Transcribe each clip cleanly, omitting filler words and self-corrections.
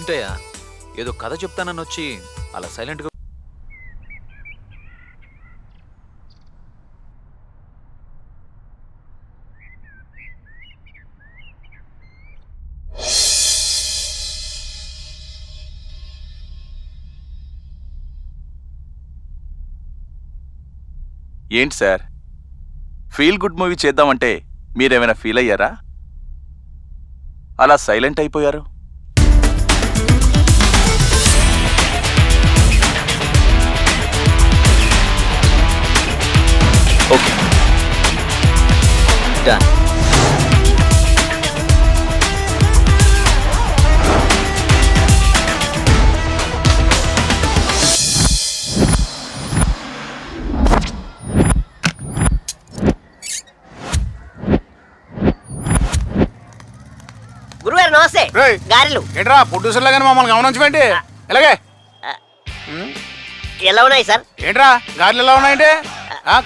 ఏంటయ్యా ఏదో కథ చెప్తానని వచ్చి అలా సైలెంట్గా. ఏంటి సార్, ఫీల్ గుడ్ మూవీ చేద్దామంటే మీరేమైనా ఫీల్ అయ్యారా? అలా సైలెంట్ అయిపోయారు. Okay done. గురుగారు నమస్తే. గారెలు ఏంట్రా ప్రొడ్యూసర్ లాగానే మమ్మల్ని గమనించమండి. ఎలాగే ఎలా ఉన్నాయి సార్? ఏంట్రా గారెలు ఎలా ఉన్నాయంటే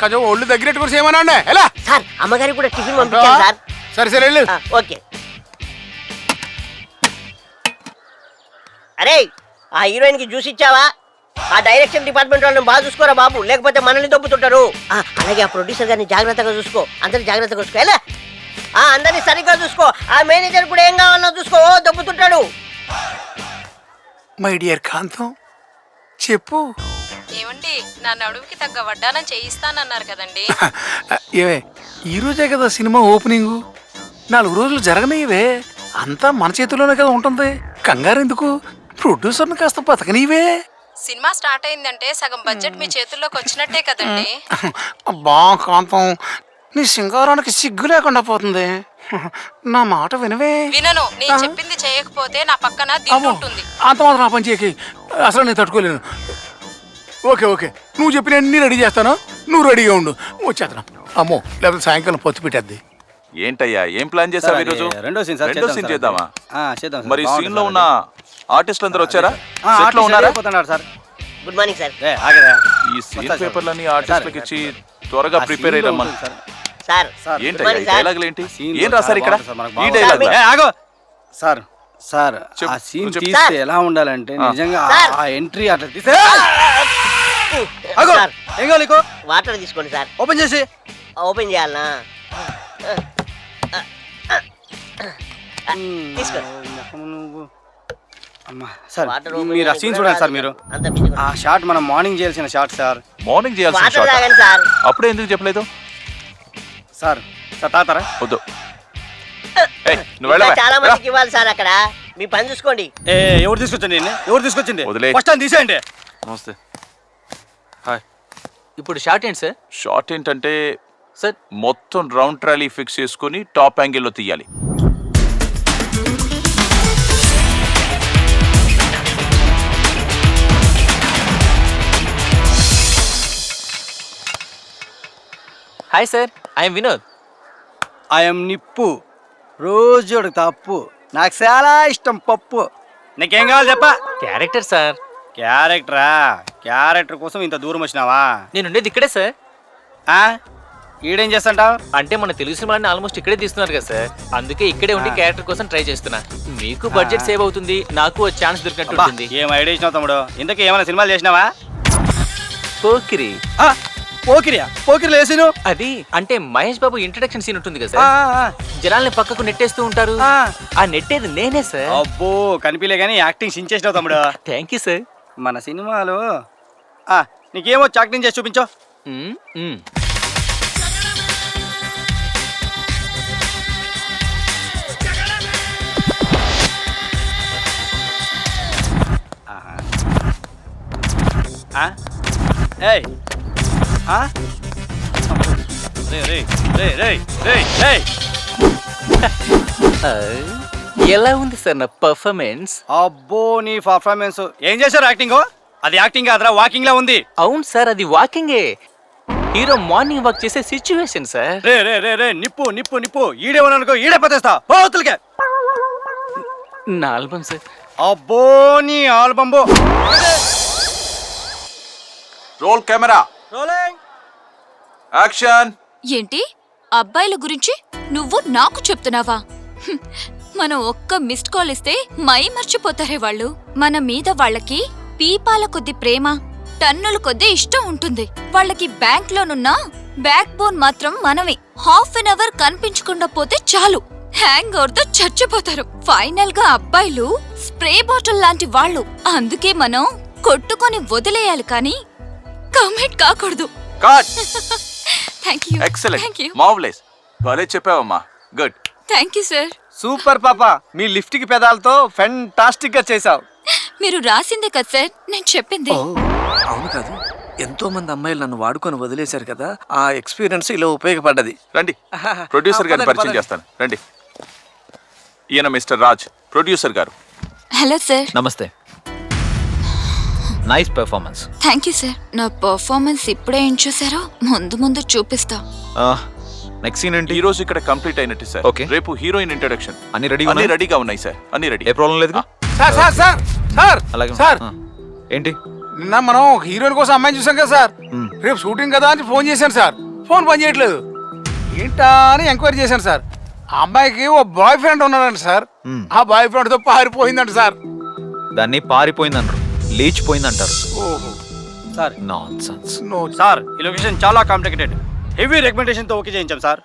కొంచెం ఒళ్ళు దగ్గరెట్టుకుని చేయమన్నా ఉండే. ఎలా సార్ అమ్మగారికి కూడా టిఫిన్ పంపించాను సార్. సరే సరే వెళ్ళు. ఓకే. అరే ఆ హీరోయిన్ కి జ్యూస్ ఇచ్చావా? ఆ డైరెక్షన్ డిపార్ట్మెంట్ వాళ్ళని బాగా చూసుకోరా బాబు, లేకపోతే మనల్ని దొబ్బుతుంటారు. అలాగే ఆ ప్రొడ్యూసర్ గారిని జాగ్రత్తగా చూసుకో, అందరిని జాగ్రత్తగా చూసుకో. ఎలా అందరినీ సరిగ్గా చూసుకో. ఆ మేనేజర్ కూడా ఏం కావాలో చూసుకో, దొబ్బుతుంటాడు. మై డియర్ కాంతం చెప్పు. ఏమండి నా నడువుకి తగ్గ వడ్డానం చేయిస్తానన్నారు కదండి. ఏవే ఈ రోజే కదా సినిమా ఓపెనింగ్, 4 రోజులు జరగనివే. అంతా మన చేతిలోనే కదా ఉంటుంది. కంగారు ఎందుకు? ప్రొడ్యూసర్ని కాస్త బతకనివే. సినిమా స్టార్ట్ అయిందంటే సగం బడ్జెట్ మీ చేతుల్లోకి వచ్చినట్టే కదండి. అబ్బా కాంతం, నీ సింగారానికి సిగ్గు లేకుండా పోతుంది. నా మాట వినవే. వినను. నేను చెప్పింది చేయకపోతే నా పక్కన దిండు ఉంటుంది. అంత మాత్రం నా పని చేయకి అసలు నేను తట్టుకోలేను. ఓకే ఓకే, నువ్వు చెప్పిన అన్ని రెడీ చేస్తాను, నువ్వు రెడీగా ఉండు. వచ్చేస్తాను. అమ్మో లేకపోతే సాయంకాలం పొత్తు పెట్టేద్ది. ఏంటయ్యా ఏం ప్లాన్ చేసావు ఈరోజు? రెండో సీన్ చేద్దామా? చేద్దాం. మరి సీన్ లో ఉన్న ఆర్టిస్టులు అందరూ వచ్చారా? సెట్ లో ఉన్నారా? Good morning sir. ఈ సీన్ పేపర్లని ఆర్టిస్టులకు ఇచ్చి త్వరగా ప్రిపేర్ అయ్యమని. సార్ ఏంటయ్యా ఈ డైలాగులు ఏంటి? ఏం రాశారు ఇక్కడ? ఈ డైలాగ్ సార్ సార్ చెప్పు, ఆ సీన్ చెప్పు. తీస్తే ఎలా ఉండాలంటే నిజంగా ఆ ఎంట్రీ అట్లా తీస్తే సార్, ఏం కావాలి నీకు? వాటర్ తీసుకోండి సార్. ఓపెన్ చేసి ఓపెన్ చేయాలనా? తీసుకోండి. అమ్మా సార్ వాటర్ మీరు ఆ సీన్ చూడండి సార్. మీరు అంత బిజీ. ఆ షాట్ మనం మార్నింగ్ చేయాల్సిన షాట్ సార్. మార్నింగ్ చేయాల్సిన వాటర్ షాట్ తాగండి సార్. అప్పుడే ఎందుకు చెప్పలేదు? సార్ సార్ తాతారా? వద్దు. నువ్వు ఇంకా వెళ్ళవా? చాలా మందికి ఇవ్వాలి సార్. అక్కడ మీ పని చూసుకోండి. ఎవరు తీసుకొచ్చండి? ఎవరు తీసుకొచ్చింది? వదిలే. ఫస్ట్ టైం తీసేయండి. నమస్తే. హాయ్. ఇప్పుడు షార్ట్ ఏంటి సార్? షార్ట్ ఏంటంటే సార్ మొత్తం రౌండ్ ట్రాలీ ఫిక్స్ చేసుకుని టాప్ యాంగిల్లో తీయాలి. Hi sir, I'm Vinod. I'm నిప్పు. రోజు తప్పు, నాకు చాలా ఇష్టం పప్పు. నీకేం కావాలి చెప్పా? Character sir. క్యారెక్టరా? క్యారెక్టర్ కోసం ఇంత దూరం వచ్చినావా? నేను ఉండేది ఇక్కడే సార్. ఈడేం చేస్తుంటావు? అంటే మన తెలుగు సినిమాలని ఆల్మోస్ట్ ఇక్కడే తీస్తున్నారు కదా సార్, అందుకే ఇక్కడే ఉండి క్యారెక్టర్ కోసం ట్రై చేస్తున్నా. మీకు బడ్జెట్ సేవ్ అవుతుంది, నాకు ఛాన్స్ దొరికినట్టు ఉంటుంది. ఏం ఐడియా ఇచ్చినావు తమ్ముడు? ఇంతకీ ఏమైనా సినిమాలు చేసినావా? పోకిరి. పోకిరియా? పోకిరిలో వేసిను అది అంటే మహేష్ బాబు ఇంట్రడక్షన్ సీన్ ఉంటుంది కదా సార్, జనాల్ని పక్కకు నెట్టేస్తూ ఉంటారు. ఆ నెట్టేది నేనే సార్. అబ్బో కనిపిలే గానీ యాక్టింగ్ సించేసినావు తమ్ముడు. Thank you sir. మన సినిమాలో నీకేమో యాక్టింగ్ చేసి చూపించో. ఏయ్ ఎలా ఉంది సార్ నా పర్ఫార్మెన్స్? అబ్బో నీ పర్ఫార్మెన్స్ ఏం చేశారు? యాక్టింగ్? అది యాక్టింగ్ కాదురా, వాకింగ్ లా ఉంది. అవును సార్, అది వాకింగే. హీరో మార్నింగ్ వాక్ చేసే సిచ్యువేషన్ సార్. రే రే రే రే నిప్పు నిప్పు నిప్పు ఈడేమనుకో ఈడే పతేస్తా పోతులకే. నా ఆల్బమ్ సార్. అబ్బో నీ ఆల్బంబో. Roll camera, rolling, action. ఏంటి అబ్బాయిల గురించి నువ్వు నాకు చెప్తున్నావా? మనం ఒక్క మిస్డ్ కాల్ ఇస్తే మై మర్చిపోతారే వాళ్ళు. మన మీద వాళ్ళకి పీపాల కొద్ది ప్రేమ, టన్నుల కొద్ది ఇష్టం ఉంటుంది. వాళ్ళకి బ్యాంక్ లోనున్న బ్యాక్ బోన్ మాత్రం మనమే. హాఫ్ అన్ అవర్ కనిపించకుండా పోతే చాలు హ్యాంగ్ ఓవర్ తో చచ్చిపోతారు. ఫైనల్ గా అబ్బాయిలు స్ప్రే బాటిల్ లాంటి వాళ్ళు. అందుకే మనం కొట్టుకొని వదిలేయాలి కానీ కమిట్ కాకూడదు. Cut. Thank you. Excellent, marvellous. భలే చెప్పావమ్మా, good. Thank you sir. Super పాప, మీ లిఫ్ట్ కి పెదాలతో ఫెంటాస్టిక్ గా చేసావు. మీరు రాసిందే కదా సార్ నేను చెప్పింది. అవును కాదు, ఎంతో మంది అమ్మాయిలు నన్ను వాడుకొని వదిలేశారు కదా, ఆ ఎక్స్పీరియన్స్ ఇలా ఉపయోగపడ్డది. రండి, ప్రొడ్యూసర్ గారిని పరిచయం చేస్తాను. రండి, ఈయన మిస్టర్ రాజ్, ప్రొడ్యూసర్ గారు. Hello sir. నమస్తే. Nice performance. Thank you sir. నా పర్ఫార్మెన్స్ ఇప్పుడే ఏం చూసారో ముందు ముందు చూపిస్తా. నెక్స్ట్ సీన్ ఏంటి? ఈ రోజు ఇక్కడ కంప్లీట్ అయినట్టు సార్. Okay. రేపు హీరోయిన్ ఇంట్రడక్షన్. అన్ని రెడీ అన్ని రెడీగా ఉన్నాయి సార్, అన్ని రెడీ. ఏ ప్రాబ్లం లేదు. సార్ సార్ సార్ సార్ అలాగే సార్, ఏంటి? నిన్న మనం హీరోయిన్ కోసం అమ్మాయిని చూసాం కదా సార్, రేపు షూటింగ్ కదా అని ఫోన్ చేశాను సార్. ఫోన్ పని చేయట్లేదు, ఏంటా అని ఎంక్వైరీ చేశాను సార్. ఆ అమ్మాయికి ఓ బాయ్ ఫ్రెండ్ ఉన్నాడంట సార్. ఆ బాయ్ ఫ్రెండ్ తో పారిపోయిందంట సార్. దాన్ని పారిపోయిందన్నారు, లేచిపోయిందంటారు. ఓహో సార్ నాన్సెన్స్. నో సార్, ఈ లొకేషన్ చాలా కాంప్లికేటెడ్. హెవీ రికమెండేషన్ తో ఓకే చేయించాం సార్.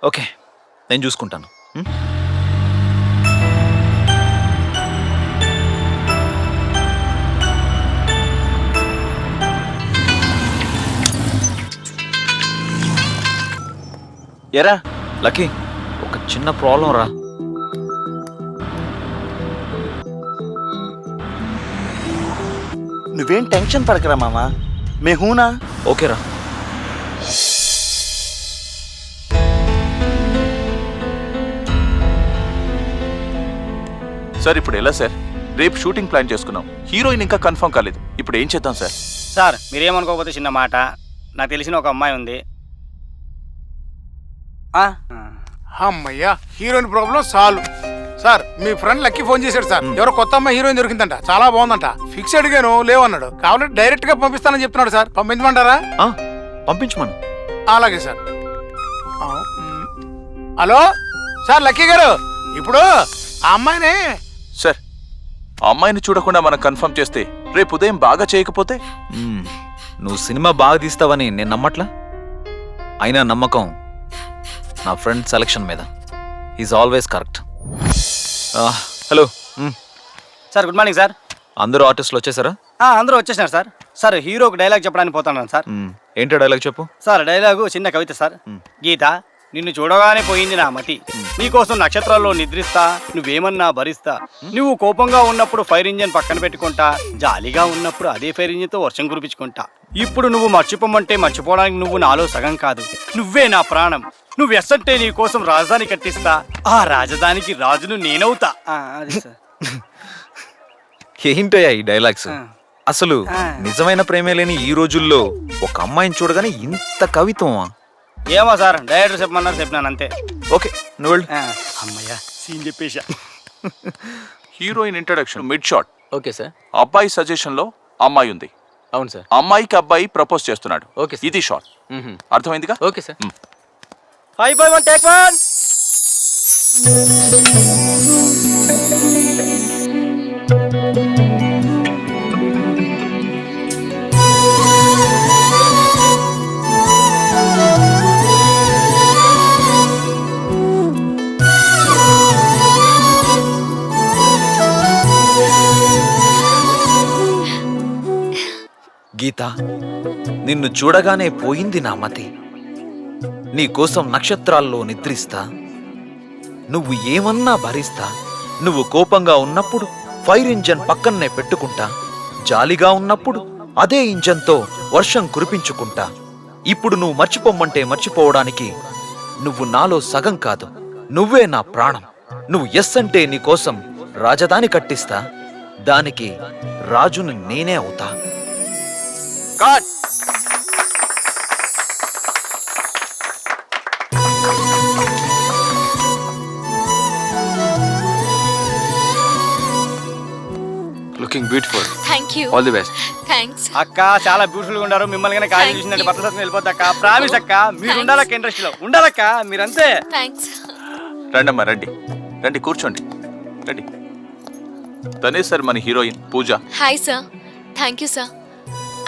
ఓకే, నేను చూసుకుంటాను. ఎరా లక్కీ, ఒక చిన్న ప్రాబ్లం రా. నువ్వేం టెన్షన్ పడకరా మామా, మే హూనా. ఓకేరా. సార్ ఇప్పుడు ఎలా సార్? రేపు షూటింగ్ ప్లాన్ చేసుకున్నాం, హీరోయిన్ ఇంకా కన్ఫర్మ్ కాలేదు. ఇప్పుడు ఏం చేద్దాం సార్? సార్ మీరేమనుకోకపోతే చిన్న మాట, నాకు తెలిసిన ఒక అమ్మాయి ఉంది. అమ్మయ్యా, హీరోయిన్ ప్రాబ్లం సాల్వ్. సార్ మీ ఫ్రెండ్ లక్కీ ఫోన్ చేశాడు సార్, ఎవరో కొత్త అమ్మాయి హీరోయిన్ దొరికిందంట, చాలా బాగుందంట. ఫిక్స్ అడిగాను, లేవన్నాడు. కావాలంటే డైరెక్ట్ గా పంపిస్తానని చెప్తున్నాడు సార్. పంపించమంటారా? పంపించమను. అలాగే సార్. హలో సార్, లక్కీ గారు, ఇప్పుడు ఆ అమ్మాయిని సార్, ఆ అమ్మాయిని చూడకుండా మనం కన్ఫర్మ్ చేస్తే రేపు ఉదయం బాగా చేయకపోతే? నువ్వు సినిమా బాగా తీస్తావని నేను నమ్మట్లా. అయినా నమ్మకం నా ఫ్రెండ్ సెలక్షన్ మీద. Is always correct. Hello sir, good morning sir. అందరూ ఆర్టిస్టులు వచ్చేసారా? అందరూ వచ్చేసినారు సార్. సార్ హీరోకి డైలాగ్ చెప్పడానికి పోతున్నాను సార్. ఏంటో డైలాగ్ చెప్పు. సార్ డైలాగు చిన్న కవిత సార్. గీత, నిన్ను చూడగానే పోయింది నా మతి, నీకోసం నక్షత్రాల్లో నిద్రిస్తా, నువ్వేమన్నా భరిస్తా. నువ్వు కోపంగా ఉన్నప్పుడు ఫైర్ ఇంజిన్ పక్కన పెట్టుకుంటా, జాలీగా ఉన్నప్పుడు అదే ఫైర్ ఇంజిన్ తో వర్షం కురిపించుకుంటా. ఇప్పుడు నువ్వు మర్చిపోమంటే మర్చిపోవడానికి నువ్వు నాలో సగం కాదు, నువ్వే నా ప్రాణం. నువ్వు ఎస్సంటే నీ కోసం రాజధాని కట్టిస్తా, ఆ రాజధానికి రాజును నేనవుతా. అది సార్. ఏంటయ్యా ఈ డైలాగ్స్? అసలు నిజమైన ప్రేమే లేని ఈ రోజుల్లో ఒక అమ్మాయిని చూడగానే ఇంత కవిత్వమా? ఏమో సార్, డైరెక్టర్ చెప్పమన్నారు, చెప్పినాను అంతే. ఓకే, నువ్వు వెళ్ళు. అమ్మయ్యా, సీన్ చెప్పేశా. Heroine introduction mid shot. Okay sir. అబ్బాయి సజెషన్ లో అమ్మాయి ఉంది. అవును సార్. అమ్మాయికి అబ్బాయి ప్రపోజ్ చేస్తున్నాడు. Okay sir. ఇది షాట్. అర్థమైందిగా? Okay sir. 5 by 1 take 1. Geetha, నిన్ను చూడగానే పోయింది నా మతి, నీకోసం నక్షత్రాల్లో నిద్రిస్తా, నువ్వు ఏమన్నా భరిస్తా. నువ్వు కోపంగా ఉన్నప్పుడు ఫైర్ ఇంజన్ పక్కనే పెట్టుకుంటా, జాలిగా ఉన్నప్పుడు అదే ఇంజన్తో వర్షం కురిపించుకుంటా. ఇప్పుడు నువ్వు మర్చిపోమ్మంటే మర్చిపోవడానికి నువ్వు నాలో సగం కాదు, నువ్వే నా ప్రాణం. నువ్వు ఎస్ అంటే నీకోసం రాజధాని కట్టిస్తా, దానికి రాజుని నేనే అవుతా. Cut. Looking beautiful. Thank you. All the best. Thanks. అక్క చాలా బ్యూటిఫుల్ గా ఉన్నారు. మిమ్మల్ని కానీ కాలేజ్ చూసినట్టు భర్త సత్యం వెళ్ళిపోద్ది అక్క. ప్రామిస్ అక్క, మీరు ఉండాలక్క, ఇండస్ట్రీలో ఉండాలక్క, మీరంతే. థ్యాంక్స్. రండమ్మా రండి రండి కూర్చోండి రండి. తనే సార్ మన heroine Pooja. Hi sir, thank you sir.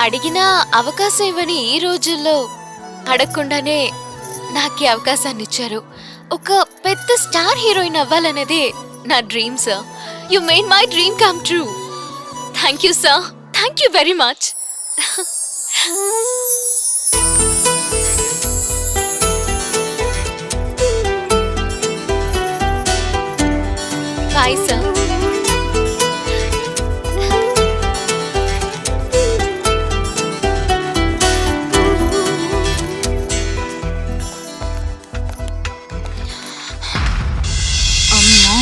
అడిగిన అవకాశం ఇవ్వని ఈ రోజుల్లో అడగకుండానే నాకు ఈ అవకాశాన్ని ఇచ్చారు. ఒక పెద్ద స్టార్ హీరోయిన్ అవ్వాలనేదే నా dream sir. You made my dream come true. Thank you sir, thank you very much. Bye sir. అమ్మా,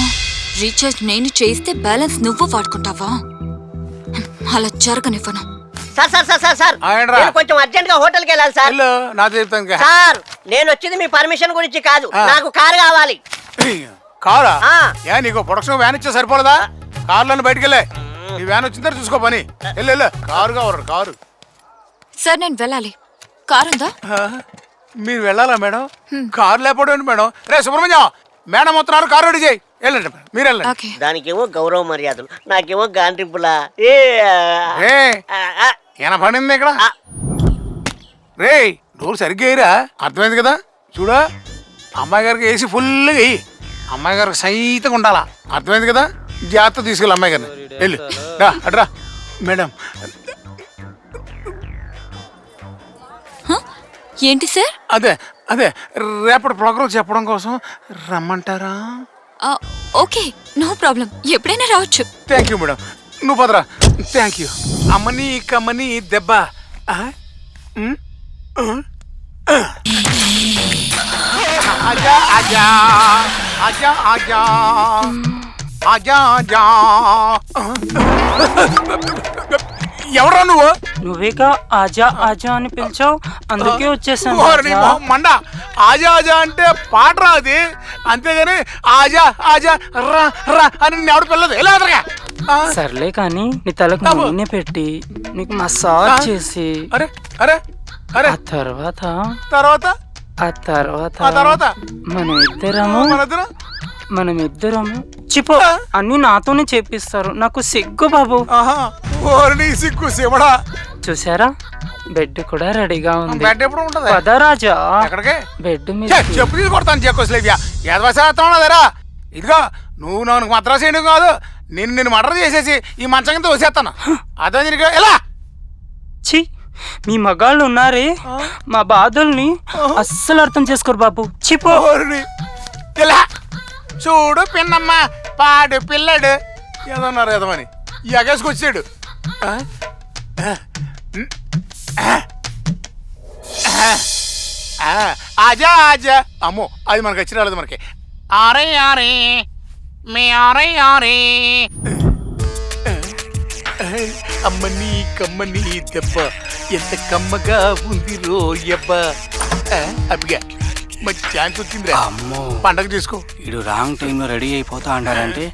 రీఛార్జ్ నేను చేస్తే బ్యాలెన్స్ నువ్వు వాడుకుంటావా? అలా జరగనివ్వను. Sir sir sir sir sir ఆ, ఏంట్రా? నేను కొంచెం అర్జెంట్ గా హోటల్కి వెళ్ళాలి సార్. వెళ్ళు, నాతో చెప్తాను ఇంకా. సార్ నేను వచ్చింది మీ పర్మిషన్ గురించి కాదు, నాకు కారు కావాలి. కారా? ఆ. ఏ నీకు ప్రొడక్షన్ వ్యాన్ ఇచ్చా సరిపోలేదా? కార్లను బయటికి వెళ్ళే. ఈ వ్యాన్ వచ్చిన తర్వాత చూసుకో పని. వెళ్ళు కారు కావాలి, కారు. సార్ నేను వెళ్ళాలి. కారు ఉందా? ఆ, మీరు వెళ్ళాలా మేడం? కారు లేకపోవడం మేడం. రే సుబ్రహ్మణ్యం, మేడం వస్తున్నారు, కారు రెడీ చేయి. వెళ్ళండి మీరు వెళ్ళండి. ఓకే. దానికేమో గౌరవ మర్యాదలు, నాకేమో గాంట్రింపులా. రే ఈయన పడింది ఇక్కడ. రే డోర్ సరిగ్గా వేయరా, అర్థమైంది కదా? చూడా, అమ్మాయి గారికి వేసి ఫుల్గా వేయి. అమ్మాయి గారికి సైతంగా ఉండాలా, అర్థమైంది కదా? జాగ్రత్త తీసుకెళ్ళి అమ్మాయి గారిని. వెళ్ళు రా అడ్రా మేడం. హ? ఏంటి సార్? అదే అదే రేపటి ప్రోగ్రామ్ చెప్పడం కోసం రమ్మంటారా? ఓకే, నో ప్రాబ్లం, ఎప్పుడైనా రావచ్చు. థ్యాంక్ యూ మేడం, నువ్వు పదరా. Thank you. అమ్మని కమ్మని దెబ్బ. ఆజా ఆజా ఆజా ఆజా ఆజా ఆజా. ఎవరా నువ్వు? నువ్వేగా ఆజా ఆజా అని పిలిచావు, అందుకే వచ్చేసాను. ఓరి నీ మొహం మండ. ఆజా ఆజా అంటే పాట రాది, అంతేగాని ఆజా ఆజా రా రా అని ఎవడు పిల్లదు. ఎలా అదరగా? సర్లే కానీ నీ తలకు నూనె పెట్టి నీకు మసాజ్ చేసి అరే అరే అరే ఆ తర్వాత తర్వాత ఆ తర్వాత ఆ తర్వాత మనమిద్దరము మనమిద్దరము చిపో అన్ని నాతోనే చేపిస్తారు. నాకు సిగ్గు బాబు. ఆహా, ఓరి నీ సిగ్గు శివడా. చూసారా, బెడ్ కూడా రెడీగా ఉంది. బెడ్ ఎప్పుడు ఉంటది? పద రాజా. ఎక్కడికి? బెడ్ మీద చెప్పు తీసి కొడతాను చెక్కోస్లేవ్యా. ఏదవశాతం ఉన్నదరా. ఇదిగో నువ్వు నాకు మద్రాసు చేయడం కాదు, నిన్ను మర్డర్ చేసేసి ఈ మంచం కింద వచ్చేస్తాను. అదే నీకు ఎలా? ఛీ, మీ మగాళ్ళు ఉన్నారే, మా బాధల్ని అస్సలు అర్థం చేసుకోరు బాబు. చిపో. ఓరిని ఎలా? చూడు పిన్నమ్మ, పాడు పిల్లడు ఏదన్నారు ఏదమని ఎగేసుకొచ్చాడు. ఆజా ఆజా. అమ్మో, అది మనకి వచ్చి రాలేదు మనకి. ఆరే ఆరే మే ఆరే ఆరే. అమ్మని కమ్మని దెబ్బ ఎంత కమ్మగా ఉంది రోయబ్బ. అబ్బిగా మంచి ఛాన్స్ వచ్చిందిరా. అమ్మో, పండగ చేసుకో. వీడు రాంగ్ టైంలో రెడీ అయిపోతా అంటారంటే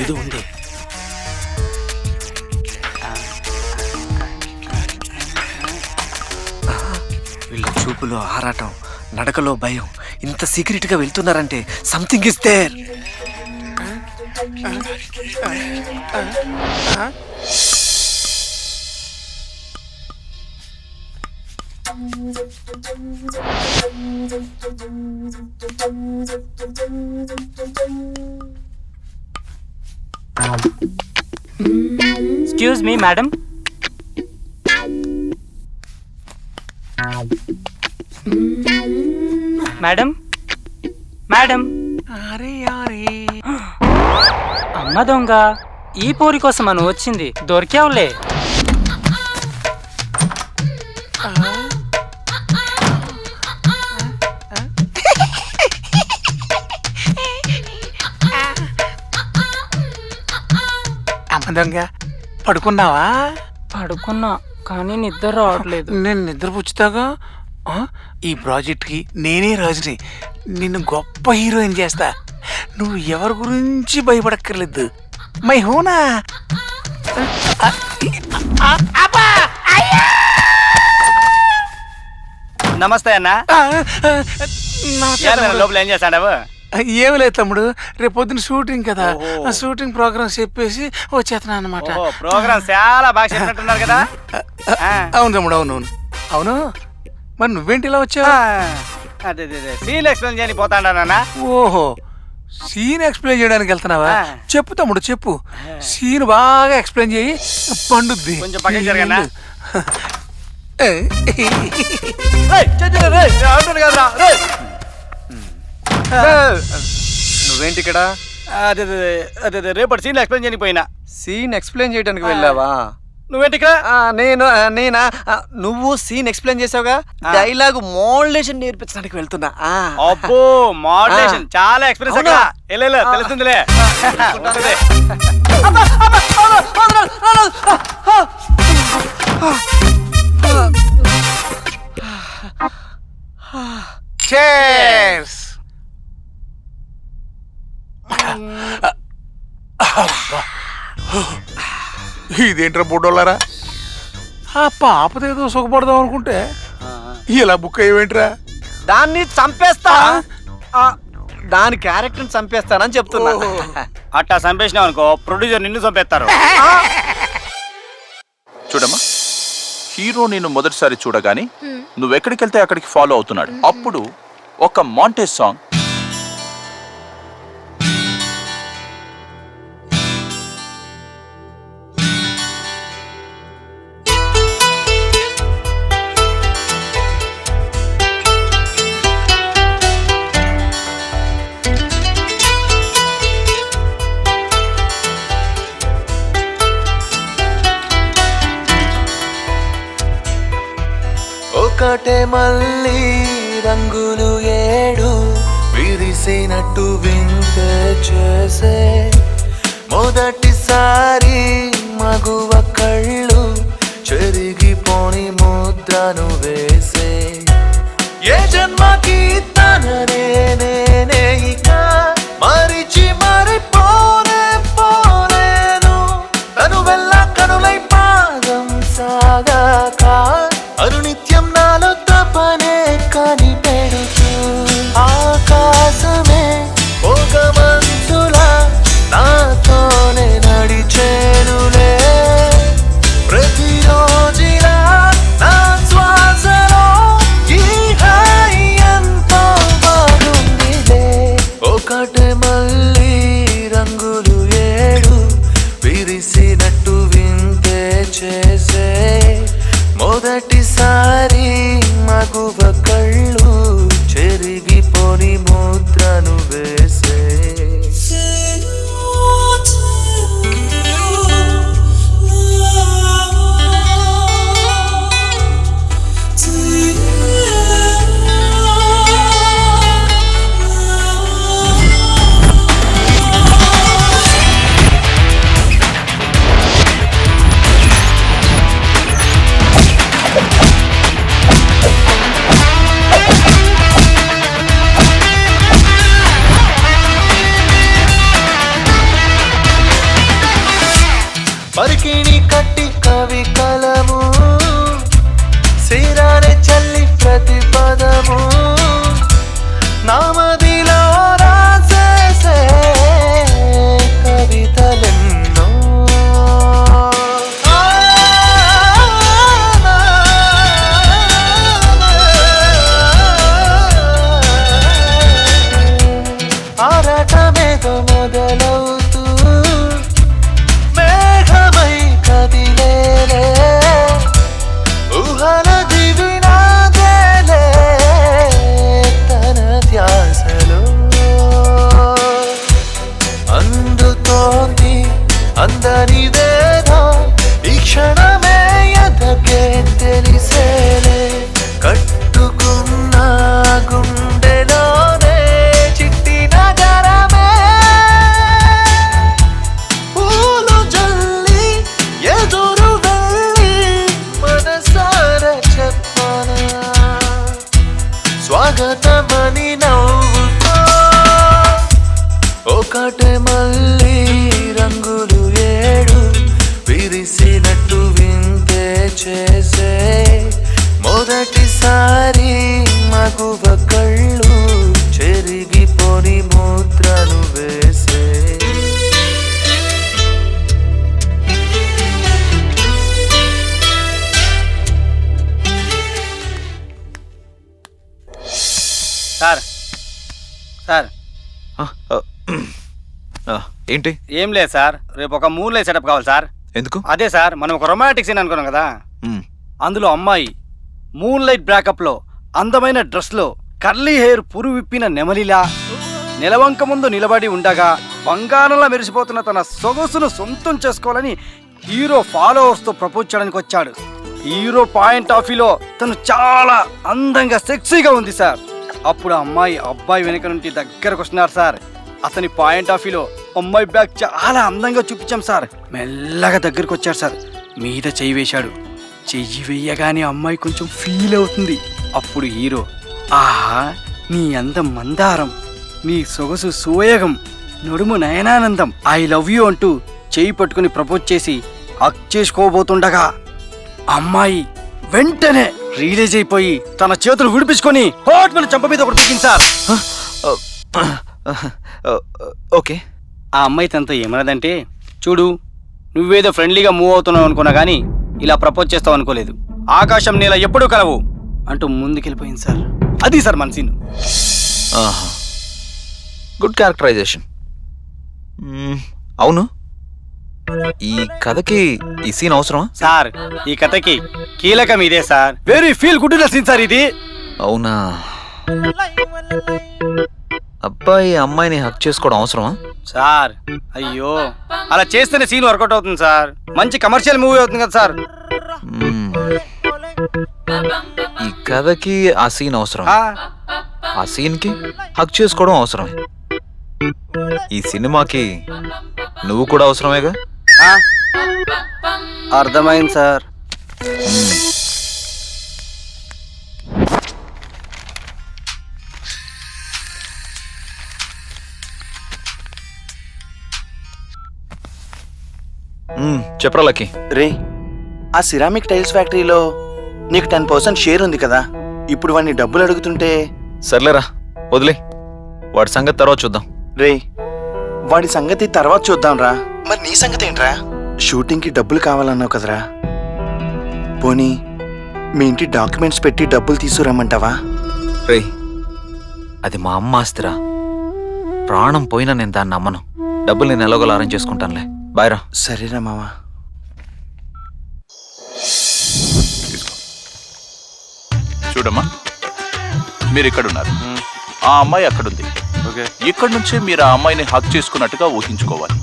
ఇది ఉంది. వీళ్ళ చూపులో ఆరాటం, నడకలో భయం, ఇంత సీక్రెట్ గా వెళ్తున్నారంటే something is there. Excuse me madam. Madam madam. అమ్మ దొంగ, ఈ పోరి కోసం మనం వచ్చింది, దొరికావులే. అమ్మ దొంగ, పడుకున్నావా? పడుకున్నా, కానీ నిద్ర రావట్లేదు. నేను నిద్రపుచ్చుతాగా. ఈ ప్రాజెక్ట్కి నేనే రాజుని, నిన్ను గొప్ప హీరోయిన్ చేస్తా. నువ్వు ఎవరి గురించి భయపడక్కర్లేదు. మై హోనా. నమస్తే అన్న. లోపల ఏం చేస్తాడావు? ఏమి లేదు తమ్ముడు, రేపు పొద్దున షూటింగ్ కదా, ఆ షూటింగ్ ప్రోగ్రామ్ చెప్పేసి వచ్చేస్తున్నా అనమాట. ప్రోగ్రామ్ చాలా బాగా చెప్పినట్టున్నారు కదా. అవును తమ్ముడు, అవునవును. అవును, మరి నువ్వేంటి ఇలా వచ్చావు? అదే సీన్ ఎక్స్ప్లెయిన్ చేయని పోతాడా? ఓహో, సీన్ ఎక్స్ప్లెయిన్ చేయడానికి వెళ్తున్నావా? చెప్పు తమ్ముడు చెప్పు, సీన్ బాగా ఎక్స్ప్లెయిన్ చేయి, పండుద్ది. కొంచెం పక్కకి జరగనా? నువ్వేంటి ఇక్కడ? అదే రేపటి సీన్ ఎక్స్ప్లెయిన్ చేయని పోయినా. సీన్ ఎక్స్ప్లెయిన్ చేయడానికి వెళ్ళావా? నువ్వేంటి ఇక్కడ? నేనా? నువ్వు సీన్ ఎక్స్ప్లెయిన్ చేసావుగా, డైలాగ్ మోడ్యులేషన్ నేర్పించడానికి వెళ్తున్నా. అబ్బో, మోడ్యులేషన్ చాలా ఎక్స్పీరియన్స్ అక్కడ. తెలుస్తుందిలే. Cheers! ఇదేంట్రా బుడ్డోళ్ళారా, ఆ పాపదేదో సుఖపడదాం అనుకుంటే ఇలా బుక్ అయ్యేంట్రా? దాన్ని చంపేస్తా, దాని క్యారెక్టర్ చంపేస్తానని చెప్తున్నా. అట్టా చంపేసినావు అనుకో, ప్రొడ్యూసర్ నిన్ను చంపేస్తారు. చూడమ్మా, హీరో నేను మొదటిసారి చూడగానే నువ్వెక్కడికి వెళ్తే అక్కడికి ఫాలో అవుతున్నాడు. అప్పుడు ఒక మాంటేజ్ సాంగ్ ఒకటే మళ్ళీ రంగులు ఏడు విరిసినట్టు వింతే చేసే, మొదటిసారి మగువ కళ్ళు చెరిగిపోని ముద్రను వేసే, ఏ జన్మకి తననే నేనే ఇక మరిచి మరిపోనే పోలేను, తను వెళ్ళ కనులై పాదం సాగాక అనునిత్యం నాలో తపనే కనిపెడుతూ, ఆకాశమే ఒక మంచులా నాతోనే నడిచేనులే, ప్రతిరోజులా నా శ్వాసలో ఈ హాయి ఎంతో బాగుందిలే. ఒకటే మళ్ళీ రంగులు ఏడు విరిసినట్టు వింతే చేసే, మొదటిసారి మగువ కళ్ళు చెరిగిపోని ముద్రను వేసే. పరికిణి కట్టి కవి కలము, సిరానే చల్లి ప్రతి పదము నామదిలో రాసేసే కవితలెన్నో. ఆరాటమేదో మొదలవుతూ మేఘమై కదిలేలే, ఊహల దివినాదేలే, తన ధ్యాస సార్ ఆ, ఆ, ఆ, ఏంటి ఏం లేదు సార్, రేపు ఒక మూన్ లైట్ సెటప్ కావాలి సార్. ఎందుకు అదే సార్, మనం ఒక రొమాంటిక్ సీన్ అనుకున్నాం కదా, మ్, అందులో అమ్మాయి మూన్ లైట్ బ్రేకప్లో అందమైన డ్రెస్లో కర్లీ హెయిర్ పురు విప్పిన నెమలిలా నిలవంక ముందు నిలబడి ఉండగా బంగారంలా మెరిసిపోతున్న తన సొగసును సొంతం చేసుకోవాలని హీరో ఫాలోవర్స్తో ప్రపోజ్ చేయడానికి వచ్చాడు. హీరో పాయింట్ ఆఫ్ వ్యూలో తను చాలా అందంగా సెక్సీగా ఉంది సార్. అప్పుడు అమ్మాయి అబ్బాయి వెనక నుండి దగ్గరకు వస్తున్నారు సార్. అతని పాయింట్ ఆఫ్ వ్యూలో అమ్మాయి బ్యాగ్ చాలా అందంగా చూపించాం సార్. మెల్లగా దగ్గరకు వచ్చాడు సార్, మీద చెయ్యి వేశాడు. చెయ్యి వేయగానే అమ్మాయి కొంచెం ఫీల్ అవుతుంది. అప్పుడు హీరో, ఆహా నీ అందం మందారం, నీ సొగసు సోయగం, నడుము నయనానందం, ఐ లవ్ యూ అంటూ చెయ్యి పట్టుకుని ప్రపోజ్ చేసి హక్ చేసుకోబోతుండగా అమ్మాయి వెంటనే రియలైజ్ అయిపోయి తన చేతులు విడిపించుకొని హోట్ మన చంప మీద ఒకటి తగ్గింది సార్. ఓకే. ఆ అమ్మాయి తనతో ఏమన్నదంటే, చూడు నువ్వేదో ఫ్రెండ్లీగా మూవ్ అవుతున్నావు అనుకున్నా కానీ ఇలా ప్రపోజ్ చేస్తావు అనుకోలేదు, ఆకాశం నేల ఎప్పుడూ కలవు అంటూ ముందుకెళ్ళిపోయింది సార్. అది సార్ మన సీన్. Good characterization. అవును, ఈ కథకి ఈ సీన్ అవసరమా? సార్ ఈ కథకి కీలకం ఇదే sir. Very feel good scene sir ఇది. అవునా? అబ్బాయి అమ్మాయిని హక్ చేసుకోవడం అవసరమా? సార్ అయ్యో, అలా చేస్తేనే సీన్ వర్కౌట్ అవుతుంది సార్. మంచి కమర్షియల్ మూవీ అవుతుంది కదా సార్. మ్మ్. ఈ కథకి ఆ సీన్ అవసరం, ఆ సీన్కి హక్ చేసుకోవడం అవసరమే. ఈ సినిమాకి నువ్వు కూడా అవసరమేగా? అర్థమైంది సార్. చెప్పరా లక్కీ. రే, ఆ సిరామిక్ టైల్స్ ఫ్యాక్టరీలో నీకు 10% షేర్ ఉంది కదా, ఇప్పుడు వాడిని డబ్బులు అడుగుతుంటే. సర్లేరా, వదిలే, వాడి సంగతి తర్వాత చూద్దాం. రే, వాడి సంగతి తర్వాత చూద్దాంరా. మరి నీ సంగతి ఏంట్రా? షూటింగ్కి డబ్బులు కావాలన్నావు కదరా, పోనీ మీ ఇంటి డాక్యుమెంట్స్ పెట్టి డబ్బులు తీసుకురమ్మంటావా? రే, అది మా అమ్మ ఆస్తిరా, ప్రాణం పోయినా నేను దాన్ని నమ్మను. డబ్బులు నేను ఎలాగోలా అరేంజ్ చేసుకుంటానులే. బాయ్ రా. సరేరా మావా. చూడమ్మా, మీరు ఇక్కడున్నారు, ఆ అమ్మాయి అక్కడుంది. ఓకే. ఇక్కడ నుంచే మీరు ఆ అమ్మాయిని హక్ చేసుకున్నట్టుగా ఊహించుకోవాలి.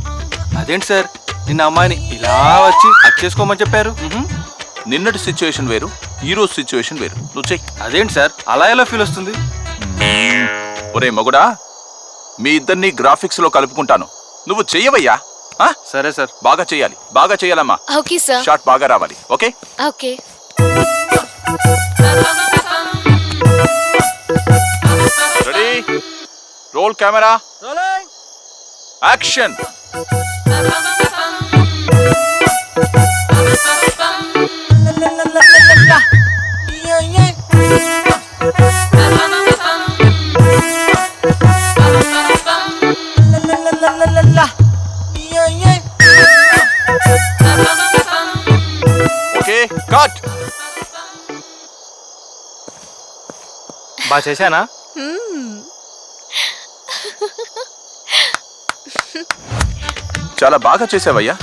అదేంటి సార్, నిన్న అమ్మాయిని ఇలా వచ్చి హక్ చేసుకోమని చెప్పారు? నిన్నటి సిచ్యువేషన్ వేరు, ఈ రోజు సిచ్యువేషన్ వేరు. నువ్వు చెయ్యి. అదేంటి సార్, అలా ఎలా ఫీల్ వస్తుంది? ఒరే మగుడా, మీ ఇద్దరిని గ్రాఫిక్స్ లో కలుపుకుంటాను, నువ్వు చెయ్యవయ్యా. సరే సార్. బాగా చెయ్యాలి, బాగా చెయ్యాలమ్మా. Okay sir. షాట్ బాగా రావాలి. Okay okay. Ready, roll camera, action. Okay, cut. బాగా చేశానా? చాలా బాగా చేసావయ్యా.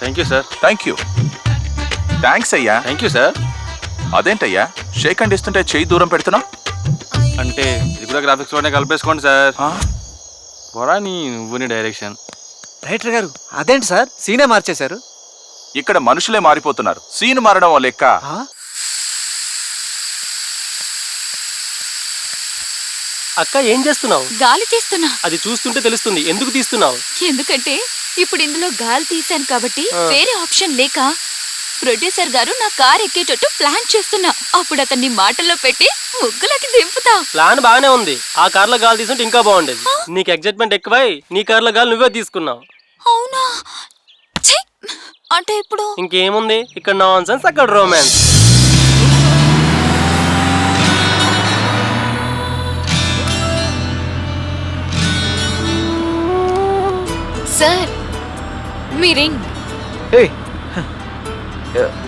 Thank you sir. Thank you. Thanks అయ్యా. Thank you sir. అదేంటయ్యా షేక్ హ్యాండ్ ఇస్తుంటే చెయ్యి దూరం పెడుతున్నావు? అంటే ఇది కూడా గ్రాఫిక్స్ లోనే కలిపేసుకోండి సార్. పోరా నువ్వు నీ డైరెక్షన్. రైటర్ గారు, అదేంటి సార్ సీనే మార్చేశారు? ఇక్కడ మనుషులే మారిపోతున్నారు, సీన్ మారడం లెక్క. అక్క ఏం చేస్తున్నావు? గాలి తీస్తున్నా. అది చూస్తుంటే తెలుస్తుంది. ఎందుకు తీస్తున్నావు? ఎందుకంటే ఇప్పుడు ఇందులో గాలి తీశాను కాబట్టి వేరే ఆప్షన్ లేక ప్రొడ్యూసర్ గారు నా కార్ ఎక్కేటట్టు ప్లాన్ చేస్తున్నా. అప్పుడు అతన్ని మాటల్లో పెట్టి ముగ్గులకి దింపుతా. ప్లాన్ బాగానే ఉంది. ఆ కార్లో గాలి తీసుంటే ఇంకా బాగుండేది. నీకు ఎగ్జైట్మెంట్ ఎక్కువై నీ కార్లో గాలి నువ్వే తీసుకున్నావు. అవునా? ఛీ! అంటే ఇప్పుడు ఇంకేముంది, ఇక్కడ నాన్ సెన్స్, అక్కడ రొమాన్స్. సార్ మీ రింగ్ ఏయ్,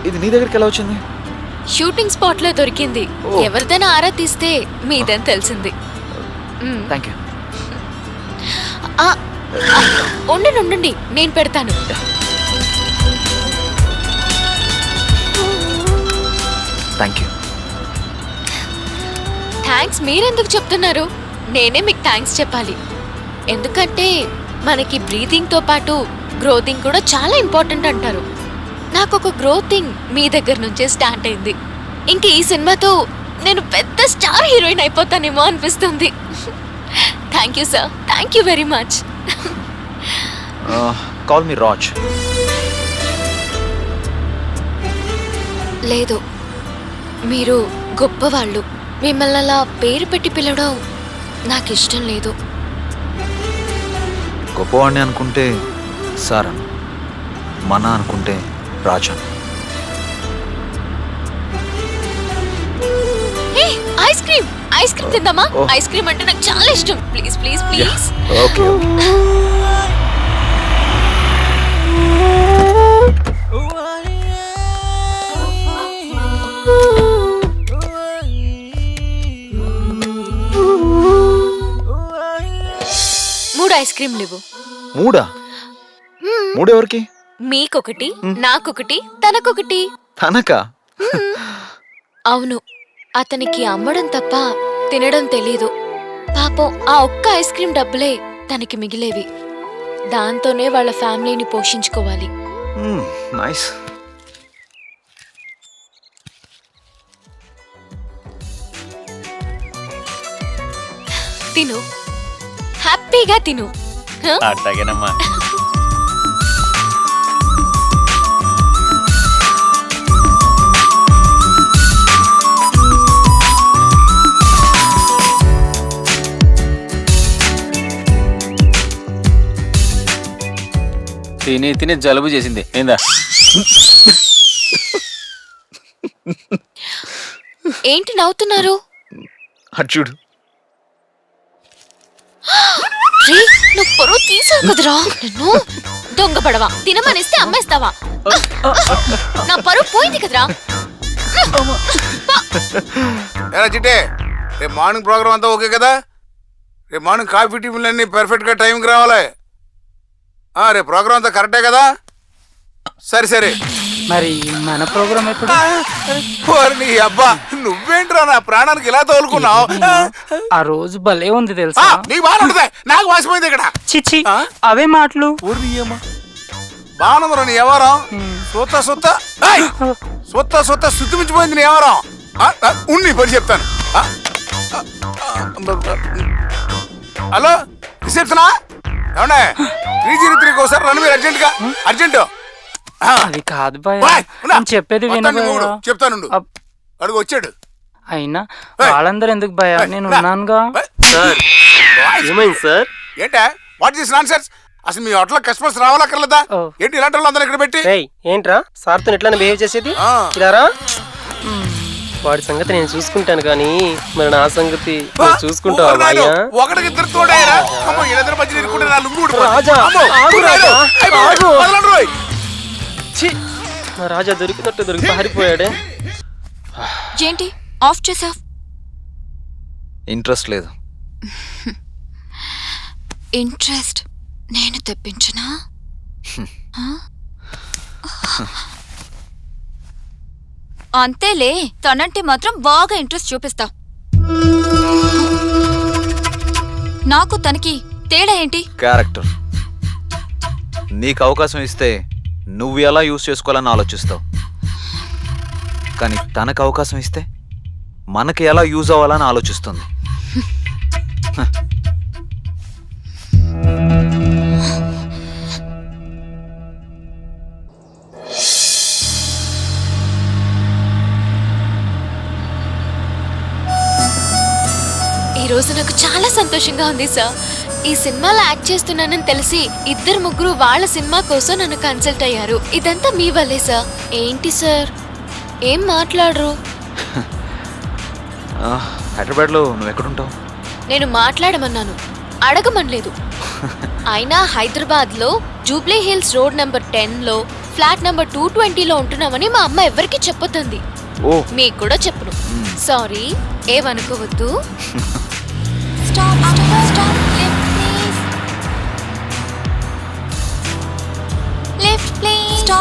ఇది నీ దగ్గరికి ఎలా వచ్చింది? షూటింగ్ స్పాట్ లో దొరికింది. ఎవరిదైనా ఆరా తీస్తే మీదని తెలిసింది. Thank you. ఆ, ఆ, ఉండండి ఉండండి, నేను పెడతాను. Thank you. థ్యాంక్స్ మీరెందుకు చెప్తున్నారు? నేనే మీకు థ్యాంక్స్ చెప్పాలి. ఎందుకంటే మనకి బ్రీతింగ్తో పాటు గ్రోతింగ్ కూడా చాలా ఇంపార్టెంట్ అంటారు. నాకు ఒక గ్రోతింగ్ మీ దగ్గర నుంచే స్టార్ట్ అయింది. ఇంక ఈ సినిమాతో నేను పెద్ద స్టార్ హీరోయిన్ అయిపోతానేమో అనిపిస్తుంది. Thank you sir, thank you very much. Call me Raj. లేదు, మీరు గొప్పవాళ్ళు. మిమ్మల్ని అలా పేరు పెట్టి పిలవడం నాకు ఇష్టం లేదు. గొప్పవాడిని అనుకుంటే సార్ అను, మన అనుకుంటే Rajan. Ice cream, ice cream తిందామా? ఐస్ క్రీమ్ అంటే నాకు చాలా ఇష్టం. Please please please. ఓకే. మూడు ఐస్ క్రీమ్లు ఇవ్వు. మూడా? మూడెవరికి? మీకొకటి, నాకొకటి, తనకొకటి. తనకా? అవును, అతనికి అమ్మడం తప్ప తినడం తెలీదు. పాపం ఆ ఒక్క ఐస్ క్రీమ్ డబ్బులే తనకి మిగిలేవి. దాంతోనే వాళ్ళ ఫ్యామిలీని పోషించుకోవాలి. నైస్. తిను, హ్యాపీగా తిను. అట్లాగేనమ్మా. తిని తిని జలుబు చేసింది ఏందా? ఏంటి నవ్వుతున్నారు? అచ్చుడు, నువ్వు పొరుగు తీసావు కదరా. నిన్ను దొంగ పడవా, తినమనిస్తే అమ్మేస్తావా? నా పరువు పోయింది కదరా. చిట్టే, రేపు మార్నింగ్ ప్రోగ్రామ్ అంతా ఓకే కదా? రేపు మార్నింగ్ కాఫీ టిఫిన్లు అన్నీ పర్ఫెక్ట్గా టైంకి రావాలి. రేపు ప్రోగ్రామ్ అంతా కరెక్టే కదా? సరే సరే. మరి మన ప్రోగ్రామ్ ఎప్పుడు? నీ అబ్బా, నువ్వేంట్రా నా ప్రాణానికి ఇలా తోలుకున్నావు? ఆ రోజు భలే ఉంది తెలుసా? నీకు బాగా ఉంటుంది, నాకు వాసిపోయింది ఇక్కడ. చిచ్చి, అవే మాటలు. బాగుందిరా నీ ఎవరం. సొత్త సొత్త సొత్త సొత్త శుద్ధి మించిపోయింది నీ ఎవరం. ఉన్ని పని చెప్తాను. హలో, రిసెప్షనా? ఏమండే 303 ఒకసారి రండి మీరు అర్జెంట్ గా. అర్జెంట్. అది కాదు భయ, చెప్పేది వినబోయా. చెప్తాను, అడుగు వచ్చాడు. అయినా వాళ్ళందరూ ఎందుకు భయ, నేను ఉన్నానుగా. సార్ ఏంటా వాట్ దిస్ నాన్సెన్స్? అసలు మీ హోటల్ కస్టమర్స్ రావాలక్కర్లేదా ఏంటి? ఇలాంటి వాళ్ళు అందరూ ఇక్కడ పెట్టి ఏంట్రా సార్తో ఎట్లా బిహేవ్ చేసేది? ఇలారా, వాడి సంగతి నేను చూసుకుంటాను కానీ మరి నా సంగతి చూసుకుంటావా? ఒకటికి ఇద్దరు తోడాయరా. ఇద్దరు మధ్య నిలుకుంటే నా లుంగు రాజా, మా రాజా దొరికినట్టు దొరికి పారిపోయాడే. ఏంటి ఆఫ్ చేసావ్? ఇంట్రెస్ట్ లేదు. ఇంట్రెస్ట్ నేను తెప్పించనా? అంతేలే, తనంటే మాత్రం బాగా ఇంట్రెస్ట్ చూపిస్తా. నాకు తనకి తేడా ఏంటి? క్యారెక్టర్. నీకు అవకాశం ఇస్తే నువ్వు ఎలా యూజ్ చేసుకోవాలని ఆలోచిస్తావు, కానీ తనకు అవకాశం ఇస్తే మనకి ఎలా యూజ్ అవ్వాలని ఆలోచిస్తుంది. ఈ రోజు నాకు చాలా సంతోషంగా ఉంది సార్. ఈ సినిమాలో యాక్ట్ చేస్తున్నానని తెలిసి ఇద్దరు ముగ్గురు వాళ్ళ సినిమా కోసం నన్ను కన్సల్ట్ అయ్యారు. ఇదంతా మీ వల్లే సార్. ఏంటి సార్ ఏం మాట్లాడరు? హైదరాబాద్లో నువ్వు ఎక్కడుంటావు? నేను మాట్లాడమన్నాను, అడగమనలేదు. అయినా హైదరాబాద్లో జూబ్లీ హిల్స్ రోడ్ నెంబర్ 10లో ఫ్లాట్ నెంబర్ 220లో ఉంటున్నామని మా అమ్మ ఎవరికి చెప్పొద్దంది. మీకు కూడా చెప్పను. సారీ, ఏమనుకోవద్దు.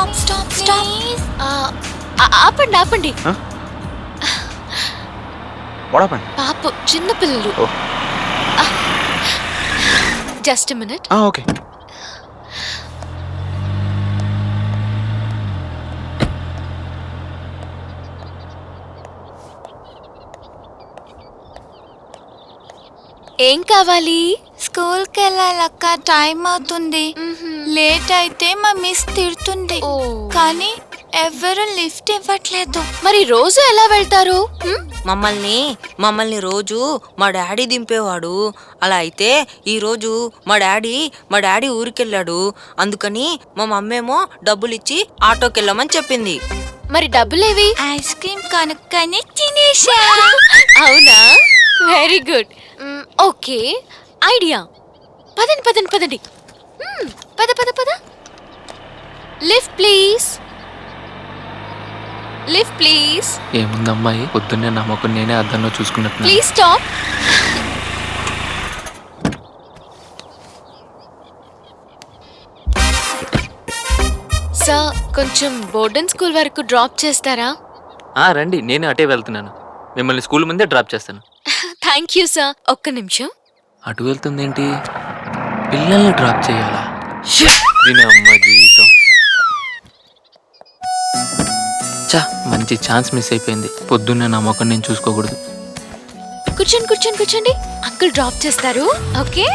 Stop stop stop. ఆపండి ఆపండి. వాడపండి. పాప చిన్న పిల్లలు. ఓ. Just minute. ఓకే. ఏం కావాలి? స్కూల్కి వెళ్ళాలక్క, టైం అవుతుంది. లేట్ అయితే మా మిస్ తిడుతుంది. కానీ ఎవరు లిఫ్ట్ ఇవ్వట్లేదు. మరి రోజు ఎలా వెళ్తారు? మమ్మల్ని రోజు మా డాడీ దింపేవాడు. అలా అయితే ఈ రోజు మా డాడీ ఊరికెళ్ళాడు. అందుకని మా మమ్మేమో డబ్బులు ఇచ్చి ఆటోకి వెళ్ళమని చెప్పింది. మరి డబ్బులేవి? ఐస్ క్రీమ్ కనుక్కొని తినేసా. అవునా? Very good. Okay, idea. పదండి పదండి పదండి. పద పద పద. Lift please. Lift please. ఏముందమ్మాయి, పొద్దున్నే నమ్మకం నేనే అద్దంలో చూసుకున్నట్టు. Please stop. సార్, కొంచెం బోర్డన్ స్కూల్ వరకు డ్రాప్ చేస్తారా? రండి, నేను అటే వెళ్తున్నాను. మిమ్మల్ని స్కూల్ ముందే డ్రాప్ చేస్తాను. Thank you sir. ఒక్క నిమిషం. అటు వెళ్తుందేంటి? పిల్లల్ని డ్రాప్ చేయాలా? దీని అమ్మ జీవితం. మంచి ఛాన్స్ మిస్ అయిపోయింది. పొద్దున్నే నా మొక్కని నేను చూసుకోకూడదు. కూర్చోండి కూర్చోండి కూర్చోండి. అంకుల్ డ్రాప్ చేస్తారు. ఓకే.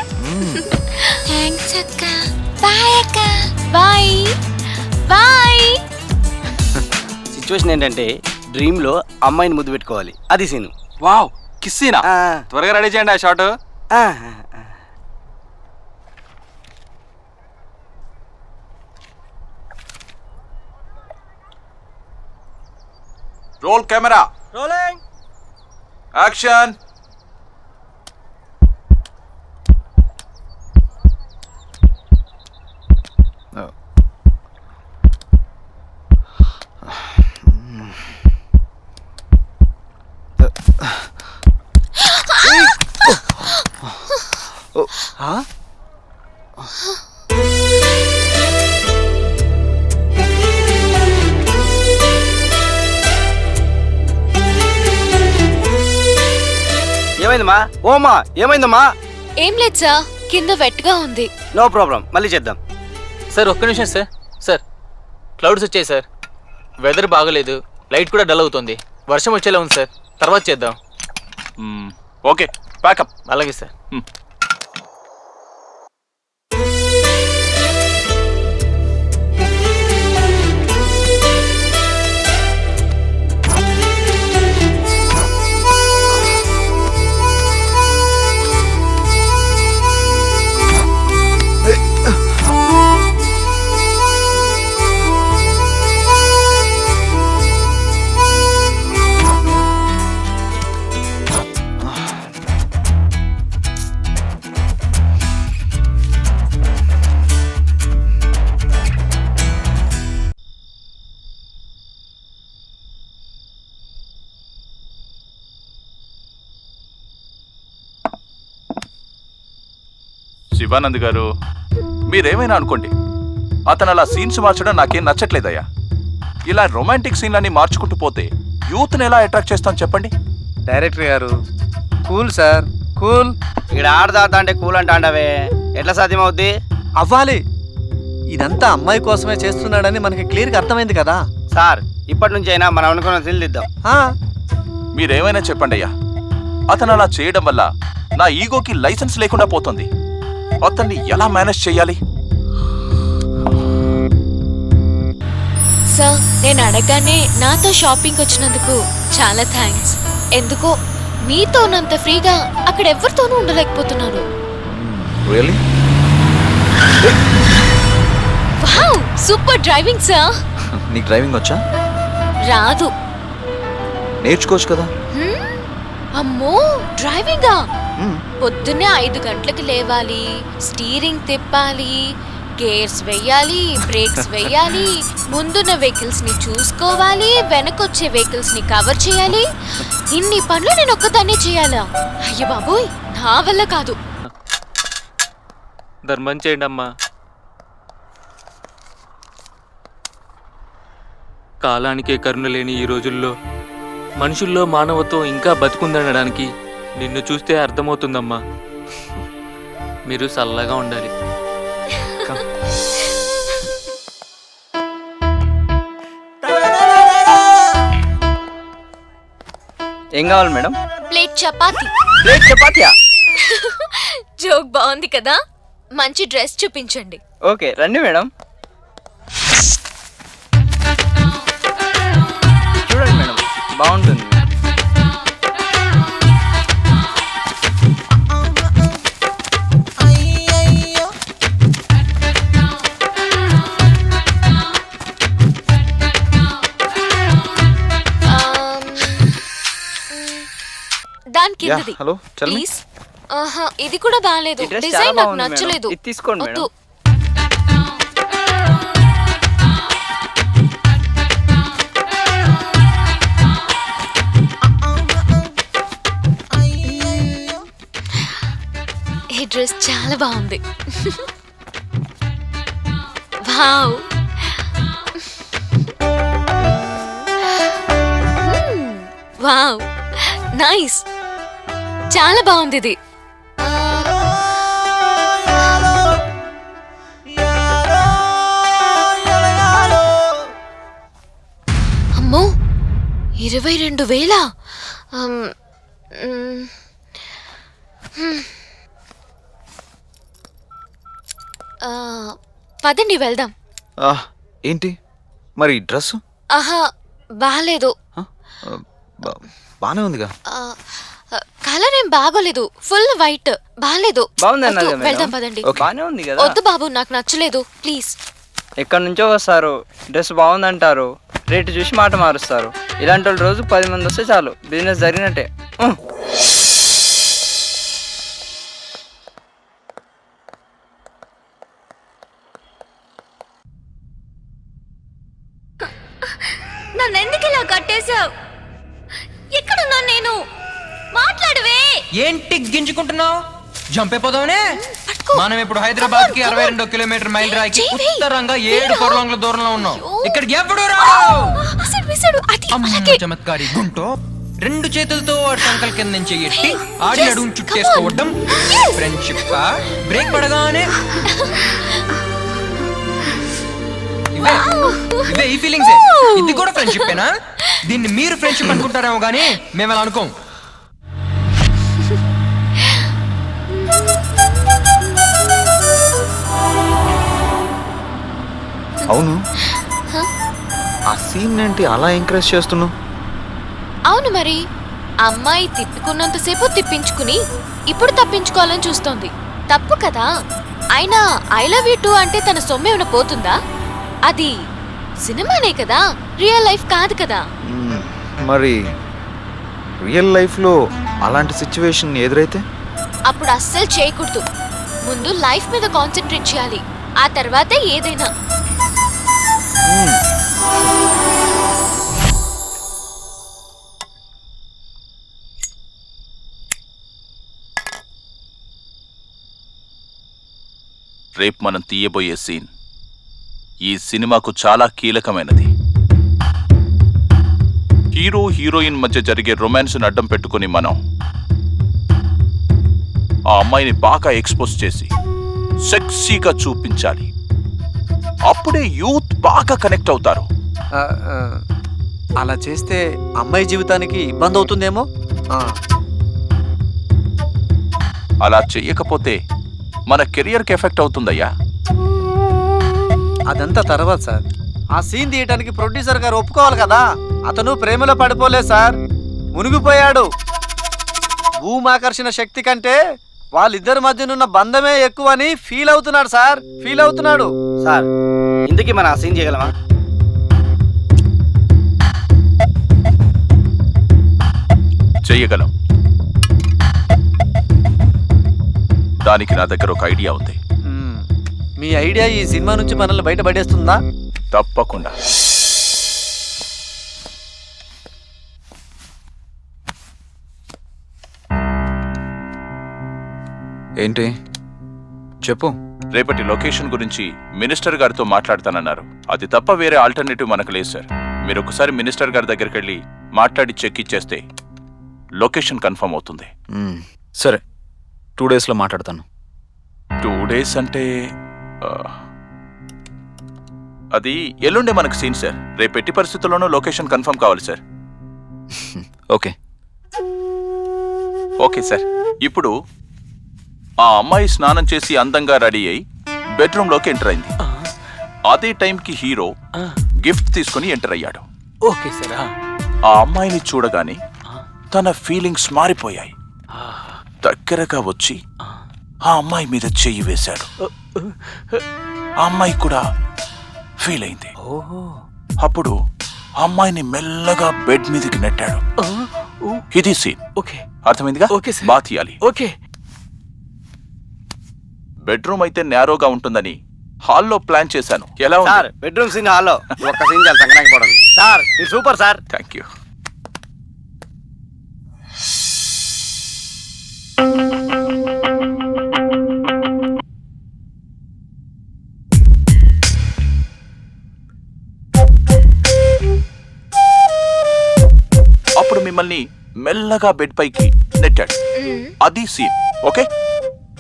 థ్యాంక్స్ అక్క. బాయ్ అక్క. Bye bye. సిచ్యువేషన్ ఏంటంటే డ్రీమ్లో అమ్మాయిని ముద్దు పెట్టుకోవాలి, అది సీను. వావ్, కిస్సీనా? త్వరగా రెడీ చేయండి ఆ shot. Role camera, rolling, action. ఏమైందమ్మా? ఓమా, ఏమైందమ్మా? ఏం లేదు సార్, కింద వెట్గా ఉంది. నో ప్రాబ్లం, మళ్ళీ చేద్దాం. సార్ ఒక్క నిమిషం సార్. సార్, క్లౌడ్స్ వచ్చాయి సార్. వెదర్ బాగలేదు, లైట్ కూడా డల్ అవుతుంది. వర్షం వచ్చేలా ఉంది సార్. తర్వాత చేద్దాం. Okay, pack up. అలాగే సార్. శివానంద్ గారు, మీరేమైనా అనుకోండి, అతను అలా సీన్స్ మార్చడం నాకేం నచ్చట్లేదయ్యా. ఇలా రొమాంటిక్ సీన్లన్నీ మార్చుకుంటూ పోతే యూత్ని ఎలా అట్రాక్ట్ చేస్తాను చెప్పండి. డైరెక్టర్ గారు, కూల్ సార్, కూల్. ఇక్కడ ఆడదా అంటే కూల్ అంటే అండవే, ఎట్లా సాధ్యమవుద్ది? అవ్వాలి. ఇదంతా అమ్మాయి కోసమే చేస్తున్నాడని మనకి క్లియర్గా అర్థమైంది కదా సార్. ఇప్పటి నుంచి అయినా మనం అనుకున్న తీద్దాం. మీరేమైనా చెప్పండి అయ్యా. అతను అలా చేయడం వల్ల నా ఈగోకి లైసెన్స్ లేకుండా పోతుంది. అతన్ని ఎలా మేనేజ్ చేయాలి? సార్, నేను అడగగానే నాతో షాపింగ్ వచ్చినందుకు చాలా థ్యాంక్స్. ఎందుకో మీతో ఉన్నంత ఫ్రీగా అక్కడ ఎవరితోనూ ఉండలేకపోతున్నాను. Really? Wow, super driving sir. నీకు డ్రైవింగ్ వచ్చా? రాదు. నేర్చుకోవచ్చు కదా. అమ్మో, డ్రైవింగా? పొద్దున్నే 5 గంటలకు లేవాలి, స్టీరింగ్ తిప్పాలి, గేర్స్ వెయ్యాలి, బ్రేక్స్ వెయ్యాలి, ముందున్న వెహికల్స్ ని చూసుకోవాలి, వెనకొచ్చే వెహికల్స్ ని కవర్ చేయాలి. ఇన్ని పనులు నేను ఒక్కదాన్నే చేయాలా? అయ్య బాబోయ్, నా వల్ల కాదు. ధర్మం చేయండి అమ్మా. కాలానికే కరుణ లేని ఈ రోజుల్లో మనుషుల్లో మానవత్వం ఇంకా బతుకుందనడానికి నిన్ను చూస్తే అర్థమవుతుందమ్మా. మీరు చల్లగా ఉండాలి. ఏం కావాలి మేడం? ప్లేట్ చపాతి. ప్లేట్ చపాతీయా? జోక్ బాగుంది కదా. మంచి డ్రెస్ చూపించండి. ఓకే రండి మేడం. చూడండి మేడం, బాగుంటుంది. దాని కిందది హలో ప్లీజ్. ఇది కూడా బాగాలేదు. ఈ డ్రెస్ చాలా డిజైన్ నాకు బాగుంది మేడం. నచ్చలేదు. ఇది తీసుకోండి మేడం. వద్దు. ఈ డ్రెస్ చాలా బాగుంది. వావ్. Wow nice. చాలా బాగుంది ఇది. అమ్మో 22,000. పదండి వెళ్దాం. ఏంటి మరి డ్రెస్? ఆహా బాలేదు. బానే ఉందిగా. కలర్ ఏం బాగోలేదు. ఫుల్ వైట్ బాలేదు. బాగుంది వద్దు, అన్నది వెళ్దాం మేడం. పదండి. బానే ఉంది కదా. వద్దు బాబు, నాకు నచ్చలేదు ప్లీజ్. ఎక్కడి నుంచో వస్తారు, డ్రెస్ బాగుందంటారు, రేటు చూసి మాట మారుస్తారు. ఇలాంటి వాళ్ళు రోజు 10 మంది వస్తే చాలు, బిజినెస్ జరిగినట్టే. నన్నెందుకు ఇలా కట్టేశావు? ఎక్కడున్నా నేను? మాట్లాడవే. ఏంటి గింజుకుంటున్నావు? జంపైపోదామనే. మనం ఇప్పుడు హైదరాబాద్ కి 62 కిలోమీటర్ మైల్ రాయికి ఉత్తరంగా 7 ఫర్లాంగ్ల దూరంలో ఉన్నాం. ఇక్కడికి ఎప్పుడు రావు. చమత్కారి గుంటో 2 చేతులతో టంకల్ కింద నుంచి ఎట్టి ఆడి అడుగు చుట్టేసుకోవడం ఫ్రెండ్షిప్. బ్రేక్ పడగానే ఇవే ఈ ఫీలింగ్స్. ఇది కూడా ఫ్రెండ్షిప్పేనా? దీన్ని మీరు ఫ్రెండ్షిప్ అనుకుంటారేమో కానీ మేము అలా అనుకోం. అవును, ఆ సీన్ ఏంటి అలా ఎంకరేజ్ చేస్తున్నావు? అవును మరి, అమ్మాయి తిప్పుకున్నంతసేపు తిప్పించుకుని ఇప్పుడు తప్పించుకోవాలని చూస్తోంది. తప్పు కదా. అయినా ఐ లవ్ యూ టూ అంటే తన సొమ్మేమైనా పోతుందా? అది సినిమానే కదా, రియల్ లైఫ్ కాదు కదా. మరి రియల్ లైఫ్లో అలాంటి సిచ్యువేషన్ ఎదురైతే? అప్పుడు అస్సలు చేయకూడదు. ముందు లైఫ్ మీద కాన్సన్ట్రేట్ చేయాలి, ఆ తర్వాతే ఏదైనా. రేపు మనం తీయబోయే సీన్ ఈ సినిమాకు చాలా కీలకమైనది. హీరో హీరోయిన్ మధ్య జరిగే రొమాన్స్ను అడ్డం పెట్టుకుని మనం ఆ అమ్మాయిని బాగా ఎక్స్పోజ్ చేసి సెక్సీగా చూపించాలి. అప్పుడే యూత్ బాగా కనెక్ట్ అవుతారు. అలా చేస్తే అమ్మాయి జీవితానికి ఇబ్బంది అవుతుందేమో. అలా చెయ్యకపోతే మన కెరియర్కి ఎఫెక్ట్ అవుతుందయ్యా. అదంతా తర్వాత సార్. ఆ సీన్ తీయడానికి ప్రొడ్యూసర్ గారు ఒప్పుకోవాలి కదా. అతను ప్రేమలో పడిపోలేదు సార్, మునిగిపోయాడు. భూమాకర్షణ శక్తి కంటే వాళ్ళిద్దరి మధ్యనున్న బంధమే ఎక్కువని ఫీల్ అవుతున్నాడు సార్. ఫీల్ అవుతున్నాడు సార్. ఇందుకే మనం ఆ సీన్ చేయగలమా? చెయ్యగలం. దానికి నా దగ్గర ఒక ఐడియా ఉంది. మీ ఐడియా ఈ సినిమా నుంచి మనల్ని బయటపడేస్తుందా? తప్పకుండా. ఏంటి చెప్పు. రేపటి లొకేషన్ గురించి మినిస్టర్ గారితో మాట్లాడతానన్నారు. అది తప్ప వేరే ఆల్టర్నేటివ్ మనకు లేదు సార్. మీరు ఒకసారి మినిస్టర్ గారి దగ్గరికి వెళ్ళి మాట్లాడి చెక్ ఇచ్చేస్తే లొకేషన్ కన్ఫర్మ్ అవుతుంది. సరే 2 డేస్లో మాట్లాడతాను. 2 డేస్ అంటే అది ఎల్లుండే మనకు సీన్ సార్. రేపు ఎట్టి పరిస్థితుల్లోనూ లొకేషన్ కన్ఫర్మ్ కావాలి సార్. Okay okay sir. ఇప్పుడు ఆ అమ్మాయి స్నానం చేసి అందంగా రెడీ అయి బెడ్రూమ్లోకి ఎంటర్ అయింది. అదే టైంకి హీరో గిఫ్ట్ తీసుకుని ఎంటర్ అయ్యాడు. Okay sir. ఆ అమ్మాయిని చూడగానే తన ఫీలింగ్స్ మారిపోయాయి. దగ్గరగా వచ్చి ఆ అమ్మాయి మీద చెయ్యి వేశాడు. ఆ అమ్మాయి కూడా ఫీల్ అయింది. అప్పుడు ఆ అమ్మాయిని మెల్లగా బెడ్ మీదకి నెట్టాడు. ఇది సీన్. ఓకే అర్థమైందిగా? Okay sir. బాత్ తీయాలి. ఓకే. బెడ్రూమ్ అయితే నేరోగా ఉంటుందని హాల్లో ప్లాన్ చేశాను. ఎలా ఉంది సార్ బెడ్రూమ్ సీన్ హాల్లో ఒక్క సీన్ చాలా సంగనాకి పోవడం. సార్ మీరు సూపర్ సార్. Thank you. అప్పుడు మిమ్మల్ని మెల్లగా బెడ్ పైకి నెట్టాడు. అది scene. Okay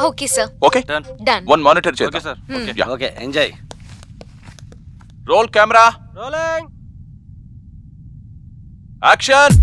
okay sir. Okay done. 1 monitor చేద్దాం. Okay sir. Okay. Ya. Okay enjoy. Roll camera. Rolling. Action.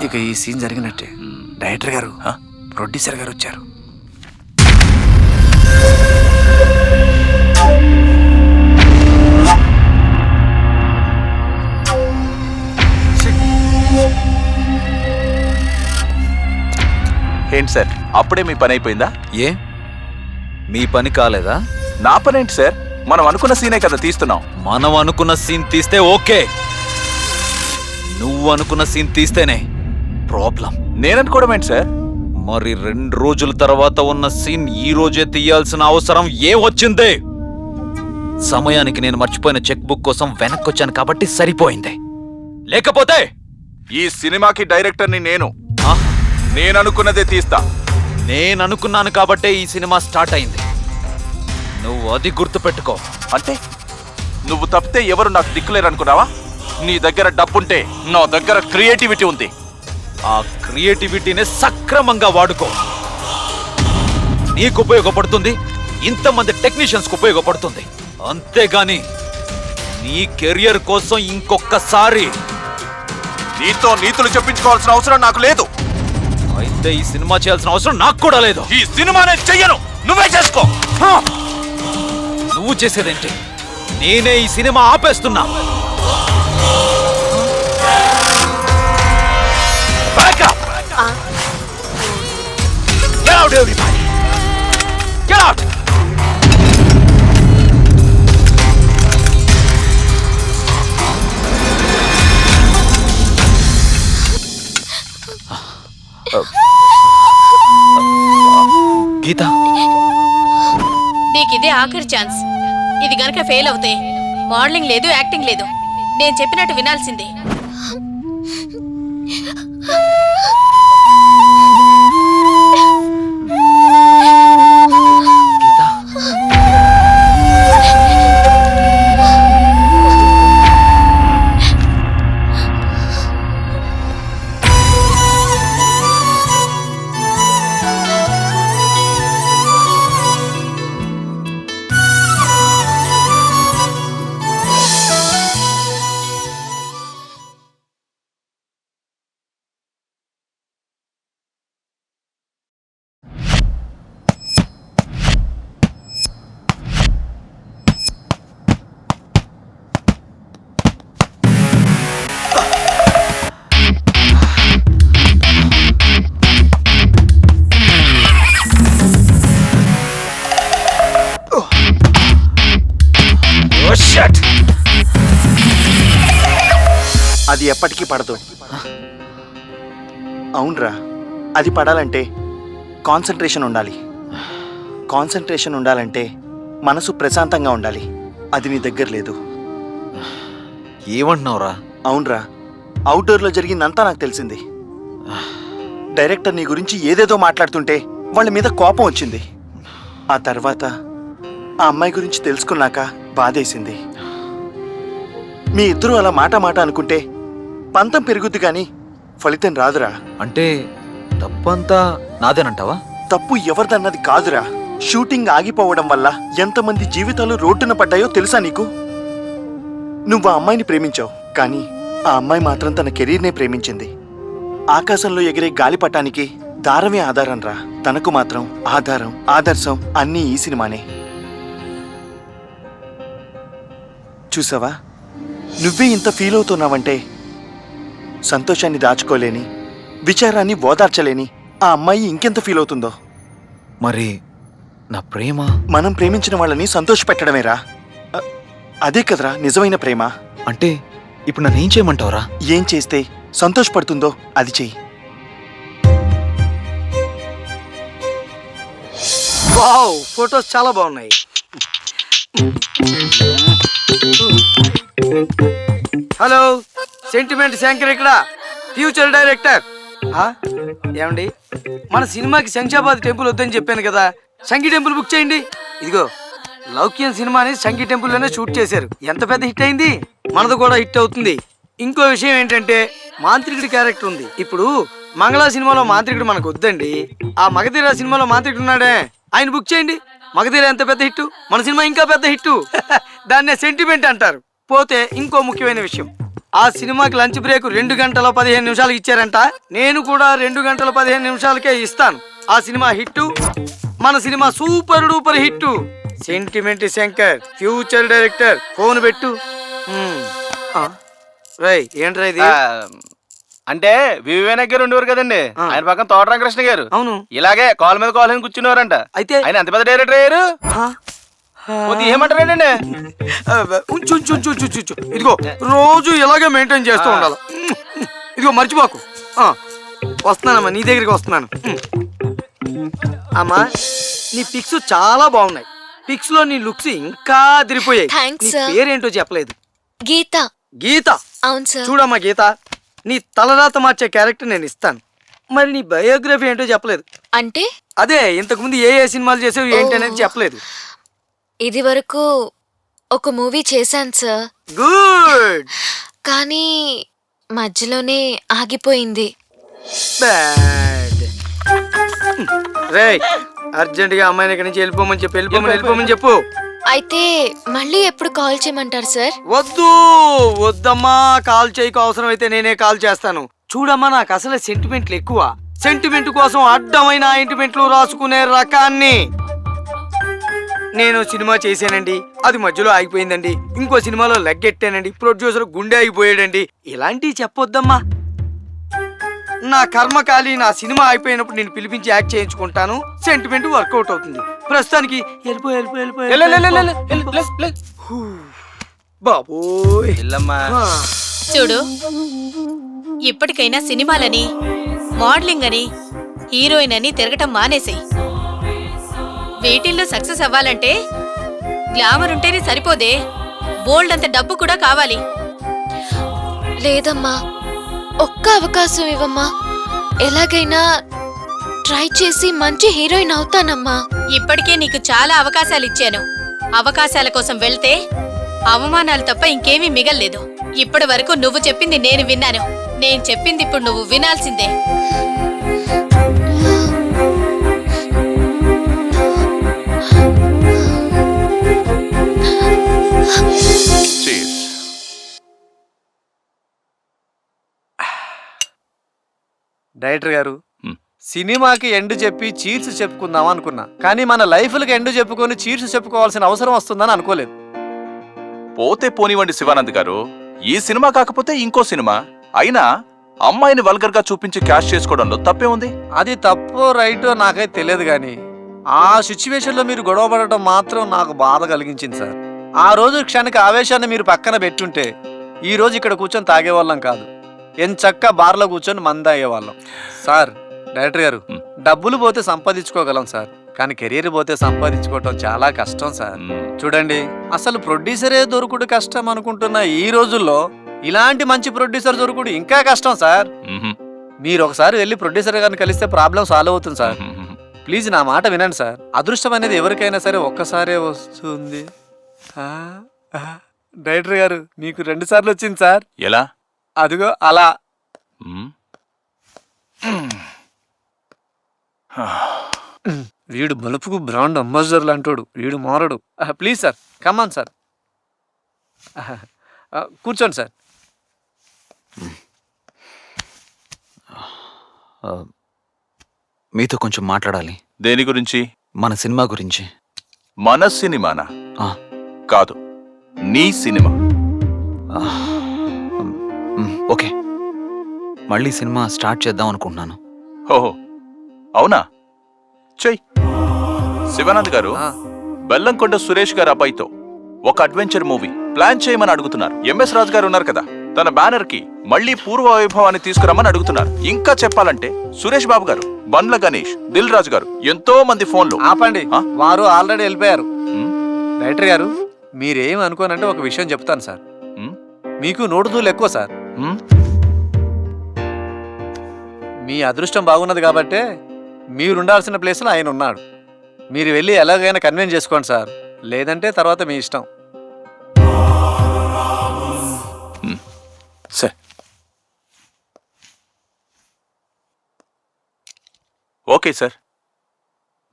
ఇక ఈ సీన్ జరిగినట్టే. డైరెక్టర్ గారు, ప్రొడ్యూసర్ గారు వచ్చారు. ఏంటి సార్ అప్పుడే మీ పని అయిపోయిందా? ఏ మీ పని కాలేదా? నా పని ఏంటి సార్? మనం అనుకున్న సీనే కదా తీస్తున్నాం. మనం అనుకున్న సీన్ తీస్తే ఓకే, నువ్వు అనుకున్న సీన్ తీస్తేనే ప్రాబ్లం. నేననుకోవడం ఏంటి సార్? మరి 2 రోజుల తర్వాత ఉన్న సీన్ ఈ రోజే తీయాల్సిన అవసరం ఏ వచ్చింది? సమయానికి నేను మర్చిపోయిన చెక్ బుక్ కోసం వెనక్కొచ్చాను కాబట్టి సరిపోయింది. లేకపోతే ఈ సినిమాకి డైరెక్టర్ని నేను. ఆ, నేననుకున్నదే తీస్తా. నేననుకున్నాను కాబట్టే ఈ సినిమా స్టార్ట్ అయింది. నువ్వు అది గుర్తుపెట్టుకో. అంటే నువ్వు తప్పితే ఎవరు నాకు దిక్కులేరు అనుకున్నావా? నీ దగ్గర డబ్బుంటే నా దగ్గర క్రియేటివిటీ ఉంది. ఆ క్రియేటివిటీని సక్రమంగా వాడుకో. నీకు ఉపయోగపడుతుంది, ఇంతమంది టెక్నీషియన్స్కి ఉపయోగపడుతుంది. అంతేగాని నీ కెరియర్ కోసం ఇంకొకసారి నీతో నీతులు చెప్పించుకోవాల్సిన అవసరం నాకు లేదు. అయితే ఈ సినిమా చేయాల్సిన అవసరం నాకు కూడా లేదు. ఈ సినిమానే చెయ్యను, నువ్వే చేసుకో. నువ్వు చేసేదేంటి? నేనే ఈ సినిమా ఆపేస్తున్నా. Back up! Get out, everybody! Get out! Geetha, నీకు ఇదే ఆఖరి ఛాన్స్. ఇది గనక ఫెయిల్ అవుతే మోడలింగ్ లేదు, యాక్టింగ్ లేదు. నేను చెప్పినట్టు వినాల్సిందే. అది ఎప్పటికీ పడదు. అవునరా, అది పడాలంటే కాన్సన్ట్రేషన్ ఉండాలి. కాన్సన్ట్రేషన్ ఉండాలంటే మనసు ప్రశాంతంగా ఉండాలి. అది నీ దగ్గర లేదు. ఏమంటున్నావురా? అవునరా, అవుట్డోర్లో జరిగిందంతా నాకు తెలిసింది. డైరెక్టర్ నీ గురించి ఏదేదో మాట్లాడుతుంటే వాళ్ళ మీద కోపం వచ్చింది. ఆ తర్వాత ఆ అమ్మాయి గురించి తెలుసుకున్నాక బాధేసింది. మీ ఇద్దరూ అలా మాట అనుకుంటే పంతం పెరుగుద్ది కానీ ఫలితం రాదురా. అంటే తప్పంతా నాదేనంటావా? తప్పు ఎవరిదన్నది కాదురా. షూటింగ్ ఆగిపోవడం వల్ల ఎంతమంది జీవితాలు రోడ్డున పడ్డాయో తెలుసా నీకు? నువ్వు ఆ అమ్మాయిని ప్రేమించావు, కానీ ఆ అమ్మాయి మాత్రం తన కెరీర్నే ప్రేమించింది. ఆకాశంలో ఎగిరే గాలిపటానికి దారమే ఆధారం రా. తనకు మాత్రం ఆధారం, ఆదర్శం అన్నీ ఈ సినిమానే. చూసావా, నువ్వే ఇంత ఫీల్ అవుతున్నావంటే సంతోషాన్ని దాచుకోలేని, విచారాన్ని ఓదార్చలేని ఆ అమ్మాయి ఇంకెంత ఫీల్ అవుతుందో. మరి నా ప్రేమ? మనం ప్రేమించిన వాళ్ళని సంతోషపెట్టడమేరా. అదే కదరా నిజమైన ప్రేమ. అంటే ఇప్పుడు నన్ను ఏం చేయమంటావురా? ఏం చేస్తే సంతోషపడుతుందో అది చెయ్యి. వావ్, ఫొటోస్ చాలా బాగున్నాయి. హలో, సెంటిమెంట్ శంకర్ ఇక్కడ, ఫ్యూచర్ డైరెక్టర్. ఏమండి, మన సినిమాకి శంషాబాద్ టెంపుల్ వద్దని చెప్పాను కదా, సంగీ టెంపుల్ బుక్ చేయండి. ఇదిగో, లౌక్యం సినిమాని సంగీ టెంపుల్లోనే షూట్ చేశారు. ఎంత పెద్ద హిట్ అయింది, మనది కూడా హిట్ అవుతుంది. ఇంకో విషయం ఏంటంటే మాంత్రికుడి క్యారెక్టర్ ఉంది. ఇప్పుడు మంగళ సినిమాలో మాంత్రికుడు మనకు వద్దండి, ఆ మగధీర సినిమాలో మాంత్రికుడు ఉన్నాడే, ఆయన బుక్ చేయండి. మగధీర ఎంత పెద్ద హిట్, మన సినిమా ఇంకా పెద్ద హిట్. దాన్నే సెంటిమెంట్ అంటారు. పోతే ఇంకో ముఖ్యమైన విషయం, ఆ సినిమాకి లంచ్ బ్రేక్ 2 గంటల 15 నిమిషాలు ఇచ్చారంట. నేను కూడా 2 గంటల 15 నిమిషాలకే ఇస్తాను. ఆ సినిమా హిట్, మన cinema super duper hit. Sentiment Shankar, future director, phone పెట్టు. రై ఏంట్రా ఇది? అంటే వివేక్ గారు ఉండేవారు కదండి, ఆయన పక్కన తోటరామకృష్ణ గారు. అవును, ఇలాగే కాల్ మీద కాల్ అని కూర్చునేవారంట. అయితే ఆయన ఎంత పెద్ద డైరెక్టర్ అయ్యారు. ఏమంటారండి? ఉంచు. ఇదిగో, రోజు ఇలాగే మెయింటైన్ చేస్తూ ఉండాలి. ఇదిగో మర్చిపోకు. వస్తున్నానమ్మా, నీ దగ్గరికి వస్తున్నాను. అమ్మా, నీ పిక్స్ చాలా బాగున్నాయి. పిక్స్ లో నీ లుక్స్ ఇంకా అదిరిపోయాయి. నీ పేరేంటో చెప్పలేదు. గీత. గీత? అవును సార్. చూడమ్మా గీత, నీ తలరాత మార్చే క్యారెక్టర్ నేను ఇస్తాను. మరి నీ బయోగ్రఫీ ఏంటో చెప్పలేదు. అంటే అదే ఇంతకుముందు ఏ సినిమాలు చేసావు ఏంటి అనేది చెప్పలేదు. ఇది వరకు ఒక మూవీ చేశాను సార్. గుడ్. కానీ మధ్యలోనే ఆగిపోయింది. బ్యాడ్. రేయ్, అర్జెంట్ గా అమ్మాయిని ఇక్కడి నుంచి వెళ్ళిపోమని చెప్పు. అయితే మళ్ళీ ఎప్పుడు కాల్ చేయమంటారు సార్? వద్దమ్మా, కాల్ చేయకు. అవసరం అయితే నేనే కాల్ చేస్తాను. చూడమ్మా, నాకు అసలే సెంటిమెంట్లు ఎక్కువ. సెంటిమెంట్ కోసం అడ్డమైన ఇంటిమెంట్లు రాసుకునే రకాన్ని. నేను సినిమా చేశానండి, అది మధ్యలో ఆగిపోయిందండి. ఇంకో సినిమాలో లెగ్గెట్టానండి, ప్రొడ్యూసర్ గుండె ఆగిపోయాడండి. ఇలాంటివి చెప్పొద్దమ్మా. నా కర్మకాలి, నా సినిమా అయిపోయినప్పుడు నేను పిలిపించి యాక్ట్ చేయించుకుంటాను. సెంటిమెంట్ వర్కౌట్ అవుతుంది. ప్రస్తుతానికి బాబోయ్. చూడు, ఇప్పటికైనా సినిమాలని, మోడలింగ్ అని, హీరోయిన్ అని తిరగటం మానేసేయ్. వీటిల్లో సక్సెస్ అవ్వాలంటే గ్లామర్ ఉంటేనే సరిపోదే, బోల్డ్ అంత డబ్బు కూడా కావాలి. లేదమ్మా, ఒక్క అవకాశం ఇవ్వమ్మా. ఎలాగైనా ట్రై చేసి మంచి హీరోయిన్ అవుతానమ్మా. ఇప్పటికే నీకు చాలా అవకాశాలు ఇచ్చాను. అవకాశాల కోసం వెళ్తే అవమానాలు తప్ప ఇంకేమీ మిగల్లేదు. ఇప్పటి వరకు నువ్వు చెప్పింది నేను విన్నాను. నేను చెప్పింది ఇప్పుడు నువ్వు వినాల్సిందే. డైరెక్టర్ గారు, సినిమాకి ఎండ్ చెప్పి చీర్స్ చెప్పుకుందాం అనుకున్నా, కానీ మన లైఫ్లకి ఎండ్ చెప్పుకొని చీర్స్ చెప్పుకోవాల్సిన అవసరం వస్తుందని అనుకోలేదు. పోతే పోనివ్వండి శివానంద్ గారు, ఈ సినిమా కాకపోతే ఇంకో సినిమా అయినా అమ్మాయిని వల్గర్ గా చూపించి క్యాష్ చేసుకోవడంలో తప్పే ఉంది. అది తప్పో రైటో నాకైతే తెలియదు, కానీ ఆ సిచ్యువేషన్ లో మీరు గొడవ పడటం మాత్రం నాకు బాధ కలిగించింది సార్. ఆ రోజు క్షణిక ఆవేశాన్ని మీరు పక్కన పెట్టుంటే ఈ రోజు ఇక్కడ కూర్చొని తాగేవాళ్ళం కాదు, ఎంచక్కా బార్లో కూర్చొని మంద అయ్యేవాళ్ళం. సార్, డైరెక్టర్ గారు డబ్బులు పోతే సంపాదించుకోగలం సార్, కానీ కెరీర్ పోతే సంపాదించుకోవటం చాలా కష్టం సార్. చూడండి, అసలు ప్రొడ్యూసరే దొరుకుడు కష్టం అనుకుంటున్న ఈ రోజుల్లో ఇలాంటి మంచి ప్రొడ్యూసర్ దొరుకుడు ఇంకా కష్టం సార్. మీరు ఒకసారి వెళ్ళి ప్రొడ్యూసర్ గారిని కలిస్తే ప్రాబ్లం సాల్వ్ అవుతుంది సార్. ప్లీజ్ నా మాట వినండి సార్. అదృష్టం అనేది ఎవరికైనా సరే ఒక్కసారే వస్తుంది. డైరెక్టర్ గారు మీకు 2 సార్లు వచ్చింది సార్. ఎలా? అదిగో అలా. వీడు బలుపుకు బ్రాండ్ అంబాసిడర్ అంటాడు, వీడు మారడు. ప్లీజ్ సార్, కమాన్ సార్, కూర్చోండి సార్. మీతో కొంచెం మాట్లాడాలి. దేని గురించి? మన సినిమా గురించి. మన సినిమానా? ఆ, కాదు, నీ సినిమా. ఓకే, మళ్ళీ సినిమా స్టార్ట్ చేద్దాం అనుకుంటున్నాను. ఓహో, అవునా? చెయ్యి. శివానంద్ గారు బెల్లంకొండ సురేష్ గారు అబ్బాయితో ఒక అడ్వెంచర్ మూవీ ప్లాన్ చేయమని అడుగుతున్నారు. ఎంఎస్ రాజు గారు ఉన్నారు కదా, తన బ్యానర్ కి మళ్ళీ పూర్వ వైభవాన్ని తీసుకురమ్మని అడుగుతున్నారు. ఇంకా చెప్పాలంటే సురేష్ బాబు గారు, బండ్ల గణేష్, దిల్ రాజు గారు, ఎంతో మంది ఫోన్లు. ఆపండి, వారు ఆల్రెడీ వెళ్ళిపోయారు. డైరెక్టర్ గారు మీరేం అనుకోనంటే ఒక విషయం చెప్తాను సార్. మీకు నోటుదూలు ఎక్కువ సార్. మీ అదృష్టం బాగున్నది కాబట్టే మీరుండాల్సిన ప్లేస్లో ఆయన ఉన్నాడు. మీరు వెళ్ళి ఎలాగైనా కన్విన్స్ చేసుకోండి సార్, లేదంటే తర్వాత మీ ఇష్టం. సరే, ఓకే సార్.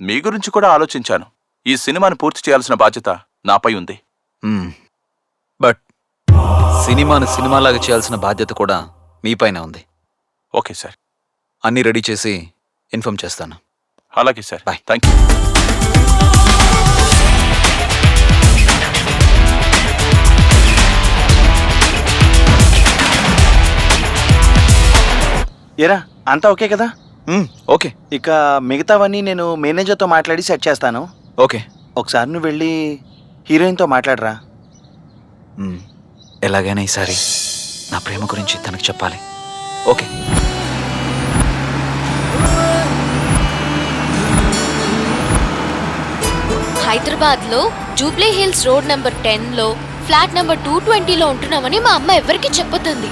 మీ గురించి కూడా ఆలోచించాను. ఈ సినిమాని పూర్తి చేయాల్సిన బాధ్యత నాపై ఉంది. బట్ సినిమాను సినిమాలాగా చేయాల్సిన బాధ్యత కూడా మీపైన ఉంది. ఓకే సార్, అన్నీ రెడీ చేసి ఇన్ఫార్మ్ చేస్తాను. అలాగే సార్, బాయ్. Thank you. ఏరా, అంతా ఓకే కదా? ఓకే. ఇక మిగతావన్నీ నేను మేనేజర్తో మాట్లాడి సెట్ చేస్తాను. ఓకే. ఒకసారి నువ్వు వెళ్ళి హీరోయిన్తో మాట్లాడరా. ఎలాగైనా ఈసారి నా ప్రేమ గురించి తనకు చెప్పాలి. ఓకే. హైదరాబాద్లో జూబ్లీ హిల్స్ రోడ్ నెంబర్ 10లో ఫ్లాట్ నెంబర్ 220లో ఉంటున్నామని మా అమ్మ ఎవరికి చెప్పొద్దంది.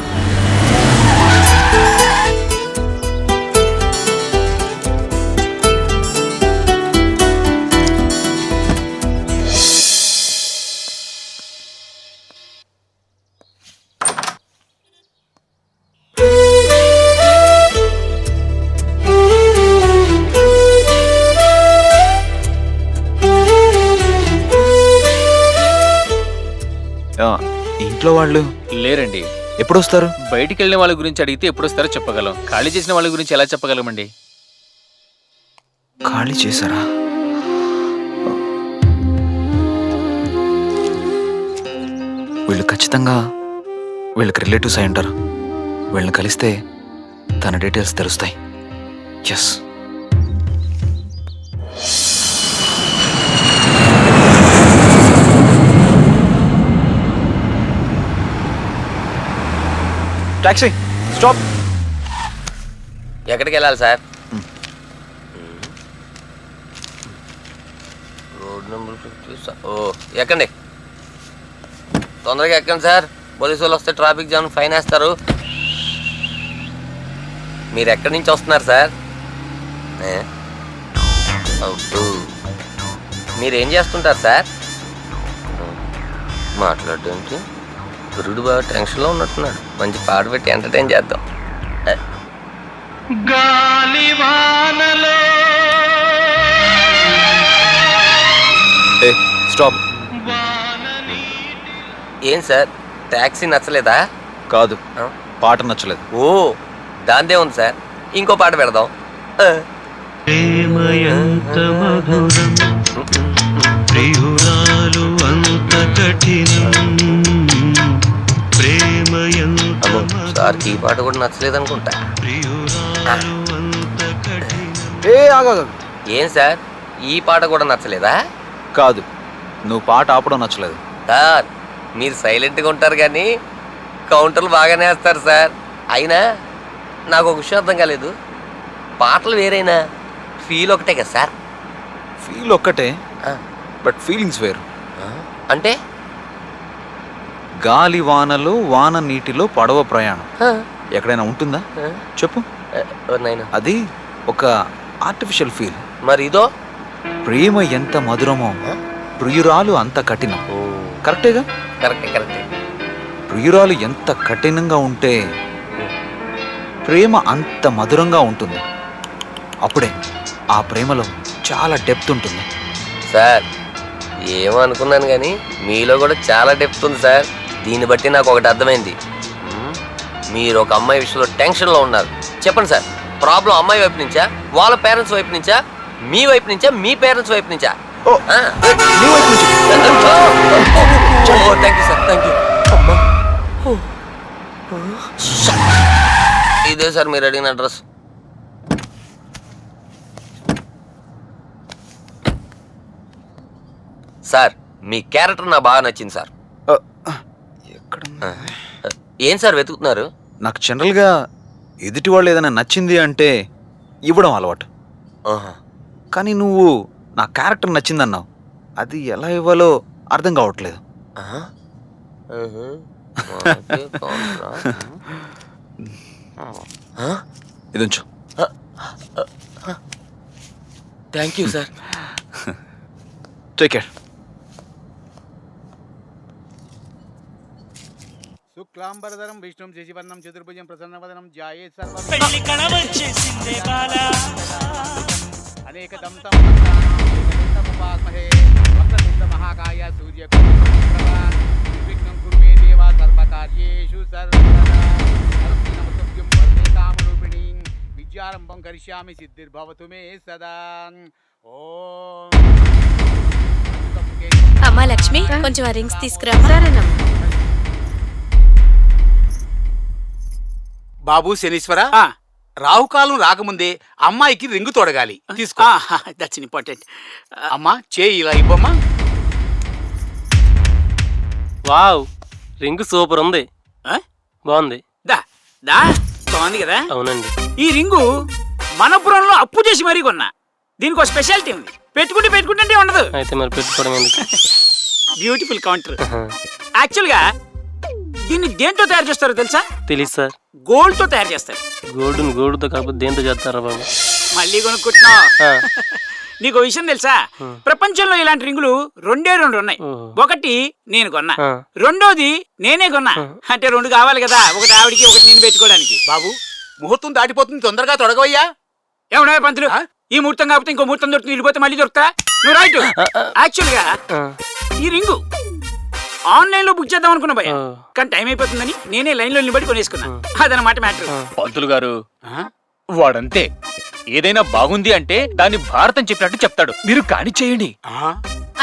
ఇంట్లో వాళ్ళు లేరండి. ఎప్పుడు వస్తారు? బయటికి వెళ్ళిన వాళ్ళ గురించి అడిగితే ఎప్పుడు వస్తారో చెప్పగలం, ఖాళీ చేసిన వాళ్ళ గురించి ఎలా చెప్పగలమండి? ఖాళీ చేశారా? వీళ్ళు ఖచ్చితంగా వీళ్ళకి రిలేటివ్స్ అయి ఉంటారు. వీళ్ళని కలిస్తే తన డీటెయిల్స్ తెలుస్తాయి. ఎస్. Taxi stop. ఎక్కడికి వెళ్ళాలి సార్? Road number 50. ఓ, ఎక్కండి, తొందరగా ఎక్కండి సార్. పోలీసు వాళ్ళు వస్తే ట్రాఫిక్ జామ్ ఫైన్ వేస్తారు. మీరు ఎక్కడి నుంచి వస్తున్నారు సార్? మీరేం చేస్తుంటారు సార్? మాట్లాడడానికి గురుడు బాగా టెన్షన్లో ఉన్నట్టున్నాడు. మంచి పాట పెట్టి ఎంటర్టైన్ చేద్దాం. స్టాప్. ఏం సార్, ట్యాక్సీ నచ్చలేదా? కాదు, పాట నచ్చలేదు. ఓ, దాందే ఉంది సార్, ఇంకో పాట పెడదాం. సార్కి ఈ పాట కూడా నచ్చలేదు అనుకుంటా. ఏం సార్, ఈ పాట కూడా నచ్చలేదా? కాదు, నువ్వు పాట ఆపడం నచ్చలేదు. సార్, మీరు సైలెంట్గా ఉంటారు కానీ కౌంటర్లు బాగానే వేస్తారు సార్. అయినా నాకు ఒక విషయం అర్థం కాలేదు. పాటలు వేరైనా ఫీల్ ఒకటే కదా సార్. ఫీల్ ఒక్కటే, బట్ ఫీలింగ్స్ వేరు. అంటే గాలి వానలో, వాన నీటిలో పడవ ప్రయాణం ఎక్కడైనా ఉంటుందా చెప్పు? అది ఒక ఆర్టిఫిషియల్ ఫీల్. మరి ఇదో ప్రేమ ఎంత మధురమో ప్రియురాలు అంత కఠినం. కరెక్టేగా? కరెక్టే. ప్రియురాలు ఎంత కఠినంగా ఉంటే ప్రేమ అంత మధురంగా ఉంటుంది. అప్పుడే ఆ ప్రేమలో చాలా డెప్త్ ఉంటుంది. సార్ ఏమో అనుకున్నాను కానీ మీలో కూడా చాలా డెప్త్ ఉంది సార్. దీన్ని బట్టి నాకు ఒకటి అర్థమైంది. మీరు ఒక అమ్మాయి విషయంలో టెన్షన్లో ఉన్నారు. చెప్పండి సార్, ప్రాబ్లం అమ్మాయి వైపు నుంచా, వాళ్ళ పేరెంట్స్ వైపు నుంచా, మీ వైపు నుంచా, మీ పేరెంట్స్ వైపు నుంచా? Thank you sir, thank you. ఇదే సార్ మీరు అడిగిన అడ్రస్. సార్ మీ క్యారెక్టర్ నాకు బాగా నచ్చింది సార్. ఏం సార్ వెతుకుతున్నారు? నాకు జనరల్గా ఎదుటి వాళ్ళు ఏదైనా నచ్చింది అంటే ఇవ్వడం అలవాటు. కానీ నువ్వు నా క్యారెక్టర్ నచ్చిందన్నావు, అది ఎలా ఇవ్వాలో అర్థం కావట్లేదు. ఇది ఉంచు. Thank you sir. Take care. శుక్లాంబరధరం విష్ణుం శశివర్ణం చతుర్భుజం ప్రసన్నవదనం ధ్యాయేత్ సర్వ అనేక దంతం ఉపాస్మహే వక్రతుండ మహాకాయ సూర్యకోటి విఘ్నం కురు మే దేవా సర్వకార్యేషు సర్వదా. నమస్తుభ్యం వరదే కామరూపిణి విద్యారంభం కరిష్యామి సిద్ధిర్భవతు మే సదా. ఓం అమ్మా లక్ష్మి, కొంచెం ఆ రింగ్స్ తీసుకురా. బాబు శనీశ్వర, రాహుకాలం రాకముందే అమ్మాయికి రింగు తొడగాలి. తీసుకో. That's important. అమ్మా చేయి ఇలా ఇవ్వమ్మా. వావ్, రింగ్ సూపర్ ఉంది. బాగుంది. బాగుంది కదా? అవునండి. ఈ రింగు మనపురంలో అప్పు చేసి మరీ కొన్నా. దీనికి ఒక స్పెషాలిటీ ఉంది. పెట్టుకుంటే ఉండదు. అయితే మరి పెట్టుకోవడం ఎందుకు? Beautiful counter. యాక్చువల్ గా దీన్ని దేంతో తయారు చేస్తారో తెలుసా? తెలీదు సార్. గోల్డ్ తో తయారు చేస్తారు. గోల్డ్తో కాకపోతే దేంతో చేస్తారా బాబు? మళ్ళీ కొనుక్కుంటున్నావు. నీకు విషయం తెలుసా? ప్రపంచంలో ఇలాంటి రింగులు రెండే ఉన్నాయి. ఒకటి నేను కొన్నా, రెండోది నేనే కొన్నా. అంటే రెండు కావాలి కదా, ఒకటి ఆవిడికి ఒకటి నేను పెట్టుకోవడానికి. బాబు ముహూర్తం దాటిపోతుంది, తొందరగా తొడగవయ్యా. ఏమన్నా పంతులు, ఈ ముహూర్తం కాకపోతే ఇంకో ముహూర్తం దొరుకుతుంది, వెళ్ళిపోతే మళ్ళీ దొరుకుతా. నువ్వు రైట్. యాక్చువల్ గా ఈ రింగు ఆన్లైన్ లో బుక్ చేద్దాం అనుకున్నా భయ, కానీ టైం అయిపోతుందని నేనే లైన్ లో నిలబడి కొనేసుకున్నా. అదనమాట మ్యాటర్. పంతులు గారు వాడంతే, ఏదైనా బాగుంది అంటే దాన్ని భారతం చెప్పినట్టు చెప్తాడు. మీరు కాని చేయండి.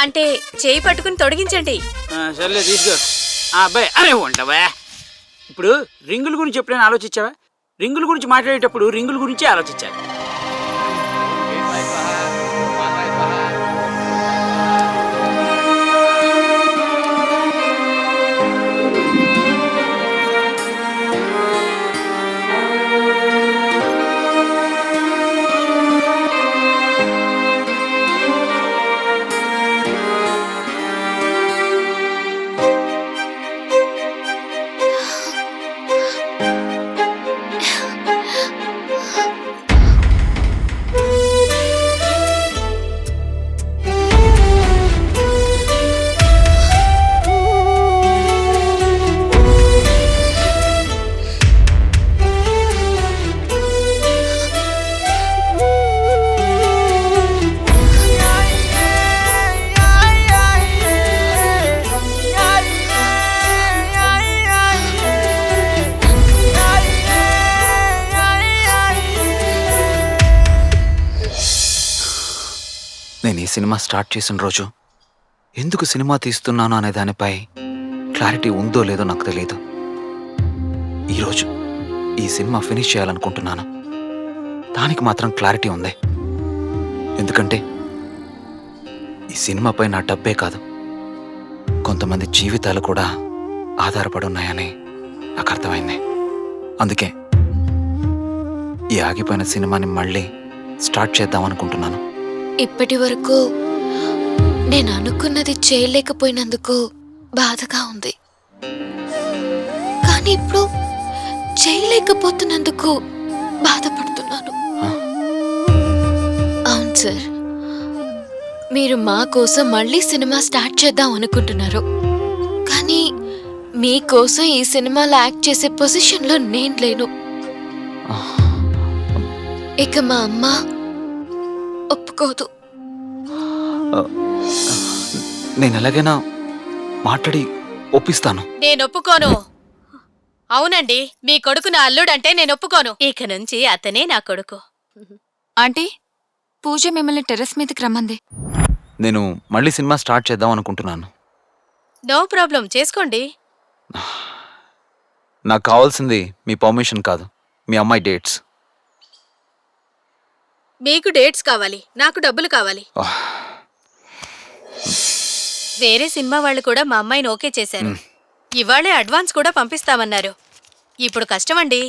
అంటే చేయి పట్టుకుని తొడిగించండి. సర్లే తీసుకో. అబ్బాయి అరే ఉంటావా? ఇప్పుడు రింగుల గురించి ఎప్పుడైనా ఆలోచించావా? రింగుల గురించి మాట్లాడేటప్పుడు రింగుల గురించే ఆలోచించాలి. నేను ఈ సినిమా స్టార్ట్ చేసిన రోజు ఎందుకు సినిమా తీస్తున్నాను అనే దానిపై క్లారిటీ ఉందో లేదో నాకు తెలియదు. ఈరోజు ఈ సినిమా ఫినిష్ చేయాలనుకుంటున్నాను. దానికి మాత్రం క్లారిటీ ఉంది. ఎందుకంటే ఈ సినిమాపై నా డబ్బే కాదు, కొంతమంది జీవితాలు కూడా ఆధారపడి ఉన్నాయని నాకు అర్థమైంది. అందుకే ఈ ఆగిపోయిన సినిమాని మళ్ళీ స్టార్ట్ చేద్దాం అనుకుంటున్నాను. ఇప్పటి వరకు నేను అనుకున్నది చేయలేకపోయినందుకు బాధగా ఉంది, కానీ ఇప్పుడు చేయలేకపోతున్నందుకు బాధపడుతున్నాను. అవును సార్, మీరు మా కోసం మళ్ళీ సినిమా స్టార్ట్ చేద్దాం అనుకుంటున్నారు, కానీ మీకోసం ఈ సినిమాలో యాక్ట్ చేసే పొజిషన్లో నేను లేను. ఇక మా అమ్మ ఒప్పుకోదు. నేను ఎలాగైనా మాట్లాడి ఒప్పిస్తాను. నేను ఒప్పుకోను. అవునండి, మీ కొడుకు నా అల్లుడంటే నేను ఒప్పుకోను. ఇక నుంచి అతనే నా కొడుకు. ఆంటీ, పూజ మిమ్మల్ని టెర్రస్ మీదకి రమ్మంది. నేను మళ్ళీ సినిమా స్టార్ట్ చేద్దాం అనుకుంటున్నాను. నో ప్రాబ్లం, చేసుకోండి. నాకు కావాల్సింది మీ పర్మిషన్ కాదు, మీ అమ్మాయి డేట్స్. మీకు డేట్స్ కావాలి, నాకు డబ్బులు కావాలి. వేరే సినిమా వాళ్ళు కూడా మా అమ్మాయిని ఓకే చేశారు. ఇవాళే అడ్వాన్స్ కూడా పంపిస్తామన్నారు. ఇప్పుడు కష్టమండి.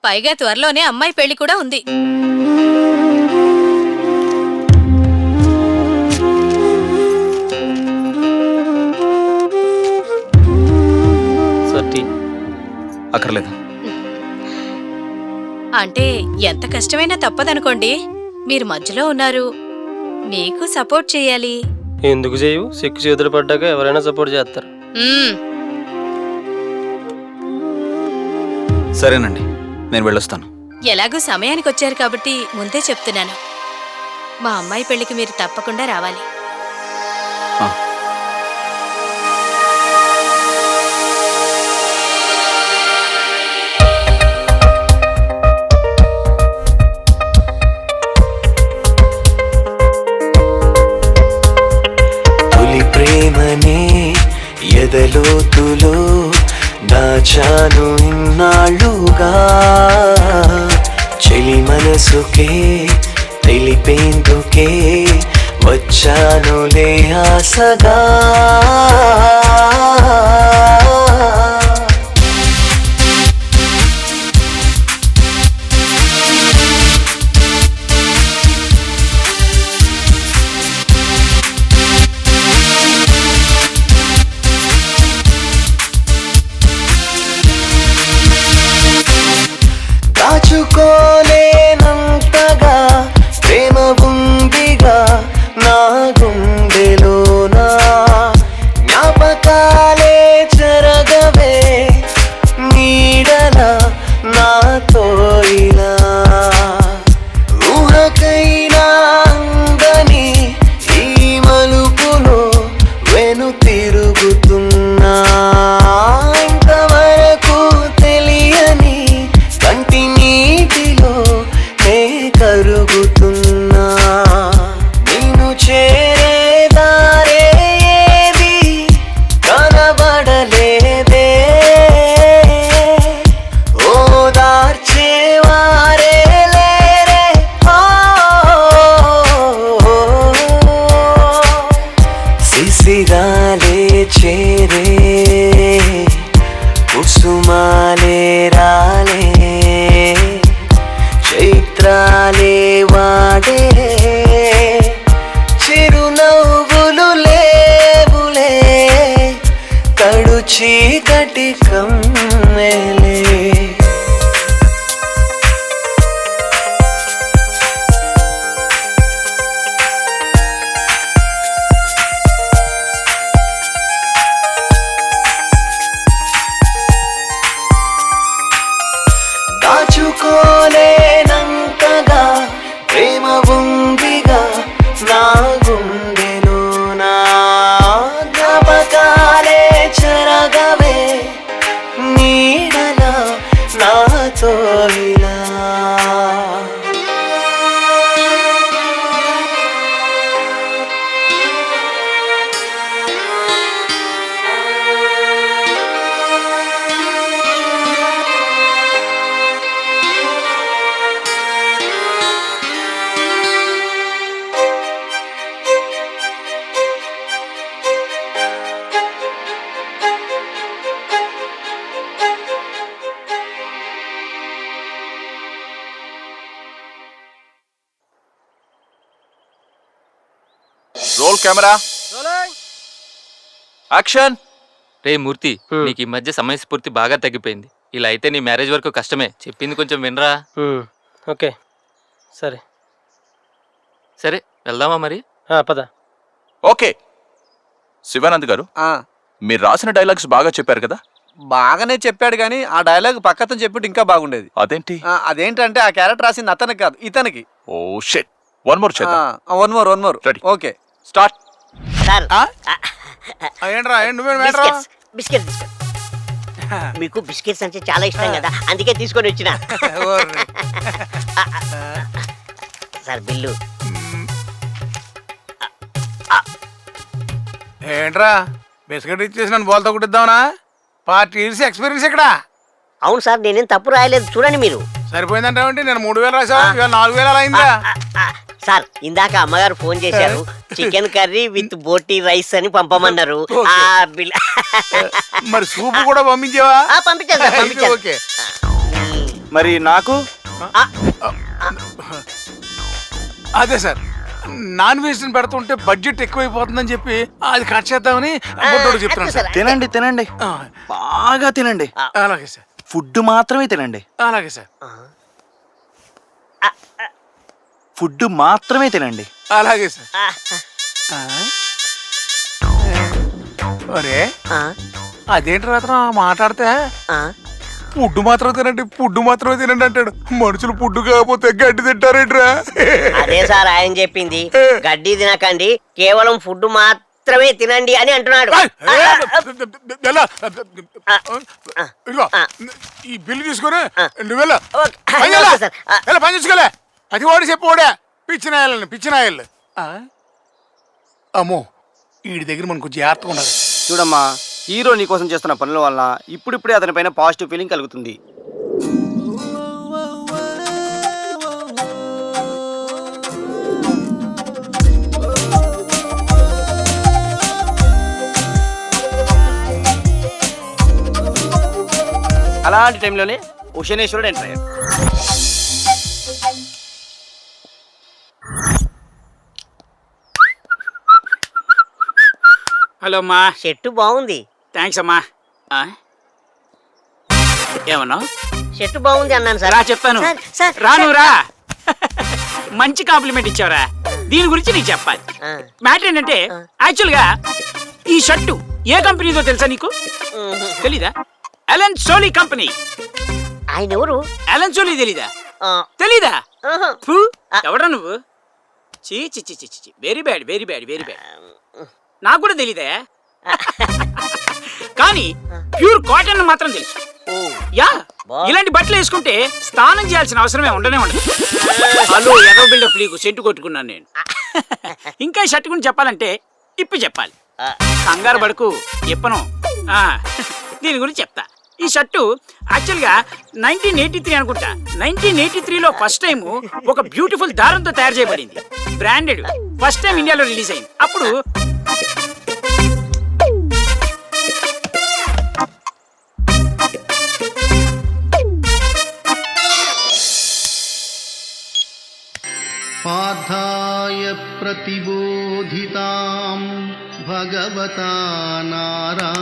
పైగా త్వరలోనే అమ్మాయి పెళ్లి కూడా ఉంది. అక్కర్లేదు. అంటే ఎంత కష్టమైనా తప్పదనుకోండి. మీరు మధ్యలో ఉన్నారు, మీకు సపోర్ట్ చేయాలి. ఎందుకు చేయవు? సిక్కు చేతులు పడ్డాక ఎవరైనా సపోర్ట్ చేస్తారు. సరేనండి, నేను వెళ్ళొస్తాను. ఎలాగూ సమయానికి వచ్చారు కాబట్టి ముందే చెప్తున్నాను, మా అమ్మాయి పెళ్లికి మీరు తప్పకుండా రావాలి. ప్రేమనే ఎదలోతులో దాచాను ఇన్నాళ్ళుగా, చెలి మనసుకే తెలిపేందుకే వచ్చానులే ఆశగా. దాచుకోలేనంతగా ప్రేమ ఉందిగా నా గుండెలోనా, జ్ఞాపకాలే చెరగవే నీడలా నాతో ఇలా. ఊహకైనా అందని ఈ మలుపులో వెను తిరుగుతున్నా, ఇంతవరకు తెలియని కంటి నీటిలో నే కరుగుతున్నా. నిన్ను చేరే దారే ఏది కనబడలేదే, ఓదార్చేవారే లేరే. శిశిరాలే చేరే కుసుమాలే రాలే, చైత్రాలే వాడే, చిరునవ్వులు లేవులే, కడు చీకటి కమ్మెలే. దాచుకోలేనంతగా ప్రేమ ఉందిగా నా గుండెలోనా, జ్ఞాపకాలే చెరగవే నీడల రోల్ కెమెరా యాక్షన్. రే మూర్తి, నీకు ఈ మధ్య సమయస్ఫూర్తి బాగా తగ్గిపోయింది. ఇలా అయితే నీ మ్యారేజ్ వరకు కష్టమే. చెప్పింది కొంచెం వినరా. ఓకే సరే సరే వెళ్దామా మరి? పద. ఓకే శివానంద్ గారు, మీరు రాసిన డైలాగ్స్ బాగా చెప్పారు కదా? బాగానే చెప్పాడు కానీ ఆ డైలాగ్ పక్కతో చెప్పుంటే ఇంకా బాగుండేది. అదేంటి? అదేంటంటే ఆ క్యారెక్టర్ రాసింది అతనికి కాదు, ఇతనికి. Oh shit. వన్ మోర్ చేద్దాం. One more ready. Okay start. Sir ఏంట్రా నువ్వేం బిస్కెట్స్ బిస్కెట్ మీకు బిస్కెట్స్ అంటే చాలా ఇష్టం కదా, అందుకే తీసుకొని వచ్చిన. Sir bill. ఏంట్రా బిస్కెట్ ఇచ్చేసి నన్ను బోల్తో కుట్టిద్దామనా? పార్టీ ఇయర్స్ ఎక్స్పీరియన్స్ ఇక్కడ. అవును సార్, నేనేం తప్పు రాయలేదు, చూడండి మీరు. సరిపోయిందంటే నేను 3000 రాసా, ఇవాళ 4000 అలా అయిందా? సార్ ఇందాక అమ్మగారు ఫోన్ చేశారు, chicken curry with boti rice అని పంపమన్నారు. ఆ బిల్ మరి సూపు కూడా పంపించావా? పంపించాను సార్, పంపించాను. ఓకే. మరి నాకు అదే సార్, నాన్ వెజ్ పెడుతుంటే బడ్జెట్ ఎక్కువైపోతుందని చెప్పి అది కట్ చేద్దామని బుడ్డోడు చెప్తున్నాను సార్. తినండి తినండి, బాగా తినండి. అలాగే సార్. ఫుడ్ మాత్రమే తినండి. అలాగే సార్. ఫుడ్ మాత్రమే తినండి. అలాగే సార్. అరే అదేంటి రాత్ర మాట్లాడితే ఫుడ్ మాత్రం తినండి, ఫుడ్ మాత్రమే తినండి అంటాడు. మనుషులు ఫుడ్ కాకపోతే గడ్డి తింటారేంట్రా? అదే సార్ ఆయన చెప్పింది, గడ్డి తినకండి, కేవలం ఫుడ్ మాత్రమే తినండి అని అంటున్నాడు. ఇదిగో ఈ బిల్లు తీసుకుని నువ్వు సార్. పని చూసుకోలే. అది ఓడి చెప్పు ఓడే పిచ్చినాయల్ని. అమ్మో వీడి దగ్గర మనకు కొంచెం జాగ్రత్తగా ఉండాలి. చూడమ్మా, హీరో నీ కోసం చేస్తున్న పనుల వల్ల ఇప్పుడిప్పుడే అతని పైన పాజిటివ్ ఫీలింగ్ కలుగుతుంది. అలాంటి టైంలోనే ఉషనేశ్వరుడు ఎంటర్ అయ్యాడు. హలో అమ్మా. షర్టు బాగుంది. థ్యాంక్స్ అమ్మా. ఏమన్నా? షర్టు బాగుంది అన్నాను సార్. చెప్పాను సార్ రానురా. మంచి కాంప్లిమెంట్ ఇచ్చావురా. దీని గురించి నీకు చెప్పాలి. మ్యాటర్ ఏంటంటే యాక్చువల్ గా ఈ షర్టు ఏ కంపెనీదో తెలుసా నీకు? తెలీదా? Allen Solly company. ఆయన ఎవరు? అలన్ సోలీ తెలీదా? తెలీదా? ఎవడా నువ్వు? చీ చి చి చి చి, very bad very bad very bad. నాకు కూడా తెలీదా, కానీ ప్యూర్ కాటన్ మాత్రం తెలుసు. యా, ఇలాంటి బట్టలు వేసుకుంటే స్నానం చేయాల్సిన అవసరమే ఉండనే ఉండదు. హలో ఎదో బిల్డప్ నీకు సెంటు కొట్టుకున్నాను నేను. ఇంకా ఈ షర్ట్ గురించి చెప్పాలంటే ఇప్పి చెప్పాలి. కంగారు పడుకు, చెప్పను. దీని గురించి చెప్తా. ఈ షర్టు యాక్చువల్గా 1983 అనుకుంటా. 1983లో ఫస్ట్ టైం ఒక బ్యూటిఫుల్ దారంతో తయారు చేయబడింది. బ్రాండెడ్, ఫస్ట్ టైం ఇండియాలో రిలీజ్ అయింది. అప్పుడు పార్థాయ ప్రతిబోధితాం భగవతా నారాయణేన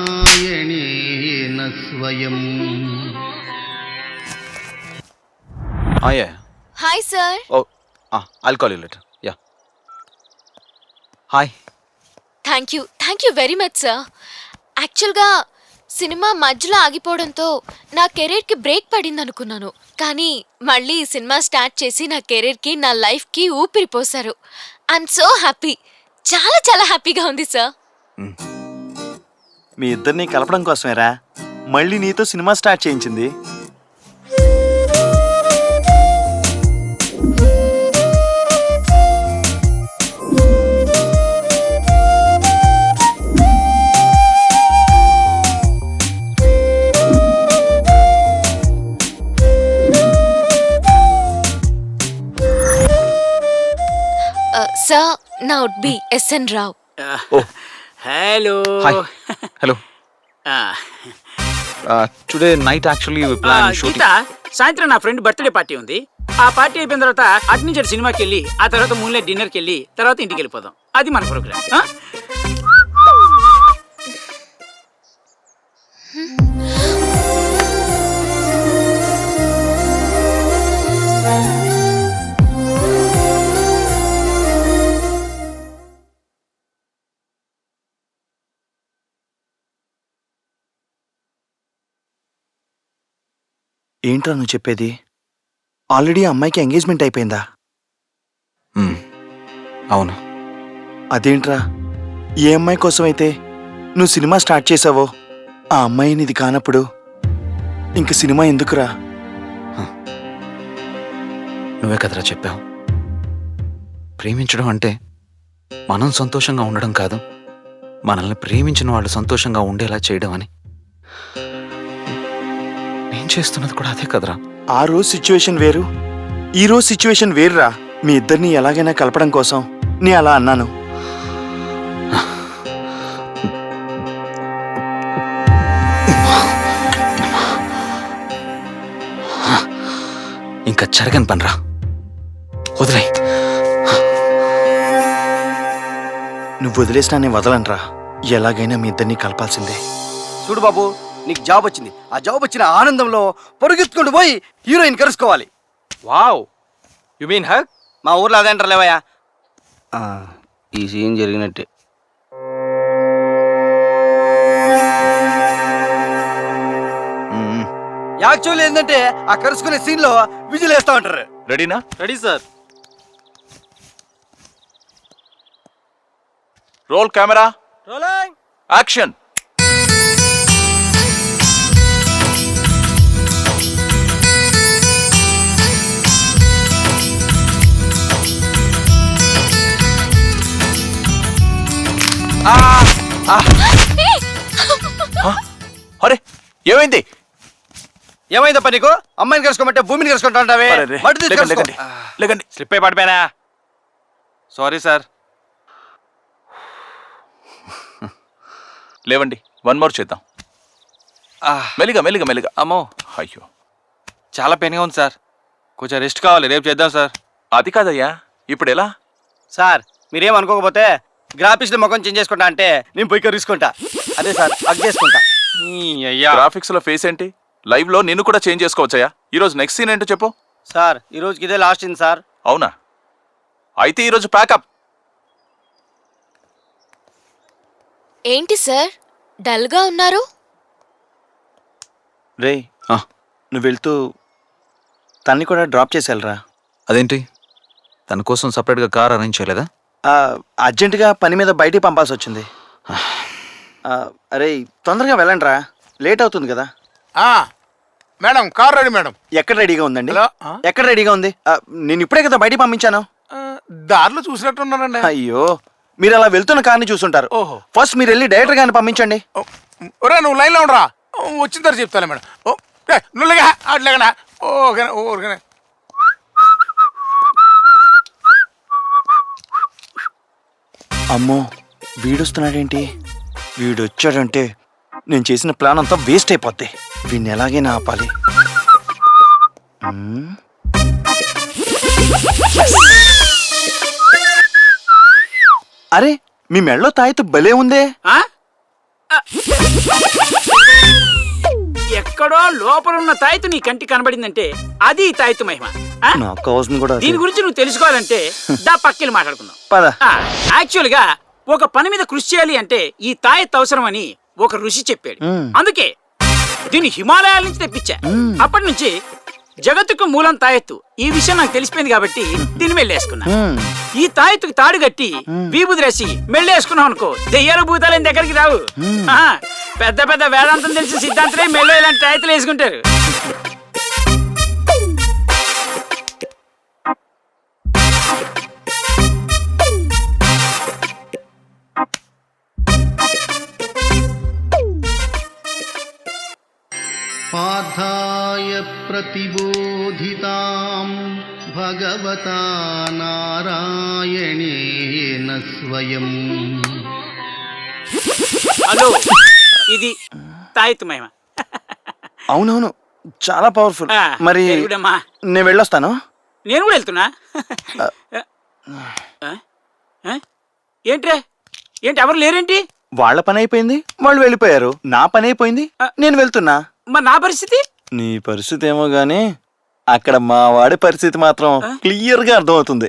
స్వయం. Hi sir. I'll call you later. Yeah. Hi. Thank you very much sir. యాక్చువల్గా సినిమా మధ్యలో ఆగిపోవడంతో నా కెరీర్కి బ్రేక్ పడింది అనుకున్నాను, కానీ మళ్ళీ ఈ సినిమా స్టార్ట్ చేసి నా కెరీర్కి నా లైఫ్కి ఊపిరి పోసారు. ఐఎమ్ సో హ్యాపీ, చాలా చాలా హ్యాపీగా ఉంది సార్. మీ ఇద్దరిని కలపడం కోసమేరా మళ్ళీ నీతో సినిమా స్టార్ట్ చేయించింది. సార్, నా would be SN Rao. Hello. Hi. Hello. Today night actually we plan shooting. Geetha, సాయంత్రం నా ఫ్రెండ్ బర్త్డే పార్టీ ఉంది. ఆ పార్టీ అయిపోయిన తర్వాత అటు నుంచి అటు సినిమాకి వెళ్ళి ఆ తర్వాత మూన్లైట్ డిన్నర్కి వెళ్ళి తర్వాత ఇంటికి వెళ్ళిపోదాం. అది మన ప్రోగ్రామ్. ఏంట్రా నువ్వు చెప్పేది? ఆల్రెడీ ఆ అమ్మాయికి ఎంగేజ్మెంట్ అయిపోయిందా? అవును. అదేంట్రా, ఏ అమ్మాయి కోసం అయితే నువ్వు సినిమా స్టార్ట్ చేసావో ఆ అమ్మాయి నీది కానప్పుడు ఇంక సినిమా ఎందుకురా? నువ్వే కదరా చెప్పావు, ప్రేమించడం అంటే మనం సంతోషంగా ఉండడం కాదు, మనల్ని ప్రేమించిన వాళ్ళు సంతోషంగా ఉండేలా చేయడం అని. నేను చేస్తున్నది కూడా అదే కదరా. ఆ రోజు సిచ్యువేషన్ వేరు, ఈ రోజు సిచ్యువేషన్ వేరురా. మీ ఇద్దరిని ఎలాగైనా కలపడం కోసం నీ అలా అన్నాను. ఇంకా జరగని పనిరా, వదిలే. నువ్వు వదిలేసినా నేను వదలనురా. ఎలాగైనా మీ ఇద్దరిని కలపాల్సిందే. చూడు బాబు, నీకు జాబ్ వచ్చింది. ఆ జాబ్ వచ్చిన ఆనందంలో పొరుగెత్తుకుంటూ పోయి హీరోయిన్ కలుసుకోవాలి. Wow, you mean hug? మా ఊర్లో అదేంటారు లేవయ్యా. ఈ సీన్ జరిగినట్టే. యాక్చువల్ ఏంటంటే ఆ కలుసుకునే సీన్ లో విజిల్ వేస్తా ఉంటారు. రెడీనా? Ready sir. Role camera, rolling, action. అరే ఏమైంది? ఏమైందప్ప నీకు? అమ్మాయిని కలుసుకోమంటే భూమిని కలుసుకుంటాంటావే. మట్టి తీసి కలుసుకో. లేకండి. స్లిప్ అయి పడిపోయినా. Sorry sir. లేవండి, వన్ మోర్ చేద్దాం. మెల్లిగా మెల్లిగా మెల్లిగా. అమ్మో, అయ్యో చాలా పెయిన్గా ఉంది సార్. కొంచెం రెస్ట్ కావాలి, రేపు చేద్దాం సార్. అది కాదయ్యా, ఇప్పుడు ఎలా? సార్ మీరేం అనుకోకపోతే గ్రాఫిక్స్ ముఖం చేంజ్ చేసుకుంటా అంటే నేను పోయి కలుసుకుంటా. అదే సార్, హగ్ చేసుకుంటా. అయ్యా, గ్రాఫిక్స్ లో ఫేస్ ఏంటి? లైవ్ లో నిన్ను కూడా చేంజ్ చేసుకోవచ్చయ్యా. ఈ రోజు నెక్స్ట్ సీన్ ఏంటో చెప్పు. సార్ ఈ రోజుకి ఇదే లాస్ట్ సీన్ సార్. అవునా? అయితే ఈ రోజు ప్యాకప్. ఏంటి సార్ డల్గా ఉన్నారు? రే, నువ్వు వెళ్తూ తన్ని కూడా డ్రాప్ చేసేయాలరా. అదేంటి, తన కోసం సపరేట్గా కార్ అరేంజ్ చేయలేదా? అర్జెంటుగా పని మీద బయటికి పంపాల్సి వచ్చింది. అరే తొందరగా వెళ్ళండి రా, లేట్ అవుతుంది కదా. Madam car ready madam. ఎక్కడ రెడీగా ఉందండి? హలో, ఎక్కడ రెడీగా ఉంది? నేను ఇప్పుడే కదా బయటికి పంపించాను. దారిలో చూసినట్టున్నానండి. అయ్యో, మీరు అలా వెళ్తున్న కార్ని చూసుంటారు. ఓహో, ఫస్ట్ మీరు వెళ్ళి డైరెక్టర్ గారిని పంపించండి. ఒరే నువ్వు లైన్లో ఉండరా, వచ్చిన తర్వాత చెప్తాలే మేడం. నువ్వు లేగా అట్లేగనా. ఓకేనా ఓకేనా. అమ్మో, వీడొస్తున్నాడేంటి? వీడొచ్చాడంటే నేను చేసిన ప్లాన్ అంతా వేస్ట్ అయిపోద్ది. వీడిని ఎలాగైనా ఆపాలి. అరే, మీ మెళ్ళో తాయితు భలే ఉందే. ఎక్కడో లోపల ఉన్న తాయితు నీ కంటి కనబడిందంటే అది ఈ తాయితు మహిమ. నాకు కావాల్సింది కూడా దీని గురించి నువ్వు తెలుసుకోవాలంటే దా పక్కకి మాట్లాడుకుందాం. పద. యాక్చువల్ గా ఒక పని మీద కృషి చేయాలి అంటే ఈ తాయెత్తు అవసరం అని ఒక ఋషి చెప్పాడు. అందుకే దీన్ని హిమాలయాల నుంచి తెప్పించా. అప్పటి నుంచి జగత్తుకు మూలం తాయెత్తు. ఈ విషయం నాకు తెలిసిపోయింది కాబట్టి దీన్ని మెళ్ళేసుకున్నా. ఈ తాయెత్తుకి తాడు కట్టి వీబుది రాసి మెళ్ళేసుకున్నావు అనుకో, దెయ్యాలు భూతాలు దగ్గరికి రావు. పెద్ద పెద్ద వేదాంతం తెలిసిన సిద్ధాంతలే మెళ్ళో ఇలాంటి తాయెత్తులు వేసుకుంటారు. పార్థాయ ప్రతిబోధితాం భగవతా నారాయణేన స్వయం. హలో, ఇది తాయెత్తు మహిమ. అవునవును, చాలా పవర్ఫుల్. మరి దేవుడమ్మా. నేను వెళ్ళొస్తాను. నేను కూడా వెళ్తున్నా. ఏంట్రే ఏంటి ఎవరు లేరేంటి? వాళ్ళ పని అయిపోయింది, వాళ్ళు వెళ్ళిపోయారు. నా పని అయిపోయింది, నేను వెళ్తున్నా. మరి నా పరిస్థితి? నీ పరిస్థితి ఏమో గానీ అక్కడ మా వాడి పరిస్థితి మాత్రం క్లియర్ గా అర్థమవుతుంది.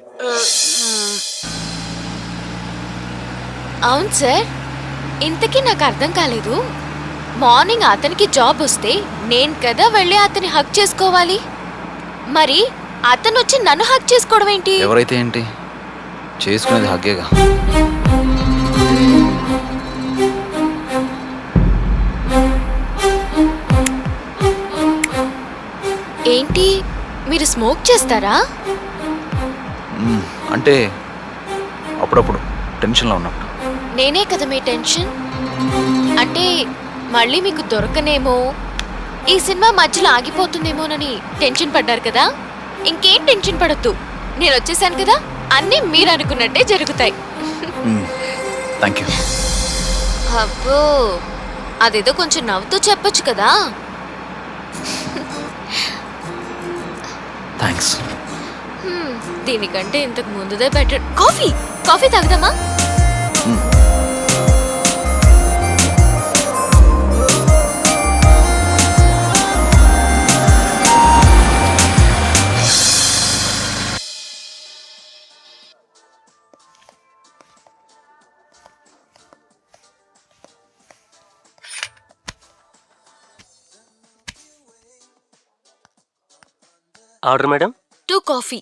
అవును సార్, ఇంతకీ నాకు అర్థం కాలేదు. మార్నింగ్ అతనికి జాబ్ వస్తే నేను కదా వెళ్ళి అతన్ని హక్ చేసుకోవాలి, మరి అతను వచ్చి నన్ను హక్ చేసుకోవడం ఏంటి? ఎవరైతే ఏంటి, చేసుకునేది హగ్గేగా. ఏంటి మీరు స్మోక్ చేస్తారా? అంటే అప్పుడప్పుడు టెన్షన్లో ఉన్నప్పుడు. నేనే కదా మీ టెన్షన్. అంటే మళ్ళీ మీకు దొరకనేమో, ఈ సినిమా మధ్యలో ఆగిపోతుందేమోనని టెన్షన్ పడ్డారు కదా. ఇంకేం టెన్షన్ పడద్దు, నేను వచ్చేసాను కదా, అన్నీ మీరు అనుకున్నట్టే జరుగుతాయి. Thank you. అబ్బో, అదేదో కొంచెం నవ్వుతూ చెప్పొచ్చు కదా. థ్యాంక్స్. దీనికంటే ఇంతకు ముందుదే బెటర్. కాఫీ కాఫీ తాగుదామా? Order madam. 2 కాఫీ.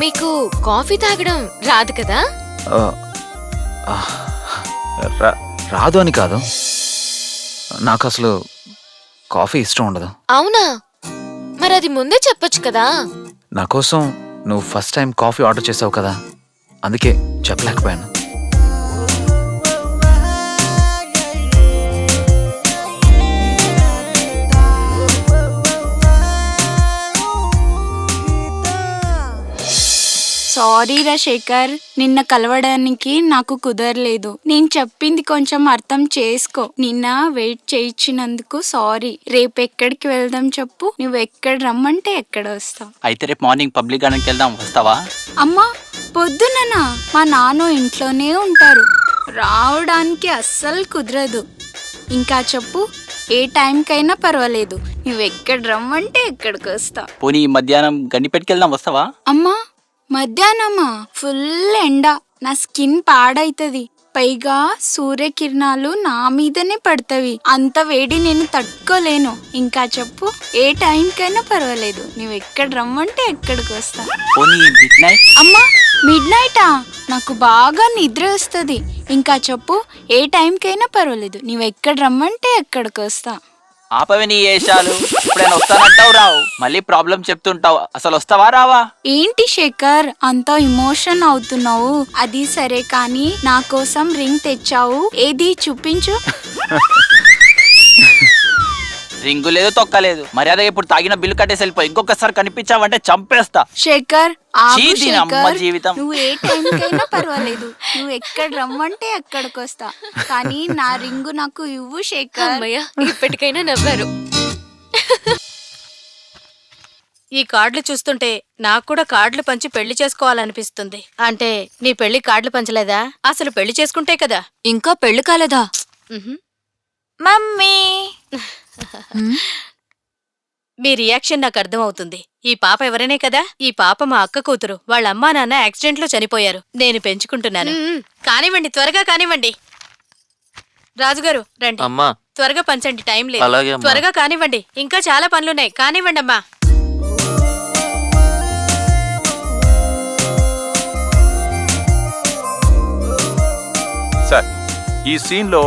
మీకు కాఫీ తాగడం రాదు కదా? రాదు అని కాదు, నాకు అసలు కాఫీ ఇష్టం ఉండదు. అవునా? మరి అది ముందే చెప్పొచ్చు కదా. నా కోసం నువ్వు ఫస్ట్ టైం కాఫీ ఆర్డర్ చేసావు కదా, అందుకే చెప్పలేకపోయాను. సారీ రా శేఖర్, నిన్న కలవడానికి నాకు కుదరలేదు. నేను చెప్పింది కొంచెం అర్థం చేసుకో. నిన్న వెయిట్ చేయించినందుకు సారీ. రేపు ఎక్కడికి వెళ్దాం చెప్పు, నువ్వు ఎక్కడ రమ్మంటే ఎక్కడ వస్తావు. అయితే రేపు మార్నింగ్ పబ్లిక్ గార్డెన్కి వెళ్దాం, వస్తావా? అమ్మా పొద్దుననా? మా నాన్న ఇంట్లోనే ఉంటారు, రావడానికి అస్సలు కుదరదు. ఇంకా చెప్పు, ఏ టైంకైనా పర్వాలేదు, నువ్వు ఎక్కడ రమ్మంటే ఎక్కడికి వస్తా. పోనీ మధ్యాహ్నం గండిపేటకి వెళ్దాం, వస్తావా? అమ్మా మధ్యాహ్నమా? ఫుల్ ఎండ, నా స్కిన్ పాడైతది. పైగా సూర్యకిరణాలు నా మీదనే పడతవి, అంత వేడి నేను తట్టుకోలేను. ఇంకా చెప్పు, ఏ టైంకైనా పర్వాలేదు, నువ్వు ఎక్కడ రమ్మంటే ఎక్కడికి వస్తా. అమ్మా మిడ్ నైటా? నాకు బాగా నిద్ర వస్తుంది. ఇంకా చెప్పు, ఏ టైంకైనా పర్వాలేదు, నువ్వు ఎక్కడ రమ్మంటే ఎక్కడికి వస్తా. ఆపవి నీ ఏషాలు, ఇప్పుడైనా వస్తానంటావు రావు, మళ్ళీ ప్రాబ్లం చెప్తుంటావు, అసలు వస్తావా రావా? ఏంటి శేఖర్ అంత ఇమోషన్ అవుతున్నావు? అది సరే కానీ నా కోసం రింగ్ తెచ్చావు, ఏది చూపించు. రింగు లేదు తొక్కలేదు, మర్యాద ఇప్పుడు తాగిన బిల్లు కట్టేసి వెళ్ళిపోయి, ఇంకొకసారి కనిపించావంటే చంపేస్తా. శేఖర్ ఆగు అమ్మ శేఖర్, జీవితం. నువ్వు ఏ టైంకైనా పర్వాలేదు, నువ్వు ఎక్కడ రమ్మంటే అక్కడికి వస్తా, కానీ నా రింగు నాకు ఇవ్వు శేఖర్. అమ్మయ్య, ఇప్పటికైనా నవ్వారు. ఈ కార్డులు చూస్తుంటే నాకు కూడా కార్డులు పంచి పెళ్లి చేసుకోవాలనిపిస్తుంది. అంటే నీ పెళ్లి కార్డులు పంచలేదా? అసలు పెళ్లి చేసుకుంటే కదా. ఇంకా పెళ్లి కాలేదా? మమ్మీ మీ రియాక్షన్ నాకు అర్థం అవుతుంది. ఈ పాప ఎవరనే కదా? ఈ పాప మా అక్క కూతురు. వాళ్ళ అమ్మా నాన్న యాక్సిడెంట్ లో చనిపోయారు, నేను పెంచుకుంటున్నాను. కానివ్వండి, త్వరగా కానివ్వండి. రాజుగారు రండి, అమ్మా త్వరగా పంచండి, టైం లేదు. అలాగే అమ్మా. త్వరగా కానివ్వండి, ఇంకా చాలా పనులున్నాయి, కానివ్వండి అమ్మా. సార్, ఈ సీన్ లో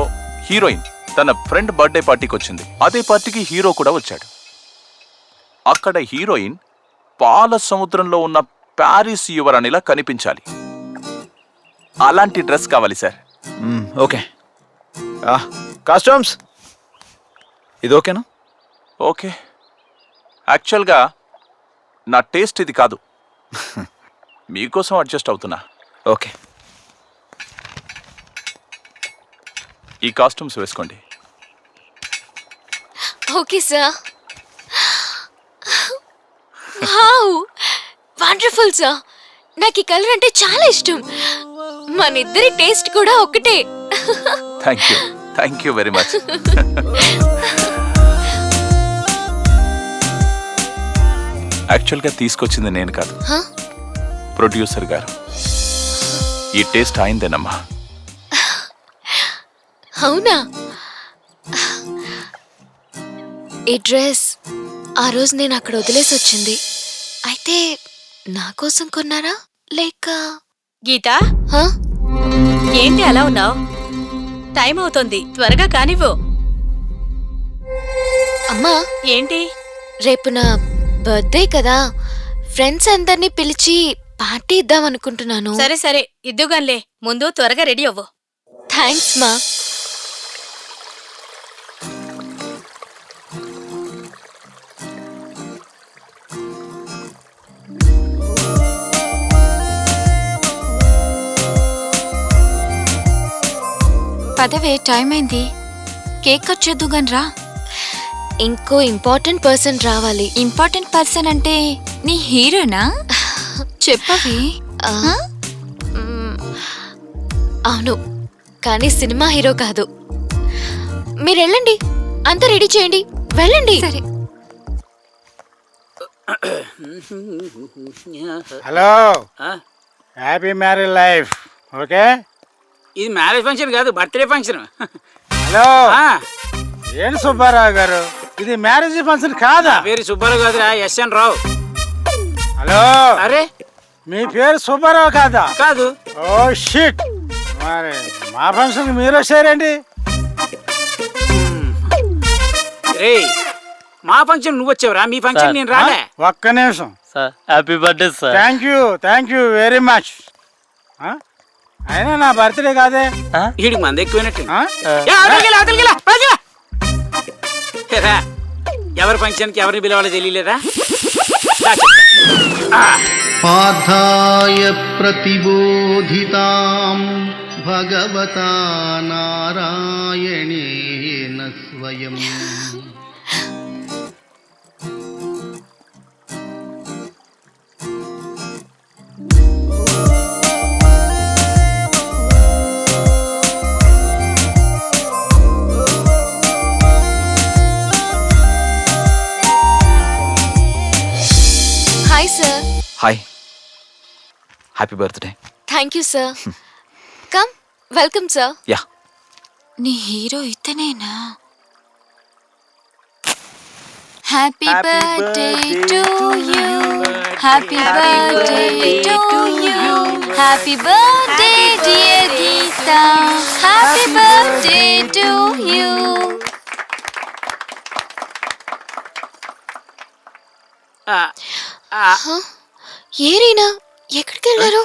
హీరోయిన్ తన ఫ్రెండ్ బర్త్డే పార్టీకి వచ్చింది. అదే పార్టీకి హీరో కూడా వచ్చాడు. అక్కడ హీరోయిన్ పాల సముద్రంలో ఉన్న ప్యారిస్ యువరాణిలా కనిపించాలి. అలాంటి డ్రెస్ కావాలి సార్. ఓకే. కాస్ట్యూమ్స్ ఇది ఓకేనా? ఓకే. యాక్చువల్గా నా టేస్ట్ ఇది కాదు. మీకోసం అడ్జస్ట్ అవుతున్నా. ఓకే. ఈ కాస్ట్యూమ్స్ వేసుకోండి. Okay sir. Wow, wonderful sir. నాకు ఈ కలర్ అంటే చాలా ఇష్టం. మన ఇద్దరి టేస్ట్ కూడా ఒకటే. Thank you very much. యాక్చువల్గా తీసుకొచ్చింది నేను కాదు, ప్రొడ్యూసర్ గారు. ఈ టేస్ట్ అయిందేనమ్మా. అవునా? ఈ డ్రెస్ ఆ రోజు నేను అక్కడ వదిలేసి వచ్చింది. అయితే నా కోసం కొన్నారా లేక? గీతా, ఏంటి అలా ఉన్నావు? టైం అవుతోంది, త్వరగా కానివ్వు. అమ్మా, ఏంటి? రేపు నా బర్త్డే కదా, ఫ్రెండ్స్ అందరినీ పిలిచి పార్టీ ఇద్దాం అనుకుంటున్నాను. సరే సరే, ఇద్దుగాన్లే. ముందు త్వరగా రెడీ అవ్వు. థ్యాంక్స్ మా. పదవే, టైం అయింది. కేక్ కట్ చేద్దు గాని రా. ఇంకో ఇంపార్టెంట్ పర్సన్ రావాలి. ఇంపార్టెంట్ పర్సన్ అంటే నీ హీరోనా? చెప్పవే. అవును, కానీ సినిమా హీరో కాదు. మీరు వెళ్ళండి, అంతా రెడీ చేయండి, వెళ్ళండి. సరే. Hello, happy marriage life. Okay, ఇది మ్యారేజ్ ఫంక్షన్ కాదు, బర్త్డే ఫంక్షన్. హలో, ఏంటి సుబ్బారావు గారు, ఇది మ్యారేజ్ ఫంక్షన్ కాదా? పేరు సుబ్బారావు కాదురా, ఎస్ఎన్ రావు. హలో, అరే మీ పేరు సుబ్బారావు కాదా? కాదు. ఓ షిట్, మరి మా ఫంక్షన్ మీరు వచ్చారేంటి? రే, మా ఫంక్షన్ నువ్వు వచ్చావురా, మీ ఫంక్షన్ నేను రాలే. ఒక్క నిమిషం. Sir, happy birthday sir. Thank you very much. అయినా నా బర్త్డే కాదే. వీడికి మంది ఎక్కువైనట్టు. ఎవరి ఫంక్షన్ కి ఎవరిని పిలవాలో తెలియలేదా? పార్థాయ ప్రతిబోధితాం భగవతా నారాయణేన స్వయం. Hi sir. Hi, happy birthday. Thank you sir. Come, welcome sir. Yeah. నీ హీరో ఇతనేనా? Happy birthday to you, happy birthday to you, happy birthday dear Geeta, happy birthday to you. ఏరీనా, ఎక్కడికి వెళ్ళారు?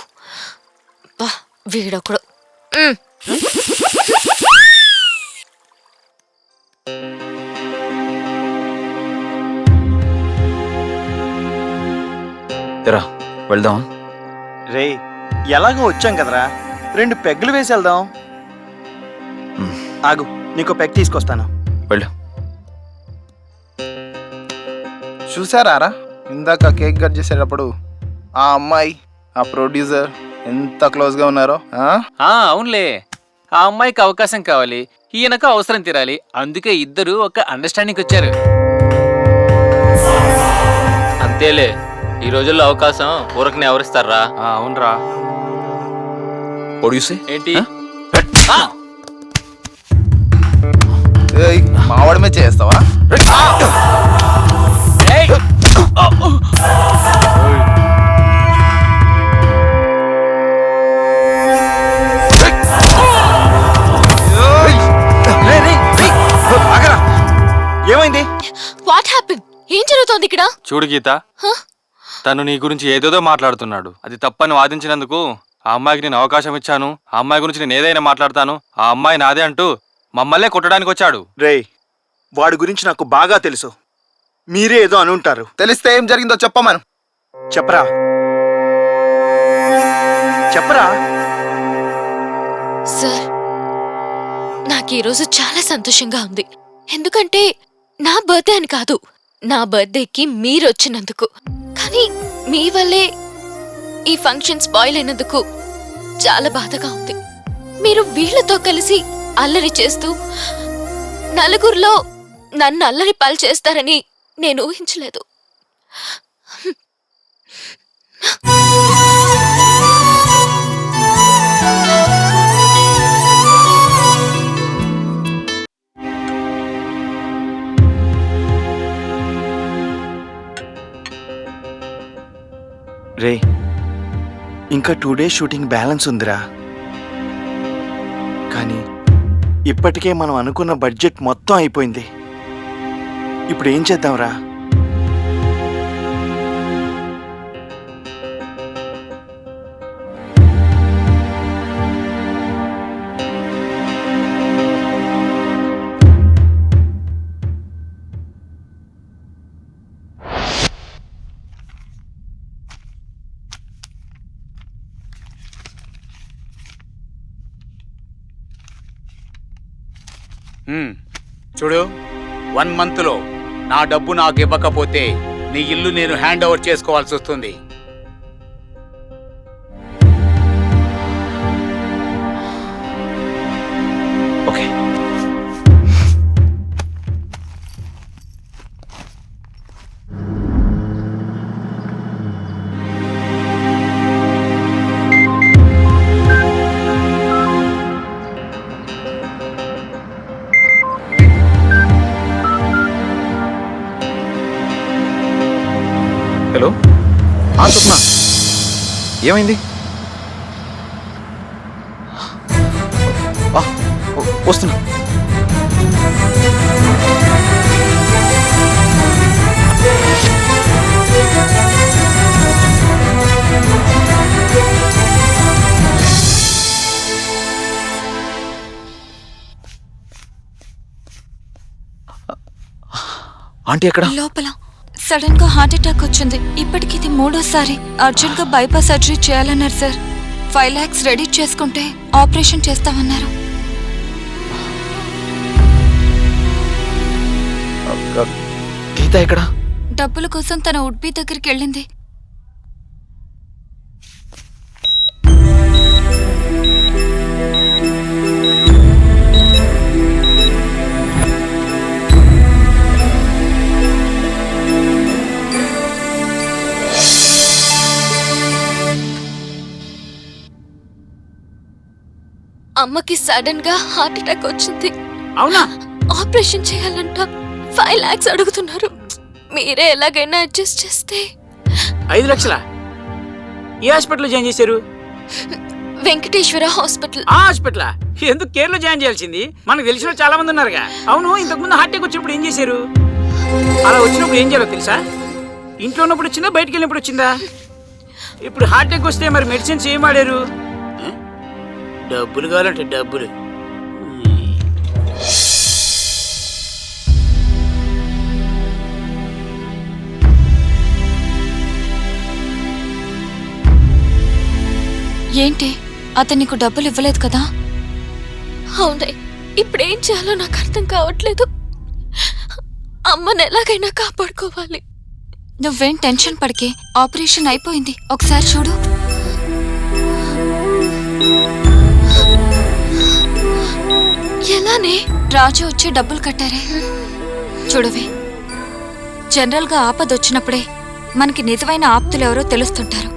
బా, వీడొకడు. రా, వెళ్దామా? రే, ఎలాగో వచ్చాం కదరా, 2 పెగ్గులు వేసి వెళ్దాం. ఆగు, నీకు పెగ్ తీసుకొస్తాను. వెళ్ళు. చూసారా ఇందాక కేక్ కట్ చేసేటప్పుడు ఆ అమ్మాయి ఆ ప్రొడ్యూసర్ ఎంత క్లోజ్గా ఉన్నారో? అవునులే, ఆ అమ్మాయికి అవకాశం కావాలి, ఈయనకు అవసరం తీరాలి. అందుకే ఇద్దరు ఒక అండర్స్టాండింగ్ వచ్చారు. అంతేలే, ఈ రోజుల్లో అవకాశం ఊరకనే ఎవరిస్తారా? అవునరా. ప్రొడ్యూసర్ ఏంటి? మావాడమే చేస్తావా? ఏమైంది? What happen? ఏం జరుగుతోంది ఇక్కడ? చూడు గీత, తను నీ గురించి ఏదేదో మాట్లాడుతున్నాడు. అది తప్పని వాదించినందుకు ఆ అమ్మాయికి నేను అవకాశం ఇచ్చాను. ఆ అమ్మాయి గురించి నేను ఏదైనా మాట్లాడతాను, ఆ అమ్మాయి నాదే అంటూ మమ్మల్నే కొట్టడానికి వచ్చాడు. రేయ్, వాడి గురించి నాకు బాగా తెలుసు. మీరే ఏదో అనుంటారు. తెలిస్తే ఏం జరిగిందో చెప్పమను. చెప్పరా చెప్పరా. సార్, నాకు ఈరోజు చాలా సంతోషంగా ఉంది. ఎందుకంటే నా బర్త్డే అని కాదు, నా బర్త్డేకి మీరు వచ్చినందుకు. కానీ మీ వల్లే ఈ ఫంక్షన్ స్పాయిల్ అయినందుకు చాలా బాధగా ఉంది. మీరు వీళ్లతో కలిసి అల్లరి చేస్తూ నలుగురిలో నన్ను అల్లరి పాలు చేస్తారని నేను ఊహించలేదు. రే, ఇంకా 2 days షూటింగ్ బ్యాలెన్స్ ఉందిరా. కానీ ఇప్పటికే మనం అనుకున్న బడ్జెట్ మొత్తం అయిపోయింది. ఇప్పుడు ఏం చేద్దాంరా? చూడు, 1 monthలో నా డబ్బు నాకు ఇవ్వకపోతే నీ ఇల్లు నేను హ్యాండ్ ఓవర్ చేసుకోవాల్సి వస్తుంది. ఓకే. హలో, స్వప్న, ఏమైంది? వస్తున్నా. ఆంటీ ఎక్కడ? లోపల. సడన్ గా హార్ట్ అటాక్ వచ్చింది. ఇప్పటికి ఇది 3వసారి. అర్జెంట్ గా బైపాస్ సర్జరీ చేయాలన్నారు సార్. 5 lakhs రెడీ చేసుకుంటే ఆపరేషన్ చేస్తామన్నారు. గీత ఎక్కడ? డబ్బుల కోసం తన ఉడ్బీ దగ్గరికి వెళ్ళింది. అమ్మకి సడన్ గా హార్ట్ అటాక్ వచ్చింది. అవునా? ఆపరేషన్ చేయాలంట. 5 lakhs అడుగుతున్నారు. మీరే ఎలాగైనా అడ్జస్ట్ చేస్తే. 5 లక్షలా? ఏ హాస్పిటల్లో జాయిన్ చేశారు? వెంకటేశ్వర హాస్పిటల్. ఆ హాస్పిటలా? ఎందుకు కేర్లో జాయిన్ చేయాల్సింది? మనకు తెలిసిన చాలా మంది ఉన్నారుగా. అవును, ఇంతకుముందు హార్ట్ అటాక్ వచ్చినప్పుడు ఏం చేశారు? అలా వచ్చినప్పుడు ఏం చేయాలో తెలుసా? ఇంట్లో ఉన్నప్పుడు వచ్చిందా, బయటికి వెళ్ళినప్పుడు వచ్చిందా? ఇప్పుడు హార్ట్ అటాక్ వస్తే మరి మెడిసిన్స్ ఏం వాడారు? డబ్బులు కావాలంటే డబ్బులు. ఏంటి, అతను నీకు డబ్బులు ఇవ్వలేదు కదా? అవునే, ఇప్పుడేం చేయాలో నాకు అర్థం కావట్లేదు. అమ్మని ఎలాగైనా కాపాడుకోవాలి. నువ్వేం టెన్షన్ పడకే, ఆపరేషన్ అయిపోయింది. ఒకసారి చూడు. ఎలానే? రాజు వచ్చి డబ్బులు కట్టారే. చూడవే, జనరల్ గా ఆపదొచ్చినప్పుడే మనకి నిజమైన ఆప్తులెవరో తెలుస్తుంటారు.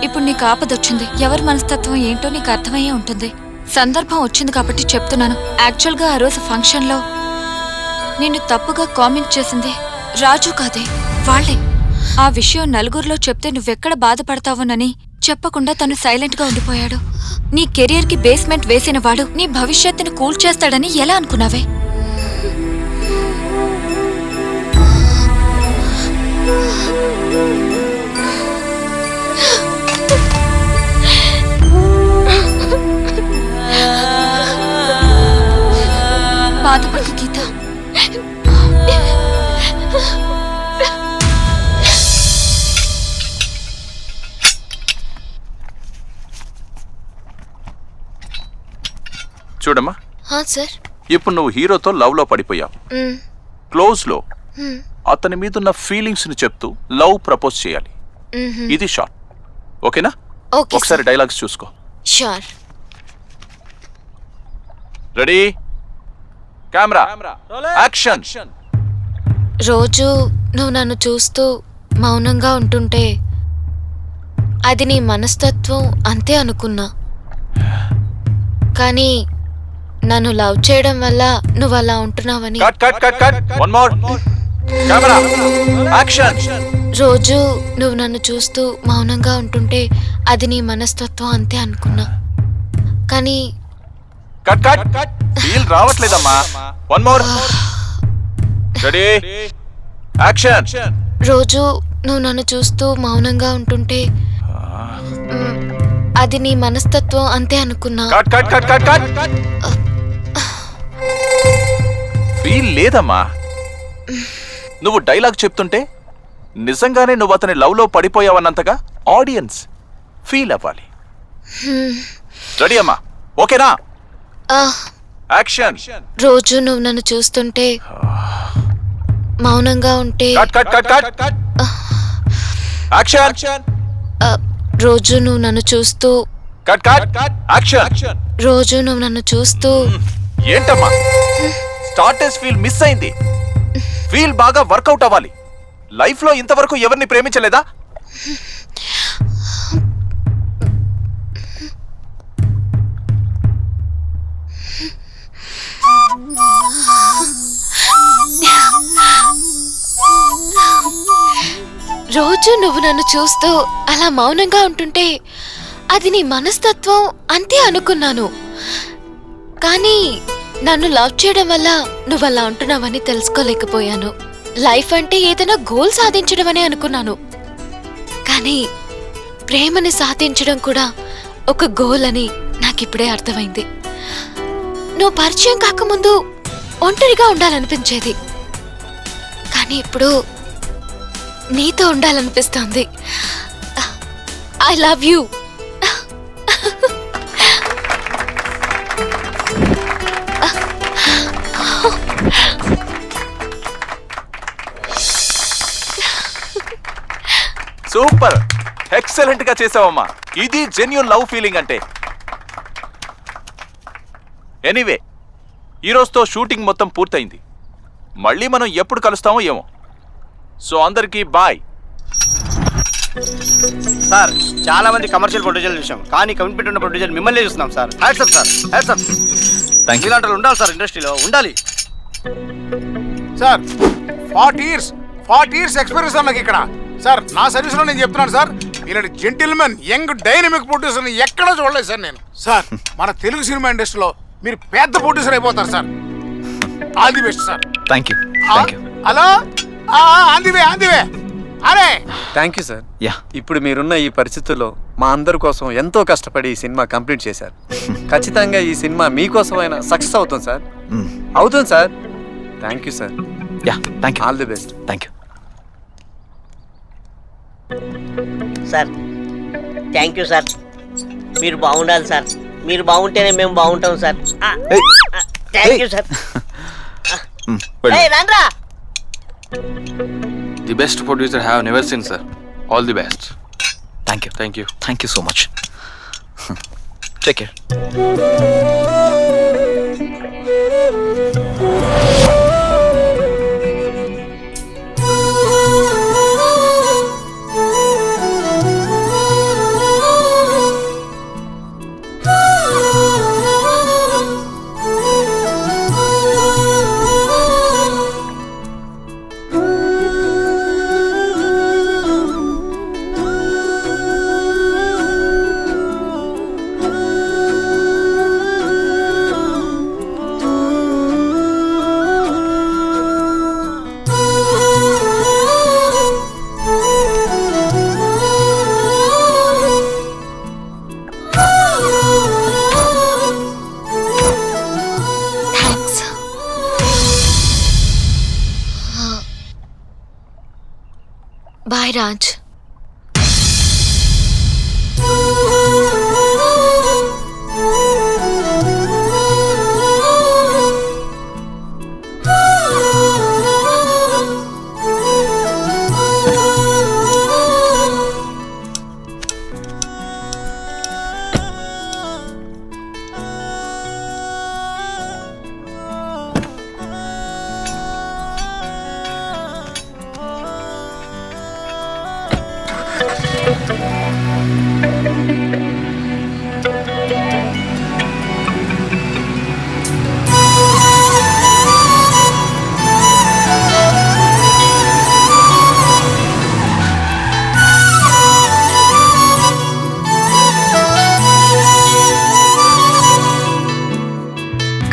ఇప్పుడు నీకు ఆపదొచ్చింది. ఎవరి మనస్తత్వం ఏంటో నీకు అర్థమయ్యే ఉంటుంది. సందర్భం వచ్చింది కాబట్టి చెప్తున్నాను. యాక్చువల్ గా ఆ రోజు ఫంక్షన్ లో నిన్ను తప్పుగా కామెంట్ చేసింది రాజు కాదే, వాళ్లే. ఆ విషయం నలుగురిలో చెప్తే నువ్వెక్కడ బాధపడతావోనని చెప్పకుండా తను సైలెంట్ గా ఉండిపోయాడు. నీ కెరియర్ కి బేస్మెంట్ వేసిన వాడు నీ భవిష్యత్తును కూల్చేస్తాడని ఎలా అనుకున్నావే? బాధపడు గీత. చూడమ్మా, సార్. ఇప్పుడు నువ్వు హీరోతో లవ్ లో పడిపోయావు. క్లోజ్ లో అతని మీదున్న ఫీలింగ్స్ ని చెప్తూ లవ్ ప్రపోజ్ చేయాలి. ఇది షార్ట్, ఓకేనా? ఒకసారి డైలాగ్స్ చూసుకో. షూర్. Ready, camera, action. రోజు నువ్వు నన్ను చూస్తూ మౌనంగా ఉంటుంటే అది నీ మనస్తత్వం అంతే అనుకున్నా. కానీ నన్ను లవ్ చేయడం వల్ల నువ్వు అలా ఉంటున్నావని. Cut cut cut cut, one more, camera, action. రోజు నువ్వు నన్ను చూస్తూ మౌనంగా ఉంటుంటే అది నీ మనస్తత్వం అంతే అనుకున్నా. కానీ కట్ కట్ కట్, ఫీల్ రావట్లేదమ్మా. One more, ready, action. రోజు నువ్వు నన్ను చూస్తూ మౌనంగా ఉంటుంటే అది నీ మనస్తత్వం అంతే అనుకున్నా. Cut cut cut cut cut, feel లేదమ్మా. నువ్వు డైలాగ్ చెప్తుంటే నిజంగానే నువ్వు అతని లవ్ లో పడిపోయావన్నంతగా ఆడియన్స్ ఫీల్ అవ్వాలి. రెడీ అమ్మా, ఓకేనా? యాక్షన్. రోజు నువ్వు నన్ను చూస్తుంటే మౌనంగా ఉంటే cut cut cut cut, action. రోజు నువ్వు నన్ను చూస్తూ కట్ కట్ కట్, యాక్షన్. రోజు నువ్వు నన్ను చూస్తూ ఏంటమ్మా, స్టార్టర్స్ ఫీల్ మిస్ అయింది. ఫీల్ బాగా వర్కౌట్ అవ్వాలి. లైఫ్ లో ఇంతవరకు ఎవరిని ప్రేమించలేదా? రోజు నువ్వు నన్ను చూస్తూ అలా మౌనంగా ఉంటుంటే అది నీ మనస్తత్వం అంతే అనుకున్నాను. కానీ నన్ను లవ్ చేయడం వల్ల నువ్వు అలా ఉంటున్నావని తెలుసుకోలేకపోయాను. లైఫ్ అంటే ఏదైనా గోల్ సాధించడం అని అనుకున్నాను. కానీ ప్రేమని సాధించడం కూడా ఒక గోల్ అని నాకిప్పుడే అర్థమైంది. నువ్వు పరిచయం కాకముందు ఒంటరిగా ఉండాలనిపించేది, కానీ ఇప్పుడు నీతో ఉండాలనిపిస్తుంది. I love you. Super, excellent గా చేసావమ్మా. ఇది జెన్యూన్ లవ్ ఫీలింగ్ అంటే. ఎనీవే, ఈరోజుతో షూటింగ్ మొత్తం పూర్తయింది. మళ్ళీ మనం ఎప్పుడు కలుస్తామో ఏమో. సో అందరికీ బాయ్. సార్, చాలా మంది కమర్షియల్ ప్రొడ్యూసర్లు చూసాం, కానీ కమిట్మెంట్ ఉన్న ప్రొడ్యూసర్ మిమ్మల్ని చూస్తున్నాం sir. Hats up sir, hats up. ఇలాంటి వాళ్ళు ఉండాలి సార్, ఇండస్ట్రీలో ఉండాలి సార్. 40 years ఎక్స్పీరియన్స్ నాకు ఇక్కడ సార్. నా సర్వీస్ లో నేను చెప్తున్నాను సార్, ఇలాంటి జెంటిల్మెన్ యంగ్ డైనమిక్ ప్రొడ్యూసర్ ఎక్కడా చూడలేదు సార్ నేను. సార్, మన తెలుగు సినిమా ఇండస్ట్రీలో మీరు పెద్ద ప్రొడ్యూసర్ అయిపోతారు sir. All the best sir. Thank you. Hello, ఆందివే అరే. Thank you sir. యా, ఇప్పుడు మీరున్న ఈ పరిస్థితుల్లో మా అందరి కోసం ఎంతో కష్టపడి ఈ సినిమా కంప్లీట్ చేశారు. ఖచ్చితంగా ఈ సినిమా మీకోసమైనా సక్సెస్ అవుతుంది సార్. అవుతుంది sir. Thank you sir. Yeah, thank you. All the best. Thank you sir. Thank you sir. మీరు బాగుండాలి సార్. మీరు బాగుంటేనే మేము బాగుంటాం సార్. Thank you sir. రాన్రా. The best producer have never seen sir. All the best. Thank you. Thank you. Thank you so much. Take care. Bye Raj.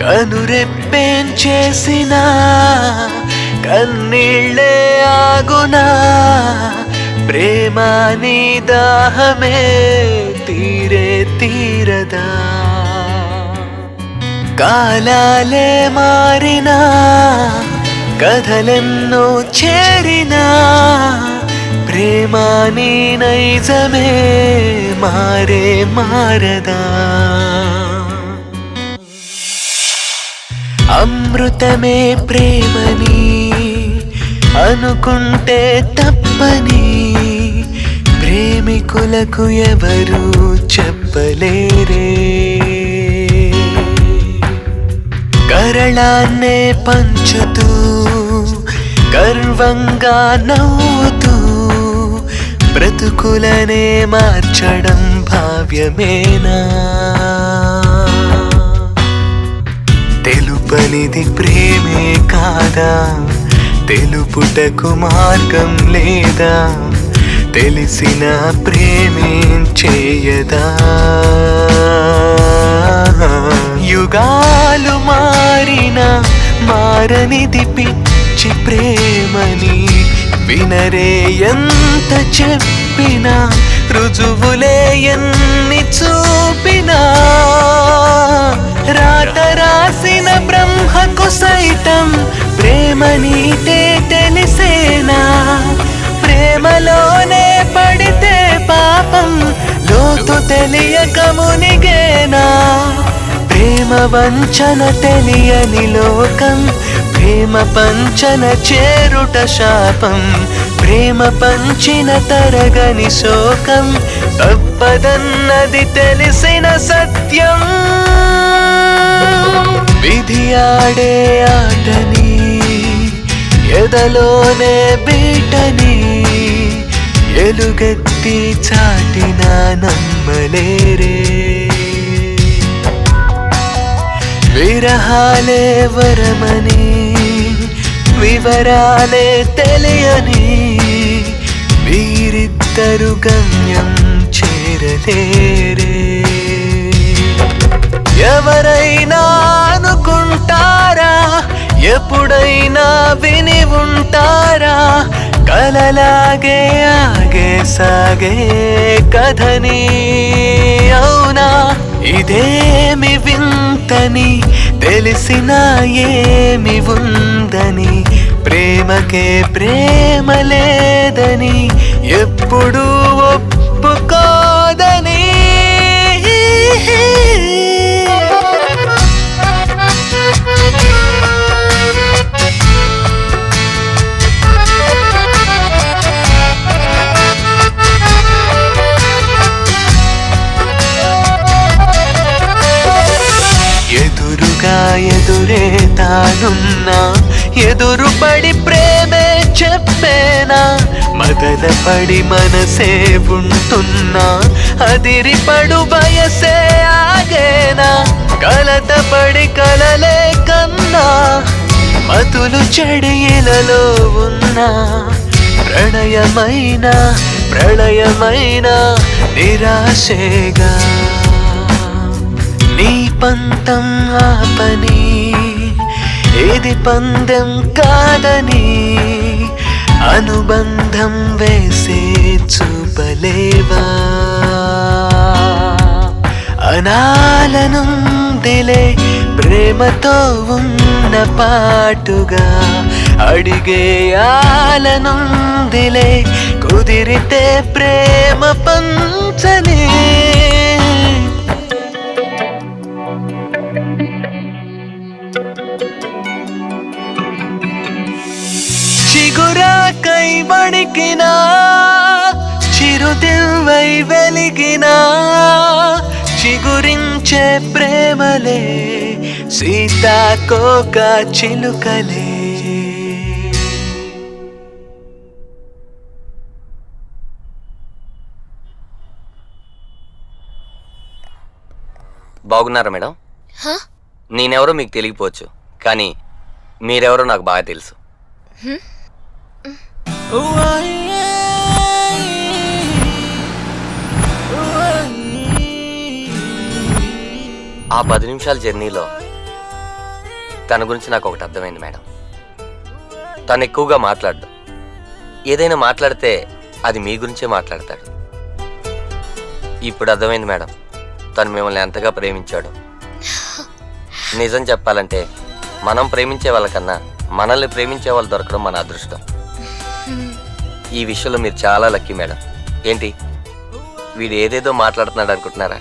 కనురెప్పేం చేసినా కన్నీళ్ళే ఆగునా, ప్రేమ నీ దాహమే తీరే తీరదా. కాలాలే మారినా కథలెన్నో చేరినా, ప్రేమ నీ నైజమే మారే మారదా. అమృతమే ప్రేమని అనుకుంటే తప్పని ప్రేమికులకు ఎవరు చెప్పలేరే. కరళాన్నే పంచుతూ గర్వంగా నవ్వుతూ బ్రతుకులనే మార్చడం భావ్యమేనా. తెలుపనిది ప్రేమే కాదా, తెలుపుటకు మార్గం లేదా, తెలిసిన ప్రేమేం చేయదా. యుగాలు మారినా మారనిది పిచ్చి ప్రేమని, వినరే ఎంత చెప్పినా రుజువులే ఎన్ని చూపినా. రాత రాసిన బ్రహ్మకు సైతం ప్రేమ నీటే తెలిసేనా. ప్రేమలోనే పడితే పాపం లోతు తెలియక మునిగేనా. ప్రేమ వంచన తెలియని లోకం, ప్రేమ పంచన చేరుట శాపం. ప్రేమ పంచిన తరగని శోకం, తప్పదన్నది తెలిసిన సత్యం. విధి ఆడే ఆటని ఎదలోనే బీటని ఎలుగెత్తి చాటిన నమ్మలేరే. విరహాలే వరమని వివరాలే తెలియని వీరిద్దరు గమ్యం చేరలేరే. ఎవరైనా అనుకుంటారా, ఎప్పుడైనా విని ఉంటారా, కలలాగే ఆగే సాగే కథని. అవునా ఇదేమి వింతని, తెలిసినా ఏమి ఉందని, ప్రేమకే ప్రేమ లేదని ఎప్పుడూ ఒప్పుకోదని. ఎదురుగా ఎదురే తానున్నా, ఎదురుపడి ప్రేమే చెప్పేనా. మదనపడి మనసే ఉంటున్నా, అదిరిపడు వయసే ఆగేనా. కలతపడి కలలే కన్నా, మతులు చెడియలలో ఉన్నా. ప్రణయమైన ప్రళయమైన నిరాశేగా. నీ పంతం ఆపని, ఏది పందెం కాదని, అనుబంధం వేసే చూపలేవా. అనాలనుందిలే ప్రేమతో ఉన్న పాటుగా, అడిగేయాలనుందిలే కుదిరితే ప్రేమ పంచనే చిగురాకై వణికినా చిరుదిల్వై వెలిగినా చిగురించే ప్రేమలే సీతాకోక చిలుకలే. బాగున్నారా మేడం? నేనెవరో మీకు తెలియకపోవచ్చు, కానీ మీరెవరో నాకు బాగా తెలుసు. ఆ 10 నిమిషాల జర్నీలో తన గురించి నాకు ఒకటి అర్థమైంది మేడం. తను ఎక్కువగా మాట్లాడు, ఏదైనా మాట్లాడితే అది మీ గురించే మాట్లాడతాడు. ఇప్పుడు అర్థమైంది మేడం, తను మిమ్మల్ని ఎంతగా ప్రేమించాడు. నిజం చెప్పాలంటే మనం ప్రేమించే వాళ్ళకన్నా మనల్ని ప్రేమించే వాళ్ళు దొరకడం మన అదృష్టం. ఈ విషయంలో మీరు చాలా లక్కీ మేడం. ఏంటి వీడు ఏదేదో మాట్లాడుతున్నాడు అనుకుంటున్నారా?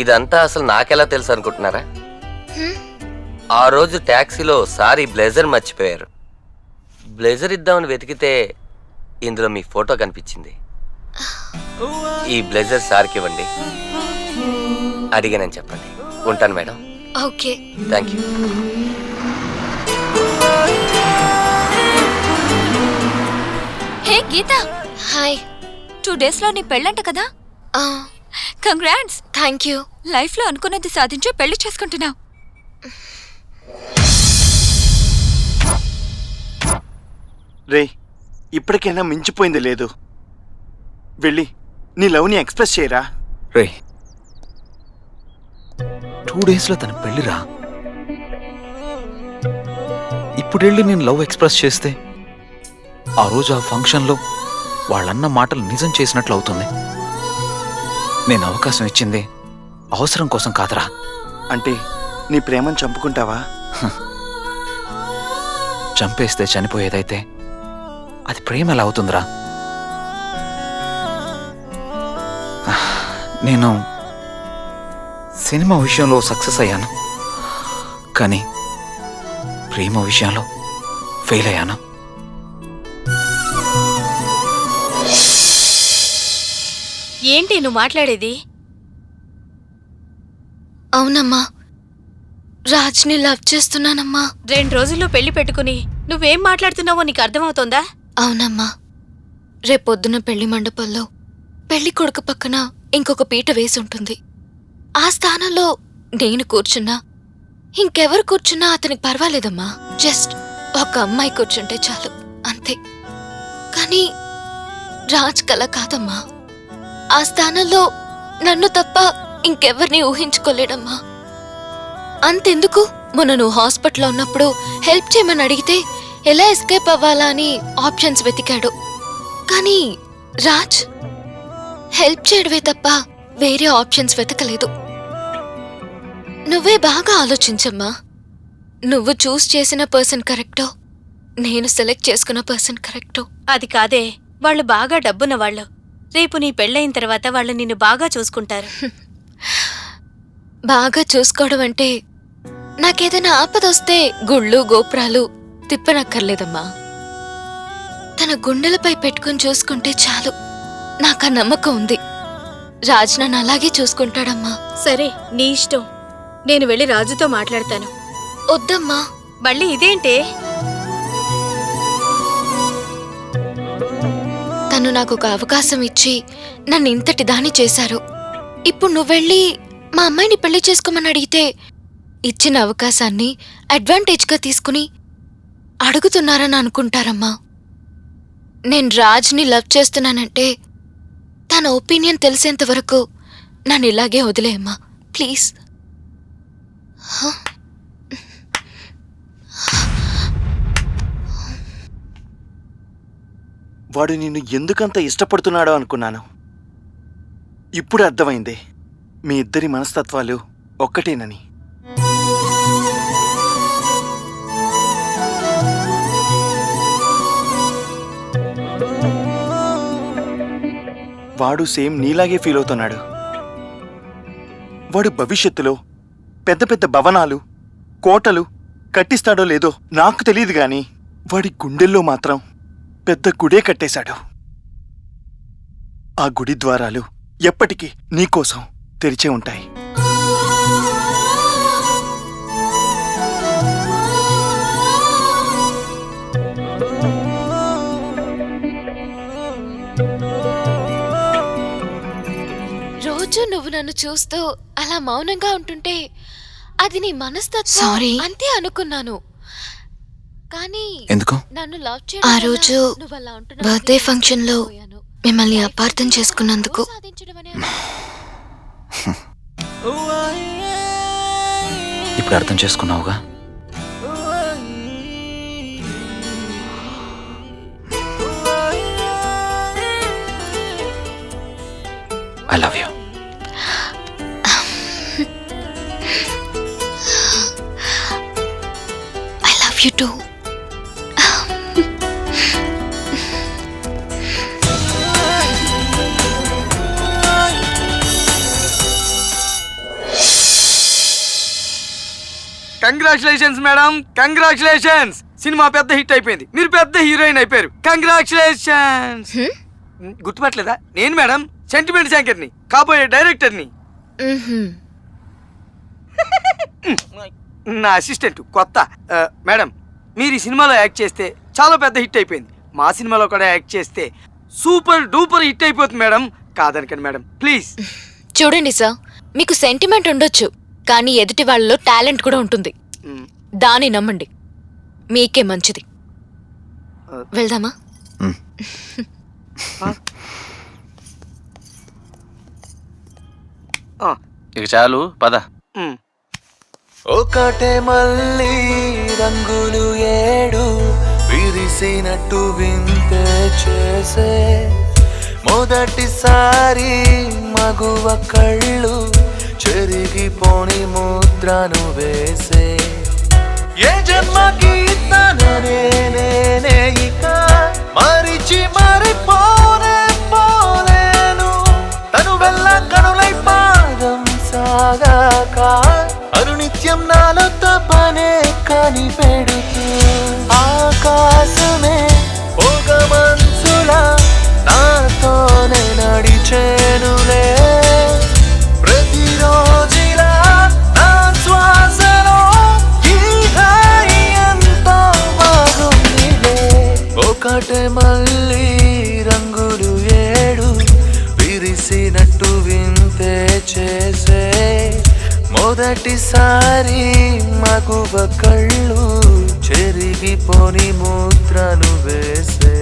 ఇదంతా అసలు నాకెలా తెలుసు అనుకుంటున్నారా? ఆ రోజు ట్యాక్సీలో సారీ బ్లేజర్ మర్చిపోయారు. బ్లేజర్ ఇద్దామని వెతికితే ఇందులో మీ ఫోటో కనిపించింది. ఈ బ్లేజర్ సార్కి ఇవ్వండి, అడిగానని చెప్పండి. ఉంటాను madam. Okay, thank you. Hey Geetha, hi. 2 days లో నీ పెళ్ళంట కదా? కంగ్రాట్స్. Thank you. లైఫ్ లో అనుకున్నది సాధించి పెళ్లి చేసుకుంటున్నావు. రే, ఇప్పటికైనా మించిపోయింది లేదు. వెళ్ళి నీ లవ్ని ఎక్స్ప్రెస్ చేయరా. రే 2 daysలో తన పెళ్లిరా. ఇప్పుడు వెళ్ళి నేను లవ్ ఎక్స్ప్రెస్ చేస్తే ఆ రోజు ఆ ఫంక్షన్లో వాళ్ళన్న మాటలు నిజం చేసినట్లు అవుతుంది. నేను అవకాశం ఇచ్చింది అవసరం కోసం కాదురా. అంటే నీ ప్రేమను చంపుకుంటావా? చంపేస్తే చనిపోయేదైతే అది ప్రేమ ఎలా అవుతుందిరా? నేను సినిమా విషయంలో సక్సెస్ అయ్యాను, కానీ ప్రేమ విషయంలో ఫెయిల్ అయ్యాను. ఏంటి నువ్వు మాట్లాడేది? అవునమ్మా, రాజ్ని లవ్ చేస్తున్నానమ్మా. 2 రోజుల్లో పెళ్లి పెట్టుకుని నువ్వేం మాట్లాడుతున్నావో నీకు అర్థమవుతోందా? అవునమ్మా, రేపొద్దున పెళ్లి మండపంలో పెళ్లి కొడుకు పక్కన ఇంకొక పీట వేసి ఉంటుంది. ఆ స్థానంలో నేను కూర్చున్నా, ఇంకెవరు కూర్చున్నా అతనికి పర్వాలేదమ్మా. జస్ట్ ఒక అమ్మాయి కూర్చుంటే చాలు, అంతే. కానీ రాజ్ కల కాదమ్మా. ఆ స్థానంలో నన్ను తప్ప ఇంకెవరిని ఊహించుకోలేడమ్మా. అంతెందుకు, మొన్న నువ్వు హాస్పిటల్లో ఉన్నప్పుడు హెల్ప్ చేయమని అడిగితే ఎలా ఎస్కేప్ అవ్వాలా అని ఆప్షన్స్ వెతికాడు. కానీ రాజ్ హెల్ప్ చేయడమే తప్ప వేరే ఆప్షన్స్ వెతకలేదు. నువ్వే బాగా ఆలోచించమ్మా. నువ్వు చూస్ చేసిన పర్సన్ కరెక్టో, నేను సెలెక్ట్ చేసుకున్న పర్సన్ కరెక్టో? అది కాదే, వాళ్ళు బాగా డబ్బున్న వాళ్ళు. రేపు నీ పెళ్ళయిన తర్వాత వాళ్ళు నిన్ను బాగా చూసుకుంటారు. బాగా చూసుకోవడం అంటే నాకేదైనా ఆపదొస్తే గుళ్ళు గోపురాలు తిప్పనక్కర్లేదమ్మా. తన గుండెలపై పెట్టుకుని చూసుకుంటే చాలు. నాకా నమ్మకం ఉంది. రాజ్ నన్ను అలాగే చూసుకుంటాడమ్మా. సరే, నీ ఇష్టం. నేను వెళ్ళి రాజుతో మాట్లాడతాను. వద్దమ్మా. మళ్ళీ ఇదేంటే? తను నాకు ఒక అవకాశం ఇచ్చి నన్ను ఇంతటి దాని చేశారు. ఇప్పుడు నువ్వెళ్ళి మా అమ్మాయిని పెళ్లి చేసుకోమని అడిగితే ఇచ్చిన అవకాశాన్ని అడ్వాంటేజ్గా తీసుకుని అడుగుతున్నారని అనుకుంటారమ్మా. నేను రాజ్ని లవ్ చేస్తున్నానంటే తన ఒపీనియన్ తెలిసేంత వరకు నన్ను ఇలాగే వదిలేయమ్మా, ప్లీజ్. వాడు నిన్ను ఎందుకంత ఇష్టపడుతున్నాడో అనుకున్నాను. ఇప్పుడు అర్థమైంది మీ ఇద్దరి మనస్తత్వాలు ఒక్కటేనని. వాడు సేమ్ నీలాగే ఫీల్ అవుతున్నాడు. వాడు భవిష్యత్తులో పెద్ద పెద్ద భవనాలు, కోటలు కట్టిస్తాడో లేదో నాకు తెలియదు గాని వాడి గుండెల్లో మాత్రం పెద్ద గుడే కట్టేశాడు. ఆ గుడి ద్వారాలు ఎప్పటికీ నీకోసం తెరిచే ఉంటాయి. రోజు నువ్వు నన్ను చూస్తూ అలా మౌనంగా ఉంటుంటే అది నీ మనస్తత్వం సారీ. అంతే అనుకున్నాను. కానీ ఎందుకు? నన్ను లవ్ ఆ చేయడం రోజు వల్ల నువ్వు అలా ఉంటున్నావని బర్త్డే ఫంక్షన్ లో మిమ్మల్ని అపార్థం చేసుకున్నందుకు ఇప్పుడు అర్థం చేసుకున్నావుగా. I love you. I love you too. Congratulations madam, congratulations. Cinema పెద్ద హిట్ అయిపోయింది, మీరు పెద్ద హీరోయిన్ అయిపోయారు. కంగ్రాచులేషన్స్. గుర్తుపట్టలేదా? నేను మేడం, సెంటిమెంట్ యాంకర్ని, కాబోయే డైరెక్టర్ని. నా అసిస్టెంట్ కొత్త. మేడం, మీరు ఈ సినిమాలో యాక్ట్ చేస్తే చాలా పెద్ద హిట్ అయిపోయింది. మా సినిమాలో కూడా యాక్ట్ చేస్తే సూపర్ డూపర్ హిట్ అయిపోతుంది మేడం. కాదనకండి మేడం, ప్లీజ్. చూడండి సార్, మీకు సెంటిమెంట్ ఉండొచ్చు, కానీ ఎదుటి వాళ్ళలో టాలెంట్ కూడా ఉంటుంది. దాన్ని నమ్మండి, మీకే మంచిది. వెళ్దామా? ఇక చాలు, పద. ఒకటే మళ్ళీ రంగులు ఏడు విరిసినట్టు వింతే చేసే మొదటిసారి మగువ కళ్ళు చెరిగిపోని ముద్రను వేసే ఏ జన్మకి తననే ఇక మరిచి మరిపోనే పోలేను తను వెళ్ళ కనులై పాదం సాగాక అనునిత్యం నాలో తపనే కనిపెడుతూ ఆకాశమే ఒక మనసులా నాతోనే నడిచేనులే ప్రతిరోజులా నా శ్వాసలో ఈ హాయి ఎంతో బాగుందిలే ఒకటే మళ్ళీ రంగులు ఏడు విరిసినట్టు వింతే చేసే మొదటిసారి మగువ కళ్ళు చెరిగిపోని ముద్రను వేసే